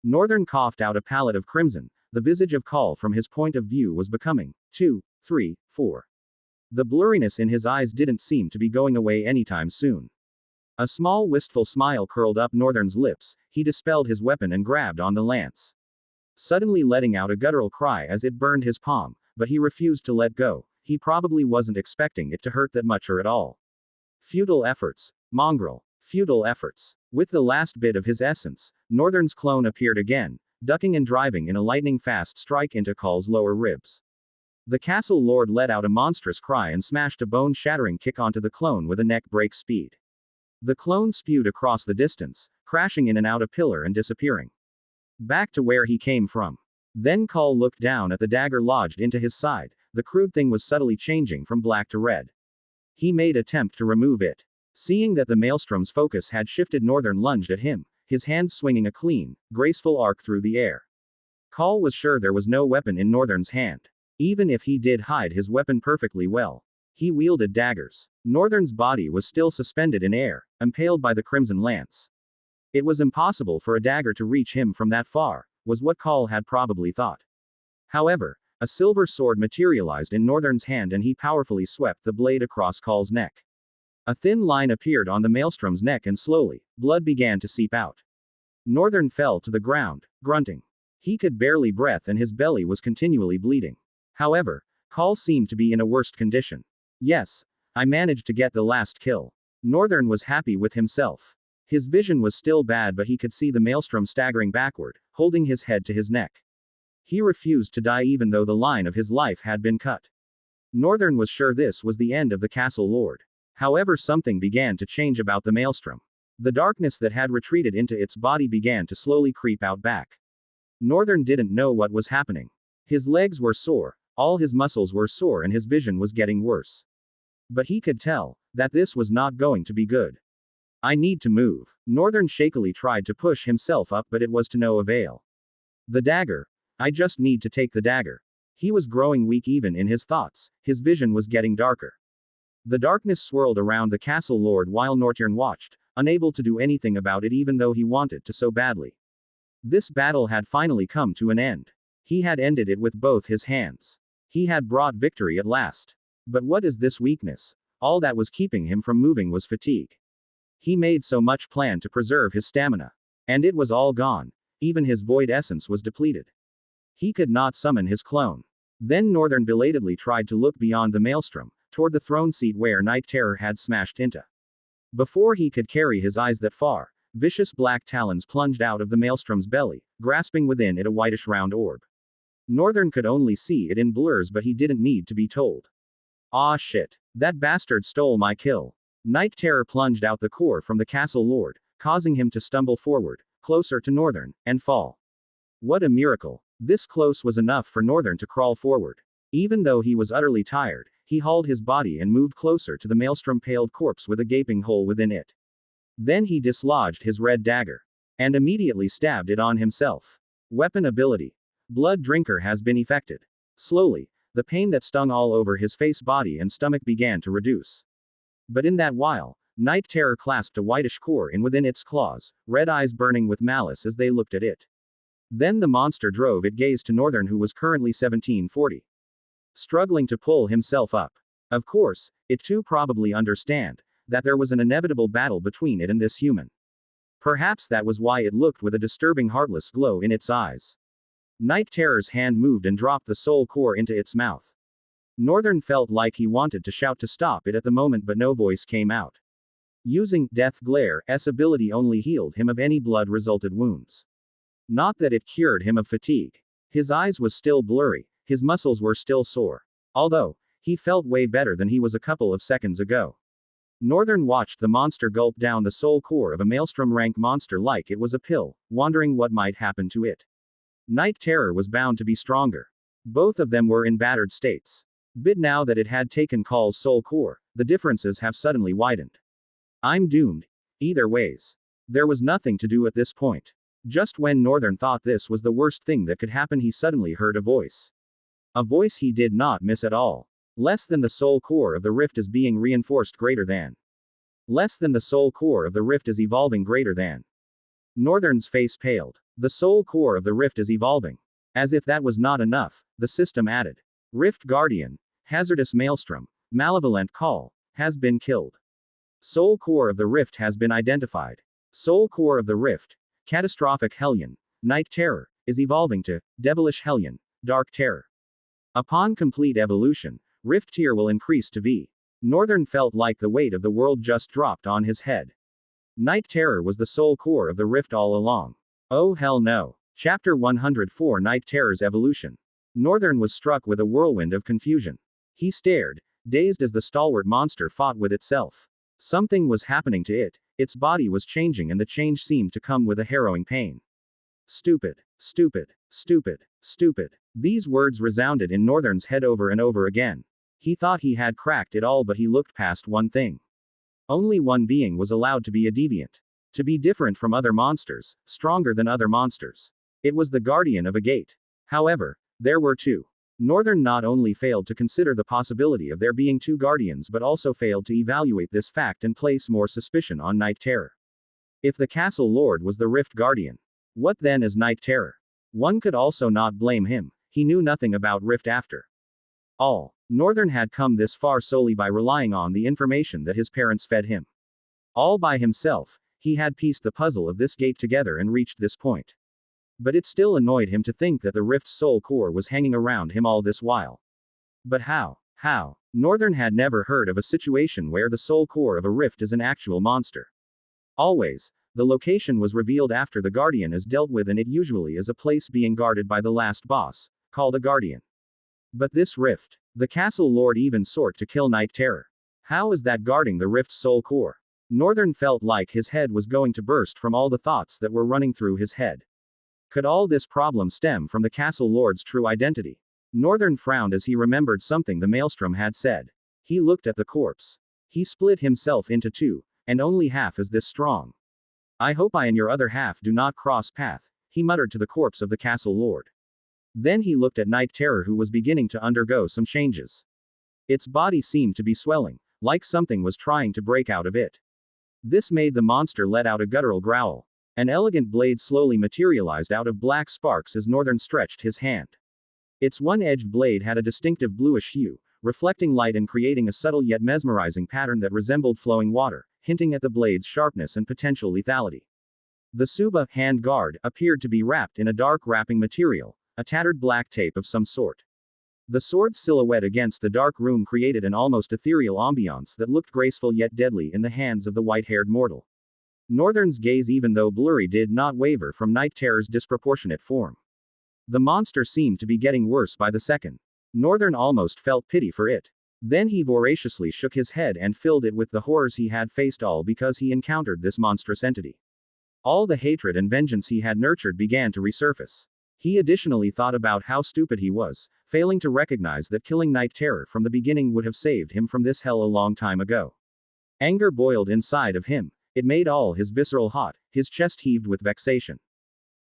Northern coughed out a pallet of crimson. The visage of Call from his point of view was becoming 2, 3, 4. The blurriness in his eyes didn't seem to be going away anytime soon. A small wistful smile curled up Northern's lips. He dispelled his weapon and grabbed on the lance, suddenly letting out a guttural cry as it burned his palm, but he refused to let go. He probably wasn't expecting it to hurt that much or at all. Futile efforts. Mongrel. Futile efforts. With the last bit of his essence, Northern's clone appeared again, ducking and driving in a lightning-fast strike into Call's lower ribs. The castle lord let out a monstrous cry and smashed a bone-shattering kick onto the clone with a neck-break speed. The clone spewed across the distance, crashing in and out a pillar and disappearing back to where he came from. Then Call looked down at the dagger lodged into his side. The crude thing was subtly changing from black to red. He made attempt to remove it. Seeing that the maelstrom's focus had shifted, Northern lunged at him, his hand swinging a clean, graceful arc through the air. Call was sure there was no weapon in Northern's hand. Even if he did hide his weapon perfectly well, he wielded daggers. Northern's body was still suspended in air, impaled by the crimson lance. It was impossible for a dagger to reach him from that far, was what Call had probably thought. However, a silver sword materialized in Northern's hand and he powerfully swept the blade across Call's neck. A thin line appeared on the maelstrom's neck and slowly, blood began to seep out. Northern fell to the ground, grunting. He could barely breathe and his belly was continually bleeding. However, Call seemed to be in a worse condition. Yes, I managed to get the last kill. Northern was happy with himself. His vision was still bad, but he could see the maelstrom staggering backward, holding his head to his neck. He refused to die even though the line of his life had been cut. Northern was sure this was the end of the castle lord. However, something began to change about the maelstrom. The darkness that had retreated into its body began to slowly creep out back. Northern didn't know what was happening. His legs were sore, all his muscles were sore, and his vision was getting worse. But he could tell that this was not going to be good. I need to move. Northern shakily tried to push himself up, but it was to no avail. The dagger. I just need to take the dagger. He was growing weak even in his thoughts. His vision was getting darker. The darkness swirled around the castle lord while Northern watched, unable to do anything about it even though he wanted to so badly. This battle had finally come to an end. He had ended it with both his hands. He had brought victory at last. But what is this weakness? All that was keeping him from moving was fatigue. He made so much plan to preserve his stamina. And it was all gone. Even his void essence was depleted. He could not summon his clone. Then Northern belatedly tried to look beyond the maelstrom, toward the throne seat where Night Terror had smashed into. Before he could carry his eyes that far, vicious black talons plunged out of the maelstrom's belly, grasping within it a whitish round orb. Northern could only see it in blurs, but he didn't need to be told. Ah shit. That bastard stole my kill. Night Terror plunged out the core from the castle lord, causing him to stumble forward, closer to Northern, and fall. What a miracle. This close was enough for Northern to crawl forward. Even though he was utterly tired, he hauled his body and moved closer to the maelstrom-paled corpse with a gaping hole within it. Then he dislodged his red dagger. And immediately stabbed it on himself. Weapon ability. Blood Drinker has been effected. Slowly, the pain that stung all over his face, body, and stomach began to reduce. But in that while, Night Terror clasped a whitish core in within its claws, red eyes burning with malice as they looked at it. Then the monster drove its gaze to Northern, who was currently 1740. Struggling to pull himself up. Of course, it too probably understand that there was an inevitable battle between it and this human. Perhaps that was why it looked with a disturbing heartless glow in its eyes. Night Terror's hand moved and dropped the soul core into its mouth. Northern felt like he wanted to shout to stop it at the moment, but no voice came out. Using Death Glare's ability only healed him of any blood-resulted wounds. Not that it cured him of fatigue. His eyes was still blurry, his muscles were still sore. Although, he felt way better than he was a couple of seconds ago. Northern watched the monster gulp down the soul core of a maelstrom rank monster like it was a pill, wondering what might happen to it. Night Terror was bound to be stronger. Both of them were in battered states. But now that it had taken Call's soul core, the differences have suddenly widened. I'm doomed. Either ways. There was nothing to do at this point. Just when Northern thought this was the worst thing that could happen, he suddenly heard a voice. A voice he did not miss at all. Less than the soul core of the rift is being reinforced greater than. Less than the soul core of the rift is evolving greater than. Northern's face paled. The soul core of the rift is evolving. As if that was not enough, the system added. Rift Guardian, Hazardous Maelstrom, Malevolent Call, has been killed. Soul core of the rift has been identified. Soul core of the rift, Catastrophic Hellion, Night Terror, is evolving to Devilish Hellion, Dark Terror. Upon complete evolution, Rift tier will increase to V. Northern felt like the weight of the world just dropped on his head. Night Terror was the soul core of the rift all along. Oh hell no. Chapter 104, Night Terror's Evolution. Northern was struck with a whirlwind of confusion. He stared, dazed as the stalwart monster fought with itself. Something was happening to it, its body was changing, and the change seemed to come with a harrowing pain. Stupid, stupid, stupid, stupid. These words resounded in Northern's head over and over again. He thought he had cracked it all, but he looked past one thing. Only one being was allowed to be a deviant. To be different from other monsters, stronger than other monsters. It was the guardian of a gate. However, there were two. Northern not only failed to consider the possibility of there being two guardians, but also failed to evaluate this fact and place more suspicion on Night Terror. If the castle lord was the Rift Guardian, what then is Night Terror? One could also not blame him. He knew nothing about Rift after all. Northern had come this far solely by relying on the information that his parents fed him. All by himself, he had pieced the puzzle of this gate together and reached this point. But it still annoyed him to think that the Rift's soul core was hanging around him all this while. But how? How? Northern had never heard of a situation where the soul core of a rift is an actual monster. Always, the location was revealed after the Guardian is dealt with, and it usually is a place being guarded by the last boss, called a Guardian. But this rift, the castle lord even sought to kill Night Terror. How is that guarding the rift's soul core? Northern felt like his head was going to burst from all the thoughts that were running through his head. Could all this problem stem from the castle lord's true identity? Northern frowned as he remembered something the maelstrom had said. He looked at the corpse. He split himself into two, and only half is this strong. I hope I and your other half do not cross path, he muttered to the corpse of the castle lord. Then he looked at Night Terror, who was beginning to undergo some changes. Its body seemed to be swelling, like something was trying to break out of it. This made the monster let out a guttural growl. An elegant blade slowly materialized out of black sparks as Northern stretched his hand. Its one-edged blade had a distinctive bluish hue, reflecting light and creating a subtle yet mesmerizing pattern that resembled flowing water, hinting at the blade's sharpness and potential lethality. The Suba hand guard appeared to be wrapped in a dark wrapping material, a tattered black tape of some sort. The sword's silhouette against the dark room created an almost ethereal ambiance that looked graceful yet deadly in the hands of the white-haired mortal. Northern's gaze, even though blurry, did not waver from Night Terror's disproportionate form. The monster seemed to be getting worse by the second. Northern almost felt pity for it. Then he voraciously shook his head and filled it with the horrors he had faced, all because he encountered this monstrous entity. All the hatred and vengeance he had nurtured began to resurface. He additionally thought about how stupid he was, failing to recognize that killing Night Terror from the beginning would have saved him from this hell a long time ago. Anger boiled inside of him. It made all his visceral hot, his chest heaved with vexation.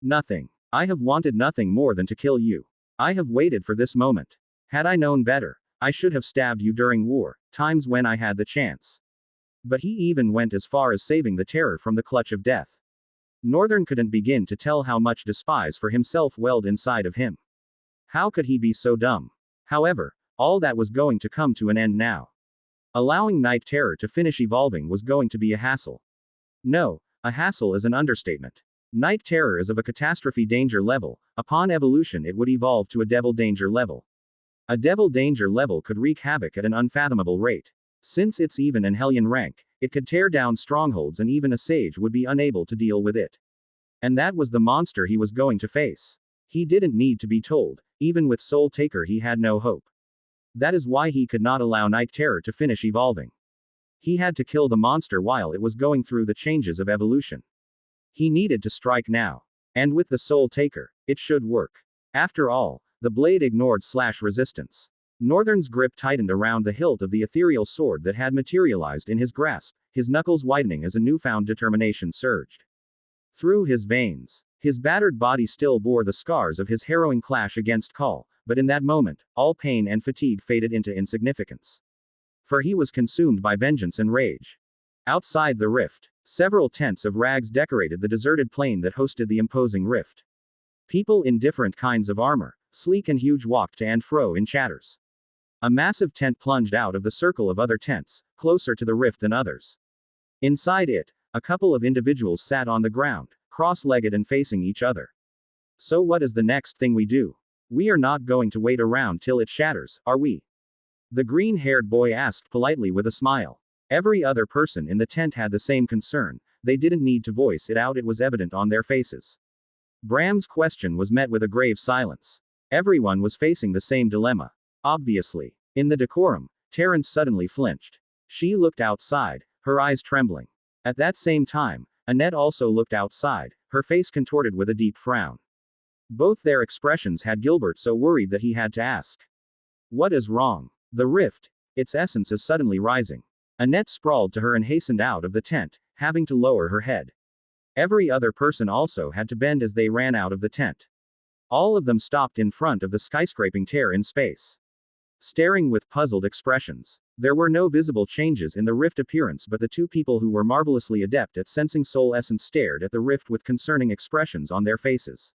Nothing. I have wanted nothing more than to kill you. I have waited for this moment. Had I known better, I should have stabbed you during war, times when I had the chance. But he even went as far as saving the Terror from the clutch of death. Northern couldn't begin to tell how much despise for himself welled inside of him. How could he be so dumb? However, all that was going to come to an end now. Allowing Night Terror to finish evolving was going to be a hassle. No, a hassle is an understatement. Night Terror is of a catastrophe danger level. Upon evolution it would evolve to a devil danger level. A devil danger level could wreak havoc at an unfathomable rate. Since it's even an Hellion rank, it could tear down strongholds and even a sage would be unable to deal with it. And that was the monster he was going to face. He didn't need to be told, even with Soul Taker he had no hope. That is why he could not allow Night Terror to finish evolving. He had to kill the monster while it was going through the changes of evolution. He needed to strike now. And with the Soul Taker, it should work. After all, the blade ignored /resistance. Northern's grip tightened around the hilt of the ethereal sword that had materialized in his grasp, his knuckles widening as a newfound determination surged through his veins. His battered body still bore the scars of his harrowing clash against Call, but in that moment, all pain and fatigue faded into insignificance. For he was consumed by vengeance and rage. Outside the rift, several tents of rags decorated the deserted plain that hosted the imposing rift. People in different kinds of armor, sleek and huge, walked to and fro in chatters. A massive tent plunged out of the circle of other tents, closer to the rift than others. Inside it, a couple of individuals sat on the ground, cross-legged and facing each other. So what is the next thing we do? We are not going to wait around till it shatters, are we? The green-haired boy asked politely with a smile. Every other person in the tent had the same concern. They didn't need to voice it out, it was evident on their faces. Bram's question was met with a grave silence. Everyone was facing the same dilemma. Obviously. In the decorum, Terrence suddenly flinched. She looked outside, her eyes trembling. At that same time, Annette also looked outside, her face contorted with a deep frown. Both their expressions had Gilbert so worried that he had to ask. What is wrong? The rift, its essence is suddenly rising. Annette sprawled to her and hastened out of the tent, having to lower her head. Every other person also had to bend as they ran out of the tent. All of them stopped in front of the skyscraping tear in space, staring with puzzled expressions. There were no visible changes in the rift appearance, but the two people who were marvelously adept at sensing soul essence stared at the rift with concerning expressions on their faces.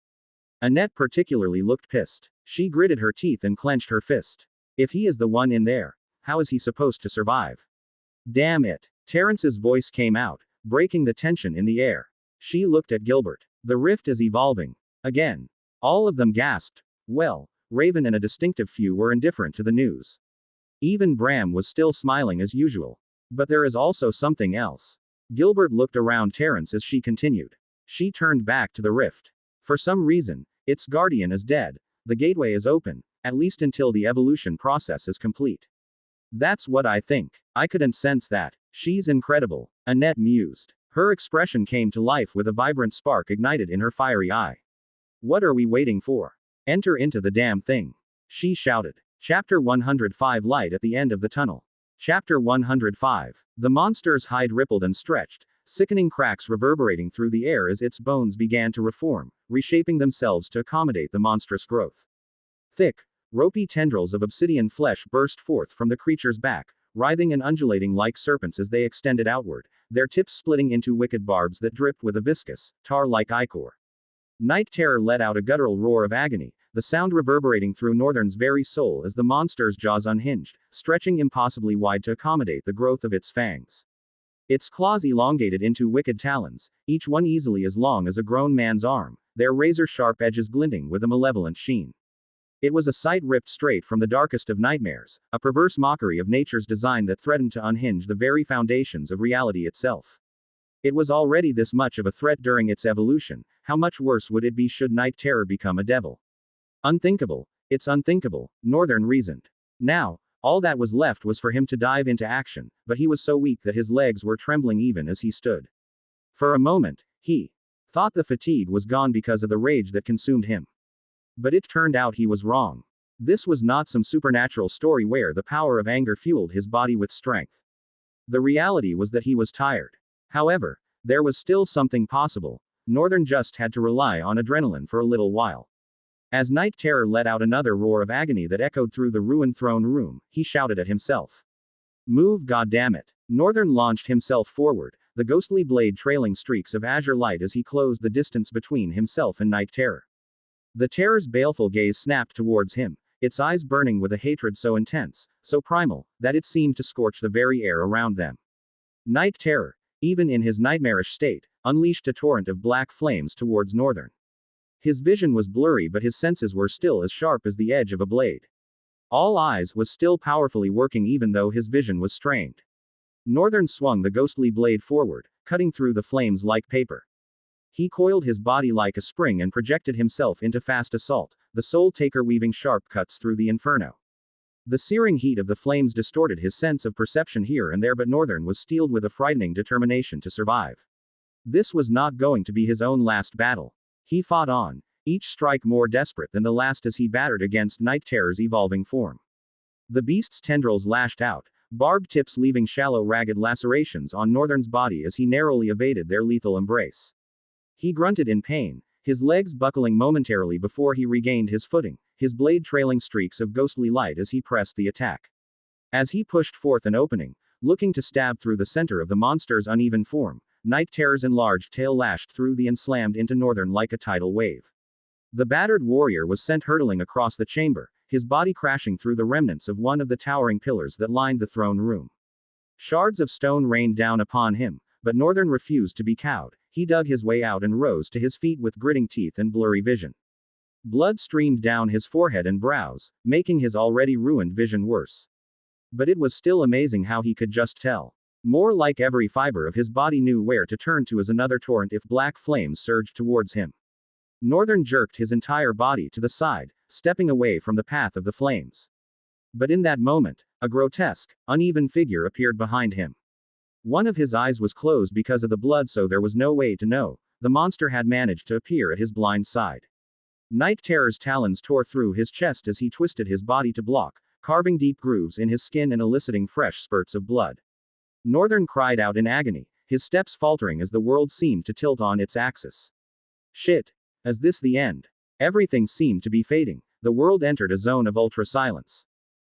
Annette particularly looked pissed. She gritted her teeth and clenched her fist. If he is the one in there, how is he supposed to survive? Damn it. Terrence's voice came out, breaking the tension in the air. She looked at Gilbert. The rift is evolving. Again. All of them gasped. Well, Raven and a distinctive few were indifferent to the news. Even Bram was still smiling as usual. But there is also something else. Gilbert looked around Terence as she continued. She turned back to the rift. For some reason, its guardian is dead. The gateway is open, at least until the evolution process is complete. That's what I think. I couldn't sense that. She's incredible, Annette mused. Her expression came to life with a vibrant spark ignited in her fiery eye. What are we waiting for? Enter into the damn thing. She shouted. Chapter 105 Light at the end of the tunnel. Chapter 105. The monster's hide rippled and stretched, sickening cracks reverberating through the air as its bones began to reform, reshaping themselves to accommodate the monstrous growth. Thick, ropey tendrils of obsidian flesh burst forth from the creature's back, writhing and undulating like serpents as they extended outward, their tips splitting into wicked barbs that dripped with a viscous, tar-like ichor. Night Terror let out a guttural roar of agony, the sound reverberating through Northern's very soul as the monster's jaws unhinged, stretching impossibly wide to accommodate the growth of its fangs. Its claws elongated into wicked talons, each one easily as long as a grown man's arm, their razor-sharp edges glinting with a malevolent sheen. It was a sight ripped straight from the darkest of nightmares, a perverse mockery of nature's design that threatened to unhinge the very foundations of reality itself. It was already this much of a threat during its evolution, how much worse would it be should Night Terror become a devil? Unthinkable. It's unthinkable, Northern reasoned. Now, all that was left was for him to dive into action, but he was so weak that his legs were trembling even as he stood. For a moment, he thought the fatigue was gone because of the rage that consumed him. But it turned out he was wrong. This was not some supernatural story where the power of anger fueled his body with strength. The reality was that he was tired. However, there was still something possible. Northern just had to rely on adrenaline for a little while. As Night Terror let out another roar of agony that echoed through the ruined throne room, he shouted at himself. Move, goddammit. Northern launched himself forward, the ghostly blade trailing streaks of azure light as he closed the distance between himself and Night Terror. The Terror's baleful gaze snapped towards him, its eyes burning with a hatred so intense, so primal, that it seemed to scorch the very air around them. Night Terror, even in his nightmarish state, unleashed a torrent of black flames towards Northern. His vision was blurry but his senses were still as sharp as the edge of a blade. All eyes was still powerfully working even though his vision was strained. Northern swung the ghostly blade forward, cutting through the flames like paper. He coiled his body like a spring and projected himself into fast assault, the Soul Taker weaving sharp cuts through the inferno. The searing heat of the flames distorted his sense of perception here and there, but Northern was steeled with a frightening determination to survive. This was not going to be his own last battle. He fought on, each strike more desperate than the last as he battered against Night Terror's evolving form. The beast's tendrils lashed out, barbed tips leaving shallow ragged lacerations on Northern's body as he narrowly evaded their lethal embrace. He grunted in pain, his legs buckling momentarily before he regained his footing, his blade trailing streaks of ghostly light as he pressed the attack. As he pushed forth an opening, looking to stab through the center of the monster's uneven form, Night Terror's enlarged tail lashed through and slammed into Northern like a tidal wave. The battered warrior was sent hurtling across the chamber, his body crashing through the remnants of one of the towering pillars that lined the throne room. Shards of stone rained down upon him, but Northern refused to be cowed. He dug his way out and rose to his feet with gritting teeth and blurry vision. Blood streamed down his forehead and brows, making his already ruined vision worse. But it was still amazing how he could just tell. More like every fiber of his body knew where to turn to as another torrent if black flames surged towards him. Northern jerked his entire body to the side, stepping away from the path of the flames. But in that moment, a grotesque, uneven figure appeared behind him. One of his eyes was closed because of the blood, so there was no way to know. The monster had managed to appear at his blind side. Night Terror's talons tore through his chest as he twisted his body to block, carving deep grooves in his skin and eliciting fresh spurts of blood. Northern cried out in agony, his steps faltering as the world seemed to tilt on its axis. Shit. Is this the end? Everything seemed to be fading. The world entered a zone of ultra-silence.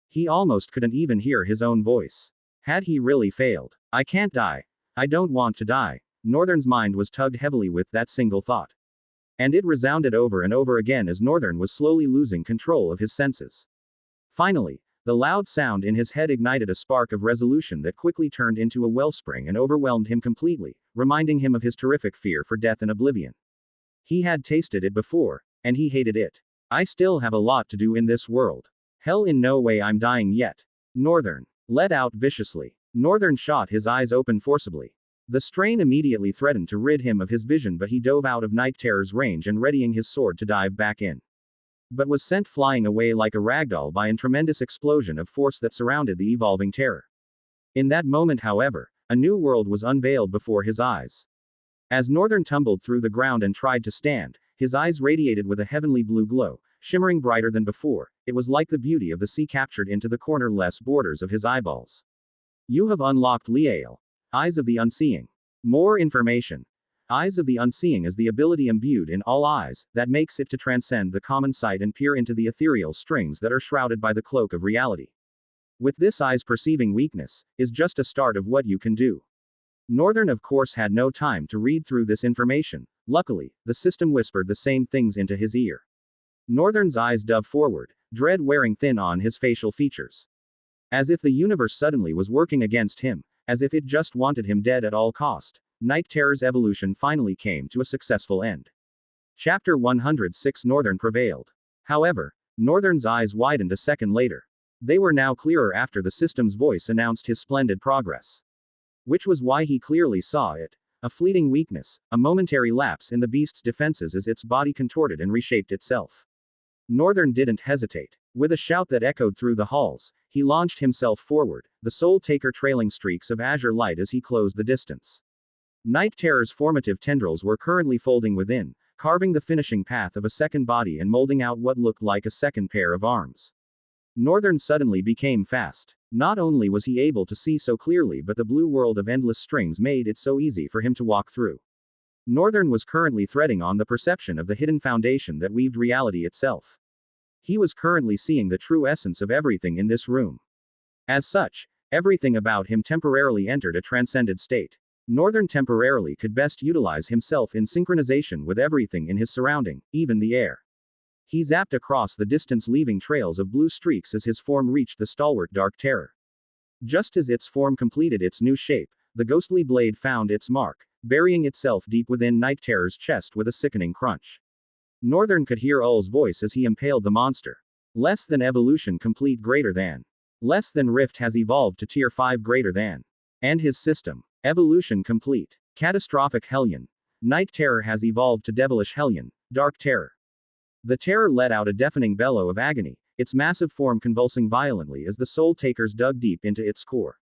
He almost couldn't even hear his own voice. Had he really failed? I can't die. I don't want to die. Northern's mind was tugged heavily with that single thought. And it resounded over and over again as Northern was slowly losing control of his senses. Finally, the loud sound in his head ignited a spark of resolution that quickly turned into a wellspring and overwhelmed him completely, reminding him of his terrific fear for death and oblivion. He had tasted it before, and he hated it. I still have a lot to do in this world. Hell, in no way I'm dying yet. Northern let out viciously. Northern shot his eyes open forcibly. The strain immediately threatened to rid him of his vision, but he dove out of Night Terror's range and readying his sword to dive back in. But was sent flying away like a ragdoll by a tremendous explosion of force that surrounded the evolving terror. In that moment, however, a new world was unveiled before his eyes. As Northern tumbled through the ground and tried to stand, his eyes radiated with a heavenly blue glow, shimmering brighter than before. It was like the beauty of the sea captured into the cornerless borders of his eyeballs. You have unlocked Ul'Tra-el, Eyes of the Unseeing. More information. Eyes of the Unseeing is the ability imbued in all eyes that makes it to transcend the common sight and peer into the ethereal strings that are shrouded by the cloak of reality. With this eyes perceiving weakness, is just a start of what you can do. Northern, of course, had no time to read through this information. Luckily, the system whispered the same things into his ear. Northern's eyes dove forward, dread wearing thin on his facial features. As if the universe suddenly was working against him, as if it just wanted him dead at all cost. Night Terror's evolution finally came to a successful end. Chapter 106. Northern prevailed. However, Northern's eyes widened a second later. They were now clearer after the system's voice announced his splendid progress. Which was why he clearly saw it. A fleeting weakness, a momentary lapse in the beast's defenses as its body contorted and reshaped itself. Northern didn't hesitate. With a shout that echoed through the halls, he launched himself forward, the Soul Taker trailing streaks of azure light as he closed the distance. Night Terror's formative tendrils were currently folding within, carving the finishing path of a second body and molding out what looked like a second pair of arms. Northern suddenly became fast. Not only was he able to see so clearly, but the blue world of endless strings made it so easy for him to walk through. Northern was currently threading on the perception of the hidden foundation that weaved reality itself. He was currently seeing the true essence of everything in this room. As such, everything about him temporarily entered a transcended state. Northern temporarily could best utilize himself in synchronization with everything in his surrounding, even the air. He zapped across the distance, leaving trails of blue streaks as his form reached the stalwart Dark Terror. Just as its form completed its new shape, the ghostly blade found its mark, burying itself deep within Night Terror's chest with a sickening crunch. Northern could hear Ul's voice as he impaled the monster. Less than evolution complete greater than. Less than Rift has evolved to tier 5 greater than. And his system. Evolution complete. Catastrophic Hellion. Night Terror has evolved to Devilish Hellion, Dark Terror. The terror let out a deafening bellow of agony, its massive form convulsing violently as the Soul Takers dug deep into its core.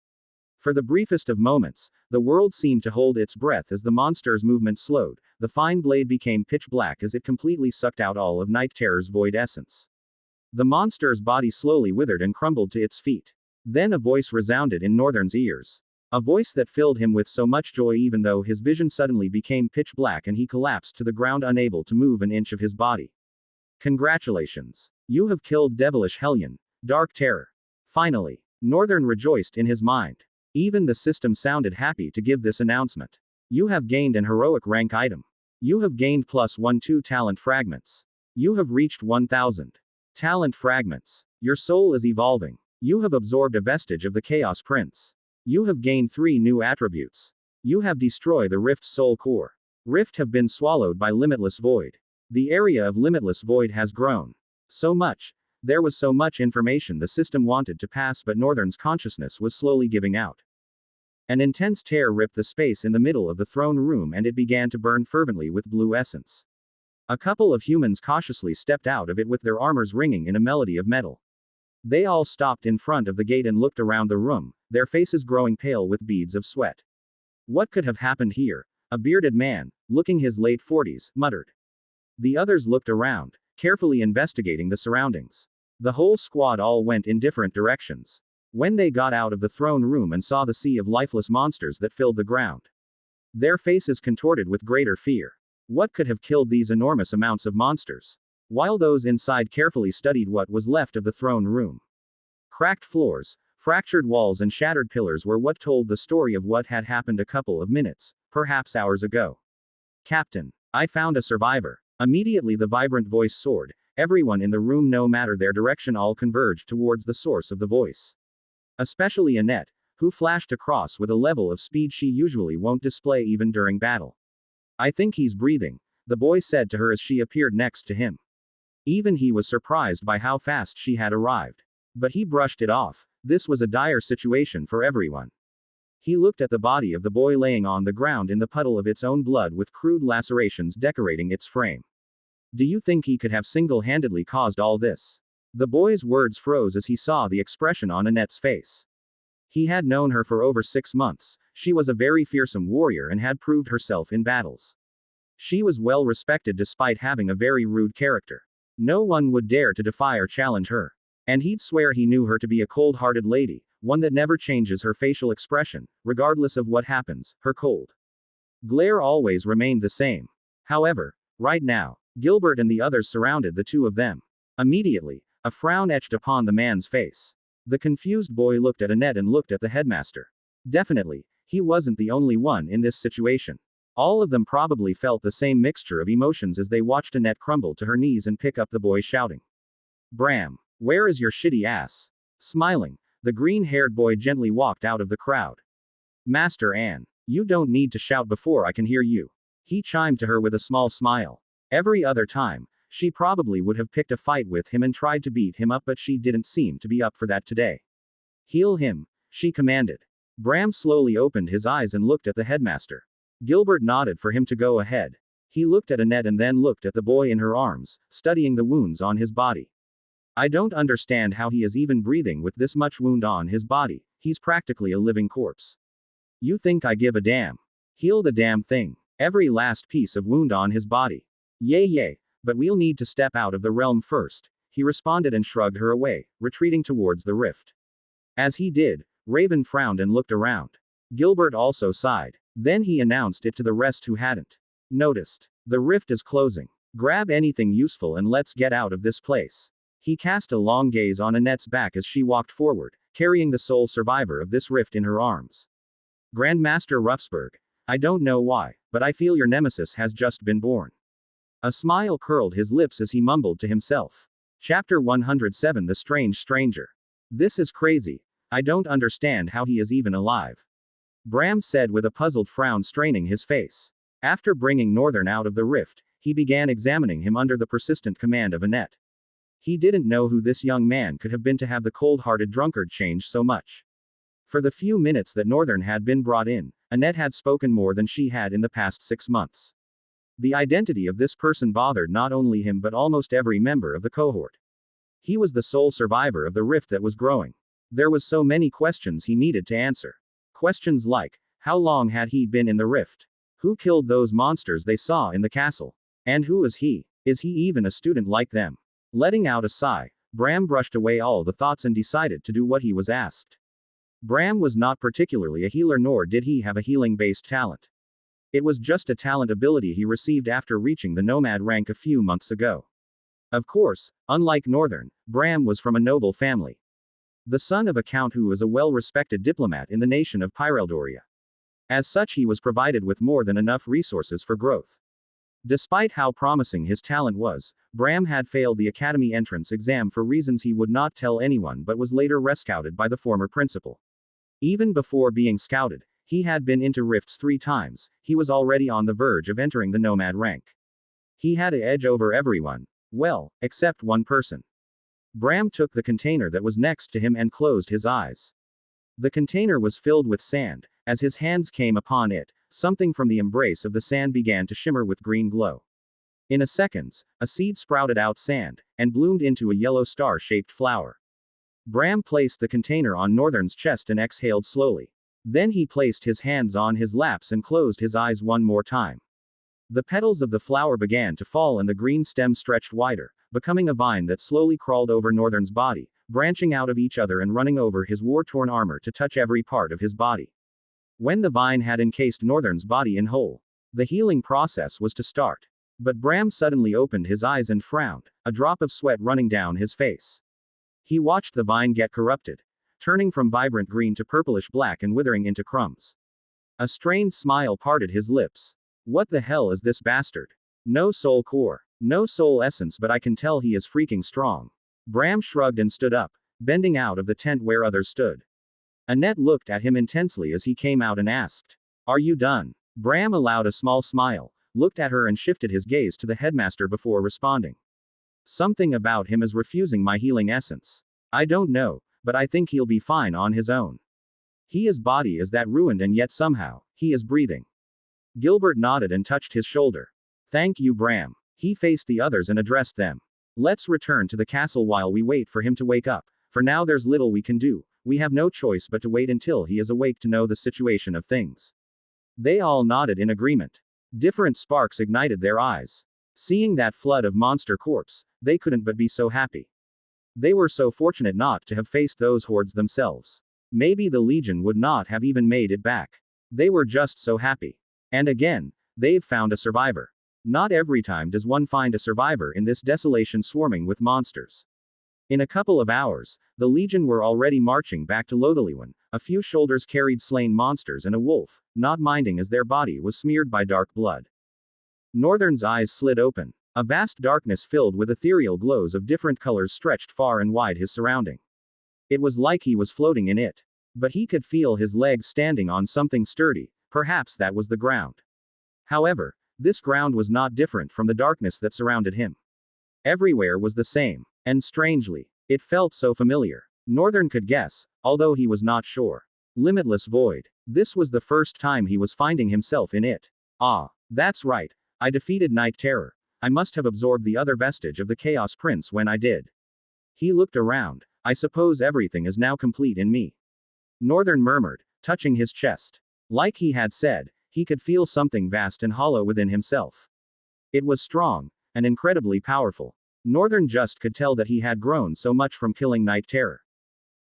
For the briefest of moments, the world seemed to hold its breath as the monster's movement slowed. The fine blade became pitch black as it completely sucked out all of Night Terror's void essence. The monster's body slowly withered and crumbled to its feet. Then a voice resounded in Northern's ears. A voice that filled him with so much joy even though his vision suddenly became pitch black and he collapsed to the ground unable to move an inch of his body. Congratulations. You have killed Devilish Hellion, Dark Terror. Finally. Northern rejoiced in his mind. Even the system sounded happy to give this announcement. You have gained an heroic rank item. You have gained +1/2 talent fragments. You have reached 1000 talent fragments. Your soul is evolving. You have absorbed a vestige of the Chaos Prince. You have gained 3 new attributes. You have destroyed the Rift's soul core. Rift have been swallowed by limitless void. The area of limitless void has grown. So much. There was so much information the system wanted to pass, but Northern's consciousness was slowly giving out. An intense tear ripped the space in the middle of the throne room and it began to burn fervently with blue essence. A couple of humans cautiously stepped out of it with their armors ringing in a melody of metal. They all stopped in front of the gate and looked around the room, their faces growing pale with beads of sweat. What could have happened here? A bearded man, looking his late 40s, muttered. The others looked around, carefully investigating the surroundings. The whole squad all went in different directions. When they got out of the throne room and saw the sea of lifeless monsters that filled the ground, their faces contorted with greater fear. What could have killed these enormous amounts of monsters? While those inside carefully studied what was left of the throne room. Cracked floors, fractured walls and shattered pillars were what told the story of what had happened a couple of minutes, perhaps hours ago. Captain, I found a survivor. Immediately the vibrant voice soared. Everyone in the room, no matter their direction, all converged towards the source of the voice. Especially Annette, who flashed across with a level of speed she usually won't display even during battle. I think he's breathing, the boy said to her as she appeared next to him. Even he was surprised by how fast she had arrived. But he brushed it off. This was a dire situation for everyone. He looked at the body of the boy laying on the ground in the puddle of its own blood with crude lacerations decorating its frame. Do you think he could have single-handedly caused all this? The boy's words froze as he saw the expression on Annette's face. He had known her for over 6 months. She was a very fearsome warrior and had proved herself in battles. She was well respected despite having a very rude character. No one would dare to defy or challenge her. And he'd swear he knew her to be a cold-hearted lady, one that never changes her facial expression, regardless of what happens. Her cold glare always remained the same. However, right now, Gilbert and the others surrounded the two of them. Immediately, a frown etched upon the man's face. The confused boy looked at Annette and looked at the headmaster. Definitely, he wasn't the only one in this situation. All of them probably felt the same mixture of emotions as they watched Annette crumble to her knees and pick up the boy shouting, "Bram, where is your shitty ass?" Smiling, the green-haired boy gently walked out of the crowd. "Master Anne, you don't need to shout before I can hear you," he chimed to her with a small smile. Every other time, she probably would have picked a fight with him and tried to beat him up, but she didn't seem to be up for that today. "Heal him," she commanded. Bram slowly opened his eyes and looked at the headmaster. Gilbert nodded for him to go ahead. He looked at Annette and then looked at the boy in her arms, studying the wounds on his body. "I don't understand how he is even breathing with this much wound on his body. He's practically a living corpse. You think I give a damn? Heal the damn thing. Every last piece of wound on his body." Yay, but we'll need to step out of the realm first," he responded and shrugged her away, retreating towards the rift. As he did, Raven frowned and looked around. Gilbert also sighed. Then he announced it to the rest who hadn't noticed. "The rift is closing. Grab anything useful and let's get out of this place." He cast a long gaze on Annette's back as she walked forward, carrying the sole survivor of this rift in her arms. "Grandmaster Ruffsburg, I don't know why, but I feel your nemesis has just been born." A smile curled his lips as he mumbled to himself. Chapter 107 The Strange Stranger. "This is crazy. I don't understand how he is even alive," Bram said with a puzzled frown straining his face. After bringing Northern out of the rift, he began examining him under the persistent command of Annette. He didn't know who this young man could have been to have the cold-hearted drunkard change so much. For the few minutes that Northern had been brought in, Annette had spoken more than she had in the past 6 months. The identity of this person bothered not only him but almost every member of the cohort. He was the sole survivor of the rift that was growing. There was so many questions he needed to answer. Questions like, how long had he been in the rift? Who killed those monsters they saw in the castle? And who is he? Is he even a student like them? Letting out a sigh, Bram brushed away all the thoughts and decided to do what he was asked. Bram was not particularly a healer, nor did he have a healing-based talent. It was just a talent ability he received after reaching the nomad rank a few months ago. Of course, unlike Northern, Bram was from a noble family. The son of a count who was a well-respected diplomat in the nation of Pyreldoria. As such, he was provided with more than enough resources for growth. Despite how promising his talent was, Bram had failed the academy entrance exam for reasons he would not tell anyone, but was later rescouted by the former principal. Even before being scouted, he had been into rifts 3 times. He was already on the verge of entering the nomad rank. He had an edge over everyone. Well, except one person. Bram took the container that was next to him and closed his eyes. The container was filled with sand. As his hands came upon it, something from the embrace of the sand began to shimmer with green glow. In a second, a seed sprouted out sand, and bloomed into a yellow star-shaped flower. Bram placed the container on Northern's chest and exhaled slowly. Then he placed his hands on his laps and closed his eyes one more time. The petals of the flower began to fall and the green stem stretched wider, becoming a vine that slowly crawled over Northern's body, branching out of each other and running over his war-torn armor to touch every part of his body. When the vine had encased Northern's body in whole, the healing process was to start. But Bram suddenly opened his eyes and frowned, a drop of sweat running down his face. He watched the vine get corrupted, turning from vibrant green to purplish black and withering into crumbs. A strained smile parted his lips. What the hell is this bastard? No soul core, no soul essence, but I can tell he is freaking strong. Bram shrugged and stood up, bending out of the tent where others stood. Annette looked at him intensely as he came out and asked, "Are you done?" Bram allowed a small smile, looked at her and shifted his gaze to the headmaster before responding. Something about him is refusing my healing essence. I don't know, but I think he'll be fine on his own. His body is that ruined and yet somehow, he is breathing. Gilbert nodded and touched his shoulder. Thank you, Bram. He faced the others and addressed them. Let's return to the castle while we wait for him to wake up. For now there's little we can do. We have no choice but to wait until he is awake to know the situation of things. They all nodded in agreement. Different sparks ignited their eyes. Seeing that flood of monster corpse, they couldn't but be so happy. They were so fortunate not to have faced those hordes themselves. Maybe the Legion would not have even made it back. They were just so happy. And again, they've found a survivor. Not every time does one find a survivor in this desolation swarming with monsters. In a couple of hours, the Legion were already marching back to Lothaliwan. A few shoulders carried slain monsters and a wolf, not minding as their body was smeared by dark blood. Northern's eyes slid open. A vast darkness filled with ethereal glows of different colors stretched far and wide his surrounding. It was like he was floating in it. But he could feel his legs standing on something sturdy, perhaps that was the ground. However, this ground was not different from the darkness that surrounded him. Everywhere was the same, and strangely, it felt so familiar. Northern could guess, although he was not sure. Limitless void. This was the first time he was finding himself in it. Ah, that's right. I defeated Night Terror. I must have absorbed the other vestige of the Chaos Prince when I did. He looked around. I suppose everything is now complete in me. Northern murmured, touching his chest. Like he had said, he could feel something vast and hollow within himself. It was strong, and incredibly powerful. Northern just could tell that he had grown so much from killing Night Terror.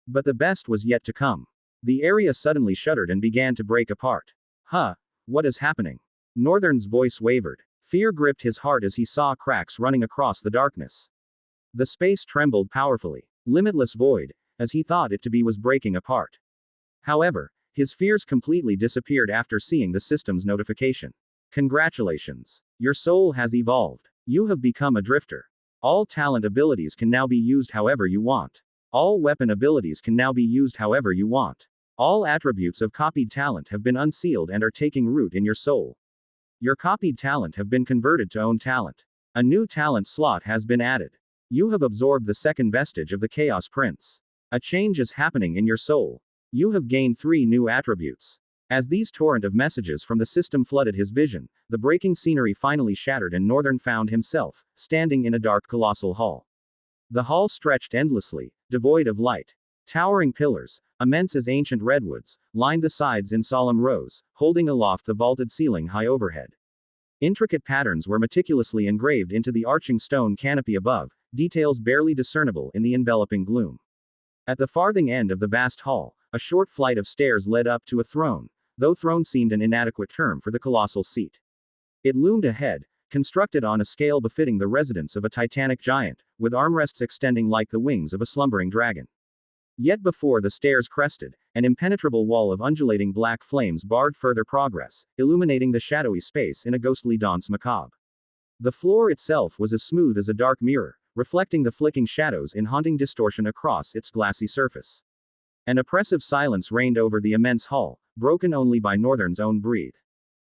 But the best was yet to come. The area suddenly shuddered and began to break apart. Huh, what is happening? Northern's voice wavered. Fear gripped his heart as he saw cracks running across the darkness. The space trembled powerfully. Limitless void, as he thought it to be, was breaking apart. However, his fears completely disappeared after seeing the system's notification. Congratulations. Your soul has evolved. You have become a drifter. All talent abilities can now be used however you want. All weapon abilities can now be used however you want. All attributes of copied talent have been unsealed and are taking root in your soul. Your copied talent have been converted to own talent. A new talent slot has been added. You have absorbed the second vestige of the Chaos Prince. A change is happening in your soul. You have gained 3 new attributes. As these torrent of messages from the system flooded his vision, the breaking scenery finally shattered and Northern found himself, standing in a dark colossal hall. The hall stretched endlessly, devoid of light. Towering pillars, immense as ancient redwoods, lined the sides in solemn rows, holding aloft the vaulted ceiling high overhead. Intricate patterns were meticulously engraved into the arching stone canopy above, details barely discernible in the enveloping gloom. At the farthing end of the vast hall, a short flight of stairs led up to a throne, though throne seemed an inadequate term for the colossal seat. It loomed ahead, constructed on a scale befitting the residence of a titanic giant, with armrests extending like the wings of a slumbering dragon. Yet before the stairs crested, an impenetrable wall of undulating black flames barred further progress, illuminating the shadowy space in a ghostly danse macabre. The floor itself was as smooth as a dark mirror, reflecting the flicking shadows in haunting distortion across its glassy surface. An oppressive silence reigned over the immense hall, broken only by Northern's own breath.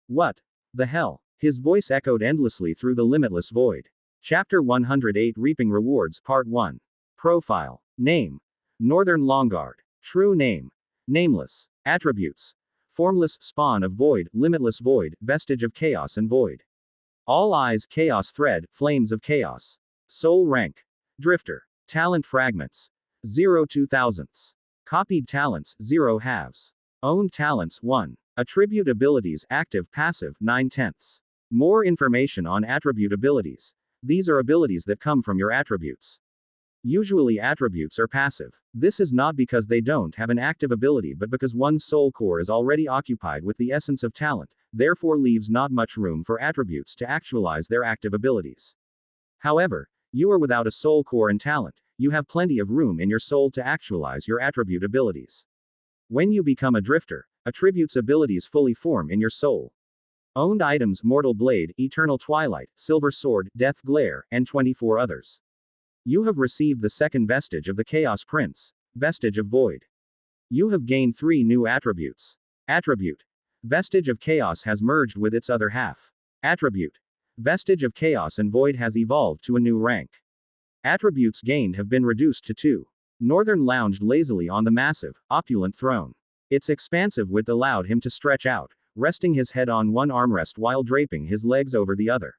What the hell? His voice echoed endlessly through the limitless void. Chapter 108 Reaping Rewards Part 1. Profile. Name. Northern Longguard. True name. Nameless. Attributes. Formless, spawn of void, limitless void, vestige of chaos and void. All eyes, chaos thread, flames of chaos. Soul rank. Drifter. Talent fragments. 0 2000ths. Copied talents, 0 halves. Owned talents, 1. Attribute abilities, active, passive, 9/10. More information on attribute abilities. These are abilities that come from your attributes. Usually attributes are passive. This is not because they don't have an active ability but because one's soul core is already occupied with the essence of talent, therefore leaves not much room for attributes to actualize their active abilities. However, you are without a soul core and talent, you have plenty of room in your soul to actualize your attribute abilities. When you become a drifter, attributes abilities fully form in your soul. Owned items: Mortal Blade, Eternal Twilight, Silver Sword, Death Glare, and 24 others. You have received the second vestige of the Chaos Prince, vestige of void. You have gained 3 new attributes. Attribute. Vestige of chaos has merged with its other half. Attribute. Vestige of chaos and void has evolved to a new rank. Attributes gained have been reduced to 2. Northern lounged lazily on the massive, opulent throne. Its expansive width allowed him to stretch out, resting his head on one armrest while draping his legs over the other.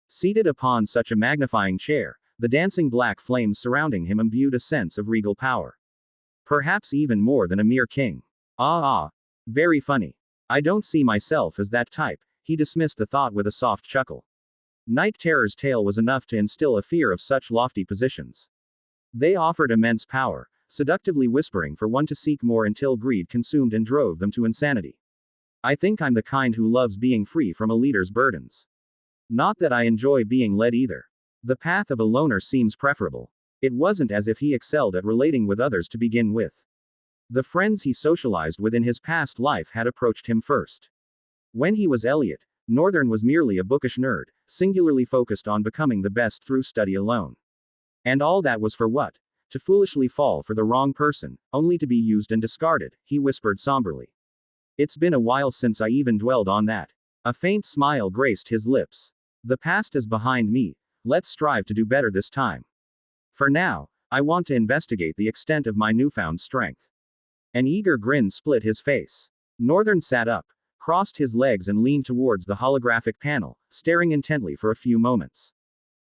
Seated upon such a magnifying chair, the dancing black flames surrounding him imbued a sense of regal power. Perhaps even more than a mere king. Very funny. I don't see myself as that type, he dismissed the thought with a soft chuckle. Night Terror's tale was enough to instill a fear of such lofty positions. They offered immense power, seductively whispering for one to seek more until greed consumed and drove them to insanity. I think I'm the kind who loves being free from a leader's burdens. Not that I enjoy being led either. The path of a loner seems preferable. It wasn't as if he excelled at relating with others to begin with. The friends he socialized with in his past life had approached him first. When he was Elliot, Northern was merely a bookish nerd, singularly focused on becoming the best through study alone. And all that was for what? To foolishly fall for the wrong person, only to be used and discarded, he whispered somberly. It's been a while since I even dwelled on that. A faint smile graced his lips. The past is behind me, let's strive to do better this time. For now, I want to investigate the extent of my newfound strength. An eager grin split his face. Northern sat up, crossed his legs and leaned towards the holographic panel, staring intently for a few moments.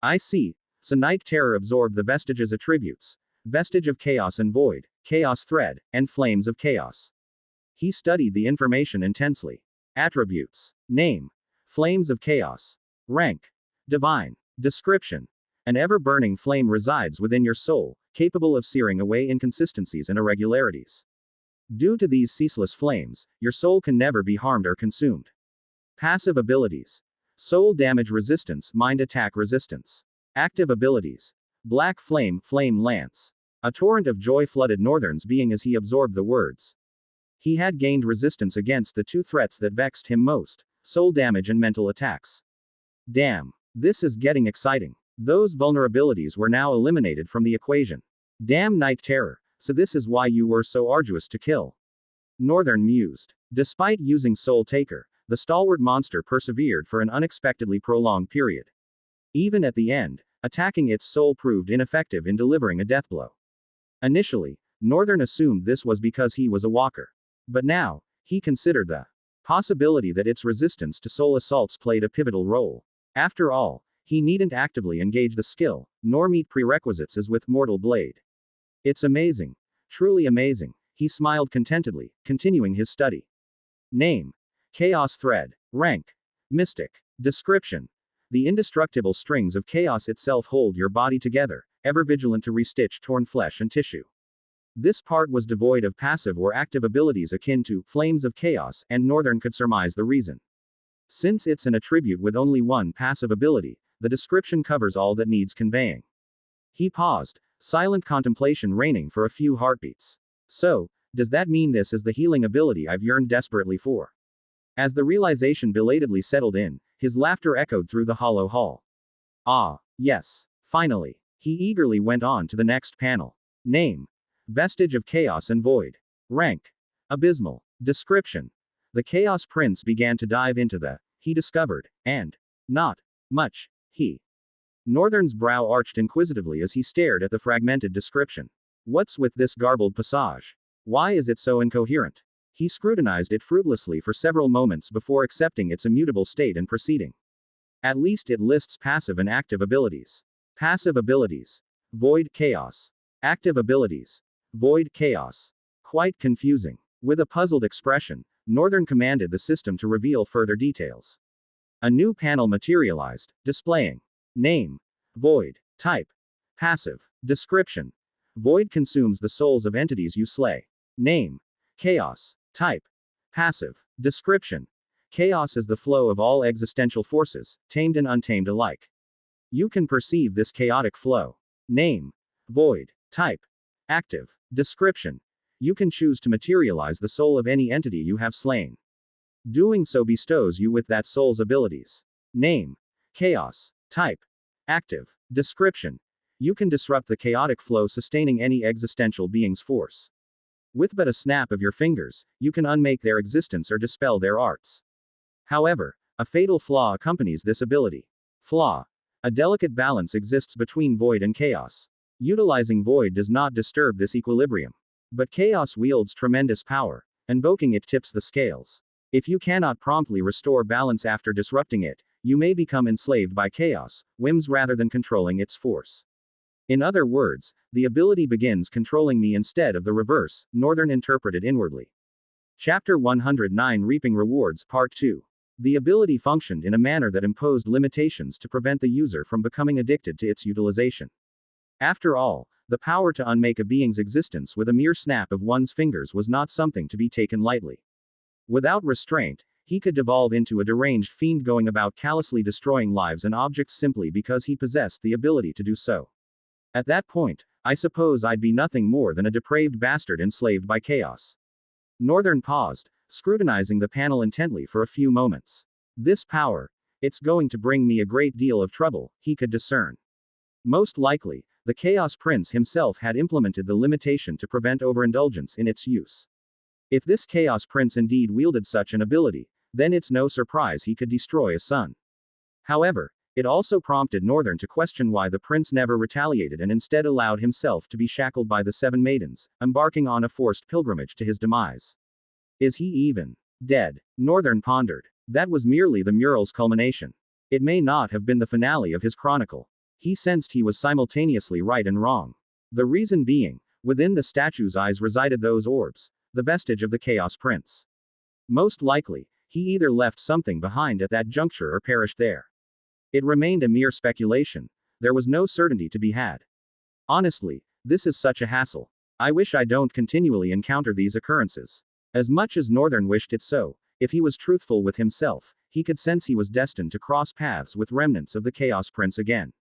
I see. So Night Terror absorbed the vestiges attributes. Vestige of chaos and void, chaos thread, and flames of chaos. He studied the information intensely. Attributes. Name. Flames of chaos. Rank. Divine. Description. An ever-burning flame resides within your soul, capable of searing away inconsistencies and irregularities. Due to these ceaseless flames, your soul can never be harmed or consumed. Passive abilities. Soul damage resistance, mind attack resistance. Active abilities. Black flame, flame lance. A torrent of joy flooded Northern's being as he absorbed the words. He had gained resistance against the 2 threats that vexed him most, soul damage and mental attacks. Damn. This is getting exciting. Those vulnerabilities were now eliminated from the equation. Damn Night Terror, so this is why you were so arduous to kill. Northern mused. Despite using Soul Taker, the stalwart monster persevered for an unexpectedly prolonged period. Even at the end, attacking its soul proved ineffective in delivering a deathblow. Initially, Northern assumed this was because he was a walker. But now, he considered the possibility that its resistance to soul assaults played a pivotal role. After all, he needn't actively engage the skill, nor meet prerequisites as with Mortal Blade. It's amazing. Truly amazing. He smiled contentedly, continuing his study. Name. Chaos Thread. Rank. Mystic. Description. The indestructible strings of chaos itself hold your body together, ever vigilant to restitch torn flesh and tissue. This part was devoid of passive or active abilities akin to flames of chaos, and Northern could surmise the reason. Since it's an attribute with only one passive ability, the description covers all that needs conveying. He paused, silent contemplation reigning for a few heartbeats. So, does that mean this is the healing ability I've yearned desperately for? As the realization belatedly settled in, his laughter echoed through the hollow hall. Ah, yes. Finally. He eagerly went on to the next panel. Name. Vestige of chaos and void. Rank. Abysmal. Description. The Chaos Prince began to dive into he discovered, and not much, he. Northern's brow arched inquisitively as he stared at the fragmented description. What's with this garbled passage? Why is it so incoherent? He scrutinized it fruitlessly for several moments before accepting its immutable state and proceeding. At least it lists passive and active abilities. Passive abilities. Void chaos. Active abilities. Void chaos. Quite confusing. With a puzzled expression, Northern commanded the system to reveal further details. A new panel materialized, displaying name. Void. Type. Passive. Description. Void consumes the souls of entities you slay. Name. Chaos. Type. Passive. Description. Chaos is the flow of all existential forces, tamed and untamed alike. You can perceive this chaotic flow. Name. Void. Type. Active. Description. You can choose to materialize the soul of any entity you have slain. Doing so bestows you with that soul's abilities. Name. Chaos. Type. Active. Description. You can disrupt the chaotic flow sustaining any existential being's force. With but a snap of your fingers, you can unmake their existence or dispel their arts. However, a fatal flaw accompanies this ability. Flaw. A delicate balance exists between void and chaos. Utilizing void does not disturb this equilibrium. But chaos wields tremendous power. Invoking it tips the scales. If you cannot promptly restore balance after disrupting it, you may become enslaved by chaos, whims rather than controlling its force. In other words, the ability begins controlling me instead of the reverse, Northern interpreted inwardly. Chapter 109 Reaping Rewards Part 2. The ability functioned in a manner that imposed limitations to prevent the user from becoming addicted to its utilization. After all, the power to unmake a being's existence with a mere snap of one's fingers was not something to be taken lightly. Without restraint, he could devolve into a deranged fiend going about callously destroying lives and objects simply because he possessed the ability to do so. At that point, I suppose I'd be nothing more than a depraved bastard enslaved by chaos. Northern paused, scrutinizing the panel intently for a few moments. This power, it's going to bring me a great deal of trouble, he could discern. Most likely, the Chaos Prince himself had implemented the limitation to prevent overindulgence in its use. If this Chaos Prince indeed wielded such an ability, then it's no surprise he could destroy a sun. However, it also prompted Northern to question why the prince never retaliated and instead allowed himself to be shackled by the 7 maidens, embarking on a forced pilgrimage to his demise. Is he even dead? Northern pondered. That was merely the mural's culmination. It may not have been the finale of his chronicle. He sensed he was simultaneously right and wrong. The reason being, within the statue's eyes resided those orbs, the vestige of the Chaos Prince. Most likely, he either left something behind at that juncture or perished there. It remained a mere speculation. There was no certainty to be had. Honestly, this is such a hassle. I wish I don't continually encounter these occurrences. As much as Northern wished it so, if he was truthful with himself, he could sense he was destined to cross paths with remnants of the Chaos Prince again.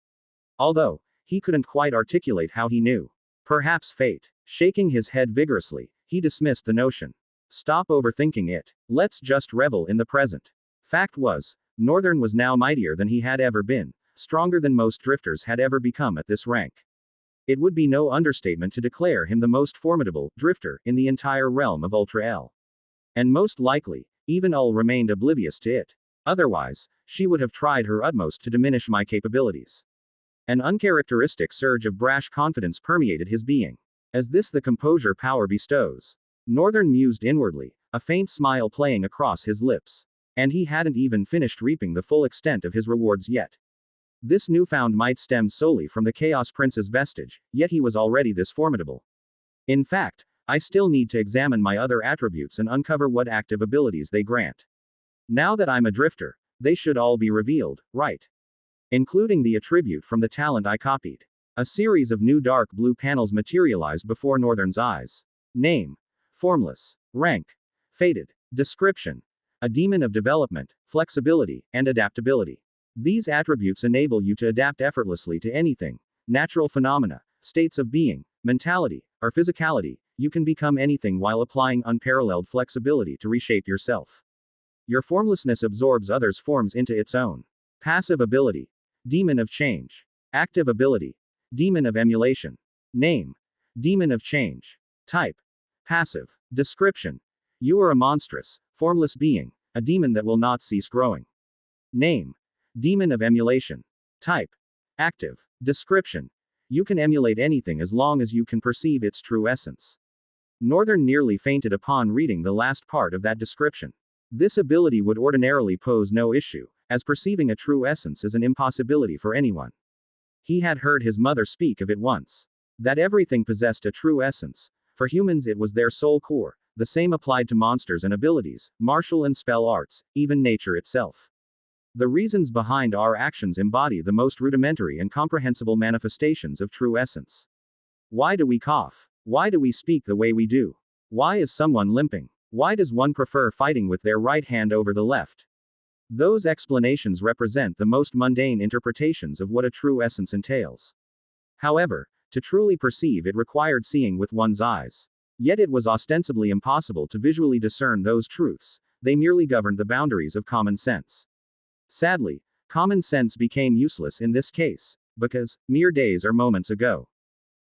Although, he couldn't quite articulate how he knew. Perhaps fate. Shaking his head vigorously, he dismissed the notion. Stop overthinking it. Let's just revel in the present. Fact was, Northern was now mightier than he had ever been, stronger than most drifters had ever become at this rank. It would be no understatement to declare him the most formidable drifter in the entire realm of Ul'Tra-el. And most likely, even Ul remained oblivious to it. Otherwise, she would have tried her utmost to diminish my capabilities. An uncharacteristic surge of brash confidence permeated his being. Is this the composure power bestows? Northern mused inwardly, a faint smile playing across his lips. And he hadn't even finished reaping the full extent of his rewards yet. This newfound might stemmed solely from the Chaos Prince's vestige, yet he was already this formidable. In fact, I still need to examine my other attributes and uncover what active abilities they grant. Now that I'm a drifter, they should all be revealed, right? Including the attribute from the talent I copied. A series of new dark blue panels materialized before Northern's eyes. Name. Formless. Rank. Fated. Description. A demon of development, flexibility, and adaptability. These attributes enable you to adapt effortlessly to anything, natural phenomena, states of being, mentality, or physicality. You can become anything while applying unparalleled flexibility to reshape yourself. Your formlessness absorbs others' forms into its own. Passive ability. Demon of change. Active ability. Demon of emulation. Name. Demon of change. Type. Passive. Description. You are a monstrous, formless being, a demon that will not cease growing. Name. Demon of emulation. Type. Active. Description. You can emulate anything as long as you can perceive its true essence. Northern nearly fainted upon reading the last part of that description. This ability would ordinarily pose no issue, as perceiving a true essence is an impossibility for anyone. He had heard his mother speak of it once. That everything possessed a true essence. For humans it was their soul core. The same applied to monsters and abilities, martial and spell arts, even nature itself. The reasons behind our actions embody the most rudimentary and comprehensible manifestations of true essence. Why do we cough? Why do we speak the way we do? Why is someone limping? Why does one prefer fighting with their right hand over the left? Those explanations represent the most mundane interpretations of what a true essence entails. However, to truly perceive it required seeing with one's eyes. Yet it was ostensibly impossible to visually discern those truths, they merely governed the boundaries of common sense. Sadly, common sense became useless in this case, because, mere days or moments ago,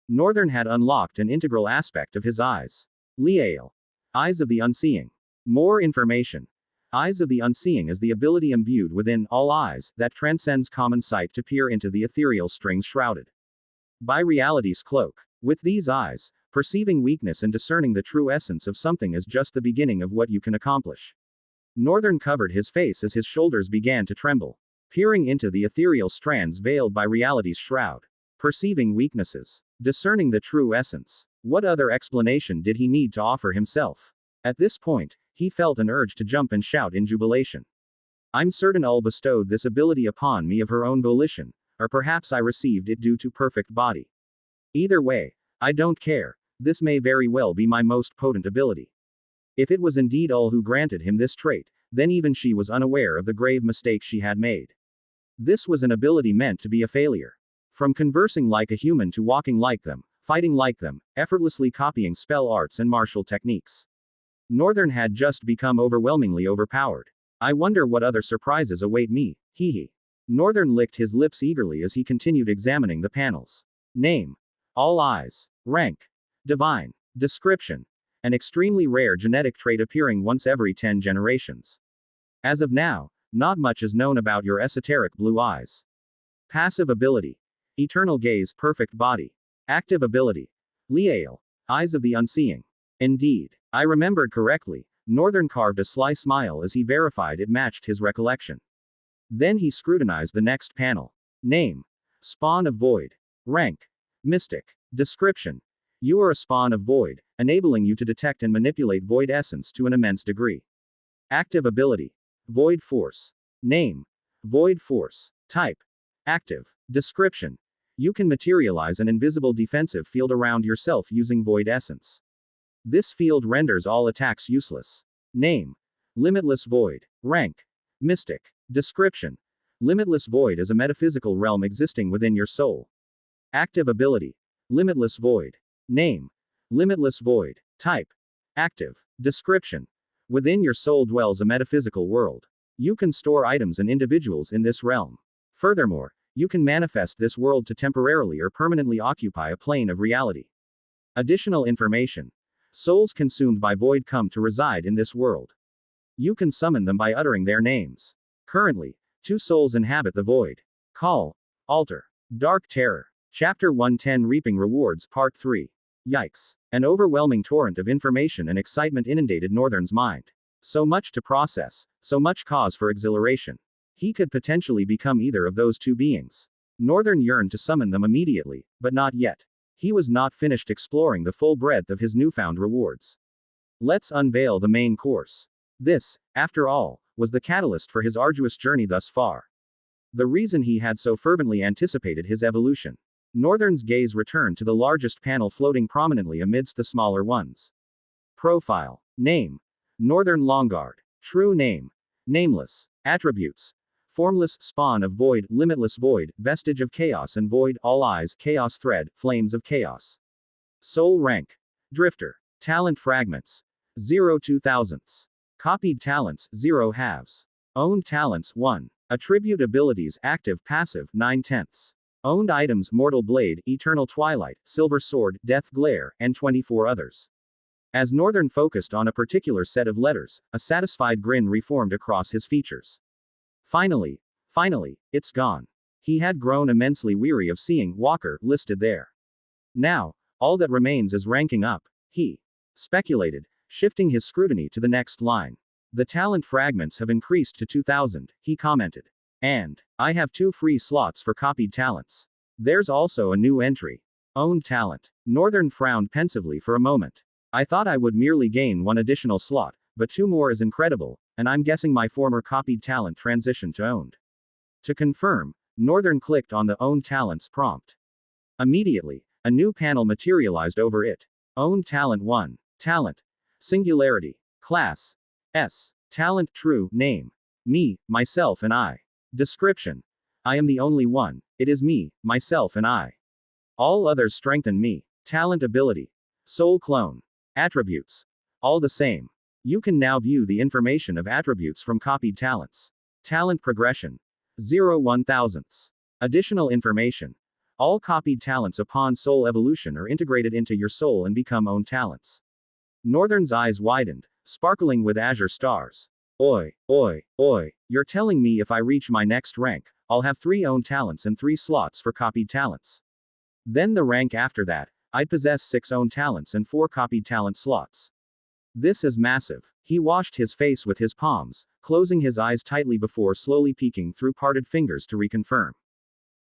Northern had unlocked an integral aspect of his eyes. Ul'Tra-el. Eyes of the unseeing. More information. Eyes of the Unseeing is the ability imbued within all eyes that transcends common sight to peer into the ethereal strings shrouded by reality's cloak. With these eyes, perceiving weakness and discerning the true essence of something is just the beginning of what you can accomplish. Northern covered his face as his shoulders began to tremble, peering into the ethereal strands veiled by reality's shroud. Perceiving weaknesses, discerning the true essence. What other explanation did he need to offer himself? At this point, he felt an urge to jump and shout in jubilation. I'm certain Ul bestowed this ability upon me of her own volition, or perhaps I received it due to perfect body. Either way, I don't care. This may very well be my most potent ability. If it was indeed Ul who granted him this trait, then even she was unaware of the grave mistake she had made. This was an ability meant to be a failure. From conversing like a human to walking like them, fighting like them, effortlessly copying spell arts and martial techniques. Northern had just become overwhelmingly overpowered. I wonder what other surprises await me, hee. Northern licked his lips eagerly as he continued examining the panels. Name. All eyes. Rank. Divine. Description. An extremely rare genetic trait appearing once every 10 generations. As of now, not much is known about your esoteric blue eyes. Passive ability. Eternal gaze, perfect body. Active ability. Ul'Tra-el. Eyes of the Unseeing. Indeed. I remembered correctly. Northern carved a sly smile as he verified it matched his recollection. Then he scrutinized the next panel. Name. Spawn of Void. Rank. Mystic. Description. You are a spawn of Void, enabling you to detect and manipulate Void essence to an immense degree. Active ability. Void Force. Name. Void Force. Type. Active. Description. You can materialize an invisible defensive field around yourself using Void essence. This field renders all attacks useless. Name. Limitless Void. Rank. Mystic. Description. Limitless Void is a metaphysical realm existing within your soul. Active ability. Limitless Void. Name. Limitless Void. Type. Active. Description. Within your soul dwells a metaphysical world. You can store items and individuals in this realm. Furthermore, you can manifest this world to temporarily or permanently occupy a plane of reality. Additional information. Souls consumed by Void come to reside in this world. You can summon them by uttering their names. Currently, 2 souls inhabit the Void. Call. Altar. Dark Terror. Chapter 110 Reaping Rewards Part 3. Yikes. An overwhelming torrent of information and excitement inundated Northern's mind. So much to process, so much cause for exhilaration. He could potentially become either of those 2 beings. Northern yearned to summon them immediately, but not yet. He was not finished exploring the full breadth of his newfound rewards. Let's unveil the main course. This, after all, was the catalyst for his arduous journey thus far. The reason he had so fervently anticipated his evolution. Northern's gaze returned to the largest panel floating prominently amidst the smaller ones. Profile. Name. Northern Longguard. True name. Nameless. Attributes. Formless, spawn of Void, limitless Void, vestige of chaos and Void, all eyes, chaos thread, flames of chaos. Soul rank. Drifter. Talent fragments. 0 2000ths. Copied talents, 0 halves. Owned talents, 1. Attribute abilities, active, passive, 9/10ths. Owned items, Mortal Blade, Eternal Twilight, Silver Sword, Death Glare, and 24 others. As Northern focused on a particular set of letters, a satisfied grin reformed across his features. Finally, it's gone. He had grown immensely weary of seeing Walker listed there. Now, all that remains is ranking up, he speculated, shifting his scrutiny to the next line. The talent fragments have increased to 2000, he commented. And I have 2 free slots for copied talents. There's also a new entry. Owned talent. Northern frowned pensively for a moment. I thought I would merely gain 1 additional slot, but 2 more is incredible, and I'm guessing my former copied talent transitioned to owned. To confirm, Northern clicked on the Owned Talents prompt. Immediately, a new panel materialized over it. Owned Talent 1. Talent. Singularity. Class. S. Talent True. Name. Me, myself and I. Description. I am the only one. It is me, myself and I. All others strengthen me. Talent Ability. Soul Clone. Attributes. All the same. You can now view the information of attributes from copied talents. Talent Progression. 0 1000ths. Additional information. All copied talents upon soul evolution are integrated into your soul and become owned talents. Northern's eyes widened, sparkling with azure stars. Oi. You're telling me if I reach my next rank, I'll have 3 owned talents and 3 slots for copied talents. Then the rank after that, I'd possess 6 owned talents and 4 copied talent slots. This is massive. He washed his face with his palms, closing his eyes tightly before slowly peeking through parted fingers to reconfirm.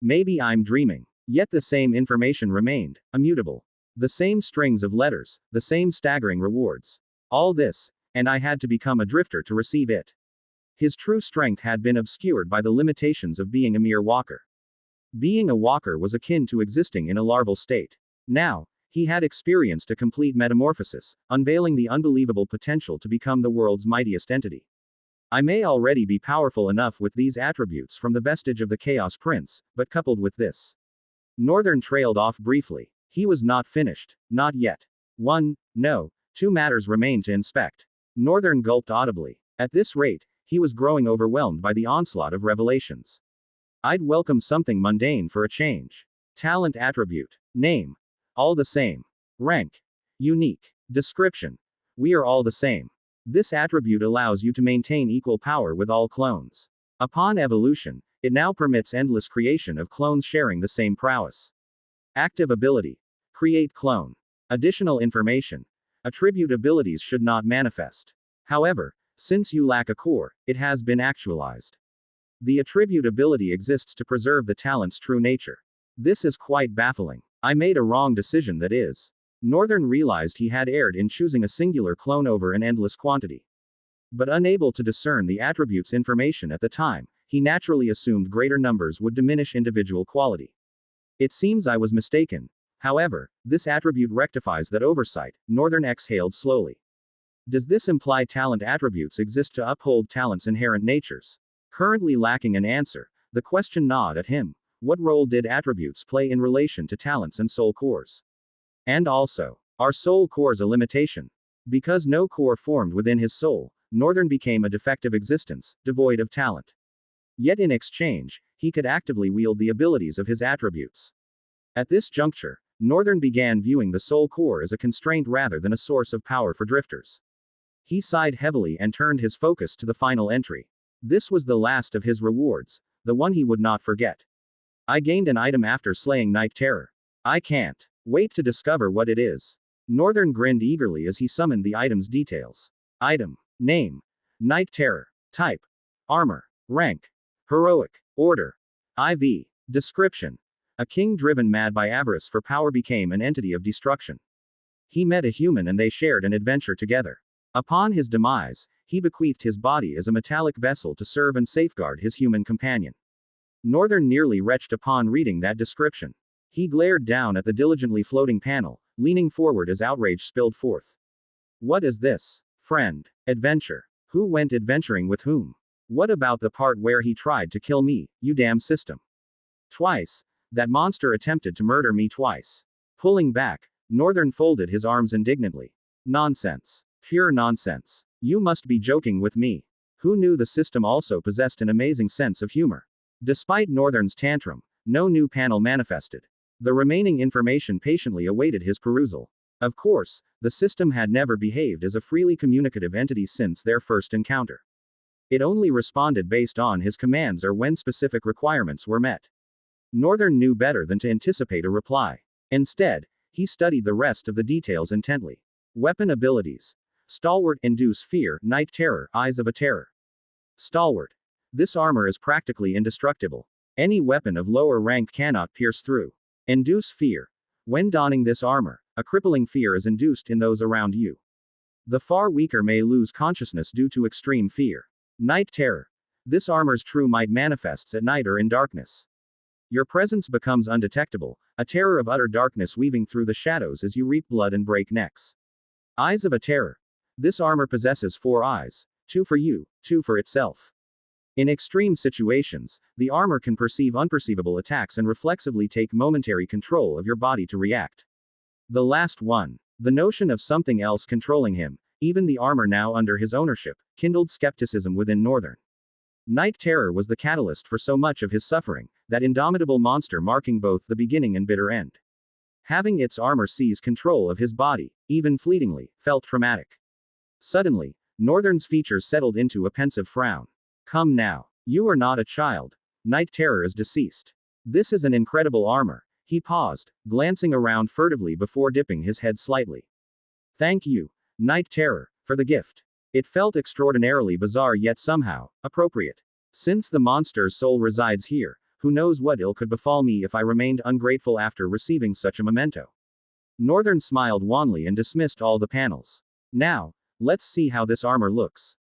Maybe I'm dreaming. Yet the same information remained, immutable. The same strings of letters, the same staggering rewards. All this, and I had to become a drifter to receive it. His true strength had been obscured by the limitations of being a mere walker. Being a walker was akin to existing in a larval state. Now, he had experienced a complete metamorphosis, unveiling the unbelievable potential to become the world's mightiest entity. I may already be powerful enough with these attributes from the vestige of the Chaos Prince, but coupled with this. Northern trailed off briefly. He was not finished. Not yet. 2 matters remained to inspect. Northern gulped audibly. At this rate, he was growing overwhelmed by the onslaught of revelations. I'd welcome something mundane for a change. Talent attribute. Name. All the same. Rank. Unique. Description. We are all the same. This attribute allows you to maintain equal power with all clones. Upon evolution, it now permits endless creation of clones sharing the same prowess. Active ability. Create clone. Additional information. Attribute abilities should not manifest. However, since you lack a core, it has been actualized. The attribute ability exists to preserve the talent's true nature. This is quite baffling. I made a wrong decision, that is. Northern realized he had erred in choosing a singular clone over an endless quantity. But unable to discern the attribute's information at the time, he naturally assumed greater numbers would diminish individual quality. It seems I was mistaken. However, this attribute rectifies that oversight. Northern exhaled slowly. Does this imply talent attributes exist to uphold talent's inherent natures? Currently lacking an answer, the question gnawed at him. What role did attributes play in relation to talents and soul cores? And also, are soul cores a limitation? Because no core formed within his soul, Northern became a defective existence, devoid of talent. Yet in exchange, he could actively wield the abilities of his attributes. At this juncture, Northern began viewing the soul core as a constraint rather than a source of power for drifters. He sighed heavily and turned his focus to the final entry. This was the last of his rewards, the one he would not forget. I gained an item after slaying Night Terror. I can't wait to discover what it is. Northern grinned eagerly as he summoned the item's details. Item. Name. Night Terror. Type. Armor. Rank. Heroic. Order. IV. Description. A king driven mad by avarice for power became an entity of destruction. He met a human and they shared an adventure together. Upon his demise, he bequeathed his body as a metallic vessel to serve and safeguard his human companion. Northern nearly retched upon reading that description. He glared down at the diligently floating panel, leaning forward as outrage spilled forth. What is this? Friend. Adventure. Who went adventuring with whom? What about the part where he tried to kill me, you damn system? Twice. That monster attempted to murder me twice. Pulling back, Northern folded his arms indignantly. Nonsense. Pure nonsense. You must be joking with me. Who knew the system also possessed an amazing sense of humor? Despite Northern's tantrum, no new panel manifested. The remaining information patiently awaited his perusal. Of course, the system had never behaved as a freely communicative entity since their first encounter. It only responded based on his commands or when specific requirements were met. Northern knew better than to anticipate a reply. Instead, he studied the rest of the details intently. Weapon abilities. Stalwart, induce fear, Night Terror, eyes of a terror. Stalwart. This armor is practically indestructible. Any weapon of lower rank cannot pierce through. Induce fear. When donning this armor, a crippling fear is induced in those around you. The far weaker may lose consciousness due to extreme fear. Night Terror. This armor's true might manifests at night or in darkness. Your presence becomes undetectable, a terror of utter darkness weaving through the shadows as you reap blood and break necks. Eyes of a terror. This armor possesses 4 eyes, 2 for you, 2 for itself. In extreme situations, the armor can perceive unperceivable attacks and reflexively take momentary control of your body to react. The last one. The notion of something else controlling him, even the armor now under his ownership, kindled skepticism within Northern. Night Terror was the catalyst for so much of his suffering, that indomitable monster marking both the beginning and bitter end. Having its armor seize control of his body, even fleetingly, felt traumatic. Suddenly, Northern's features settled into a pensive frown. Come now. You are not a child. Night Terror is deceased. This is an incredible armor. He paused, glancing around furtively before dipping his head slightly. Thank you, Night Terror, for the gift. It felt extraordinarily bizarre yet somehow appropriate. Since the monster's soul resides here, who knows what ill could befall me if I remained ungrateful after receiving such a memento. Northern smiled wanly and dismissed all the panels. Now, let's see how this armor looks.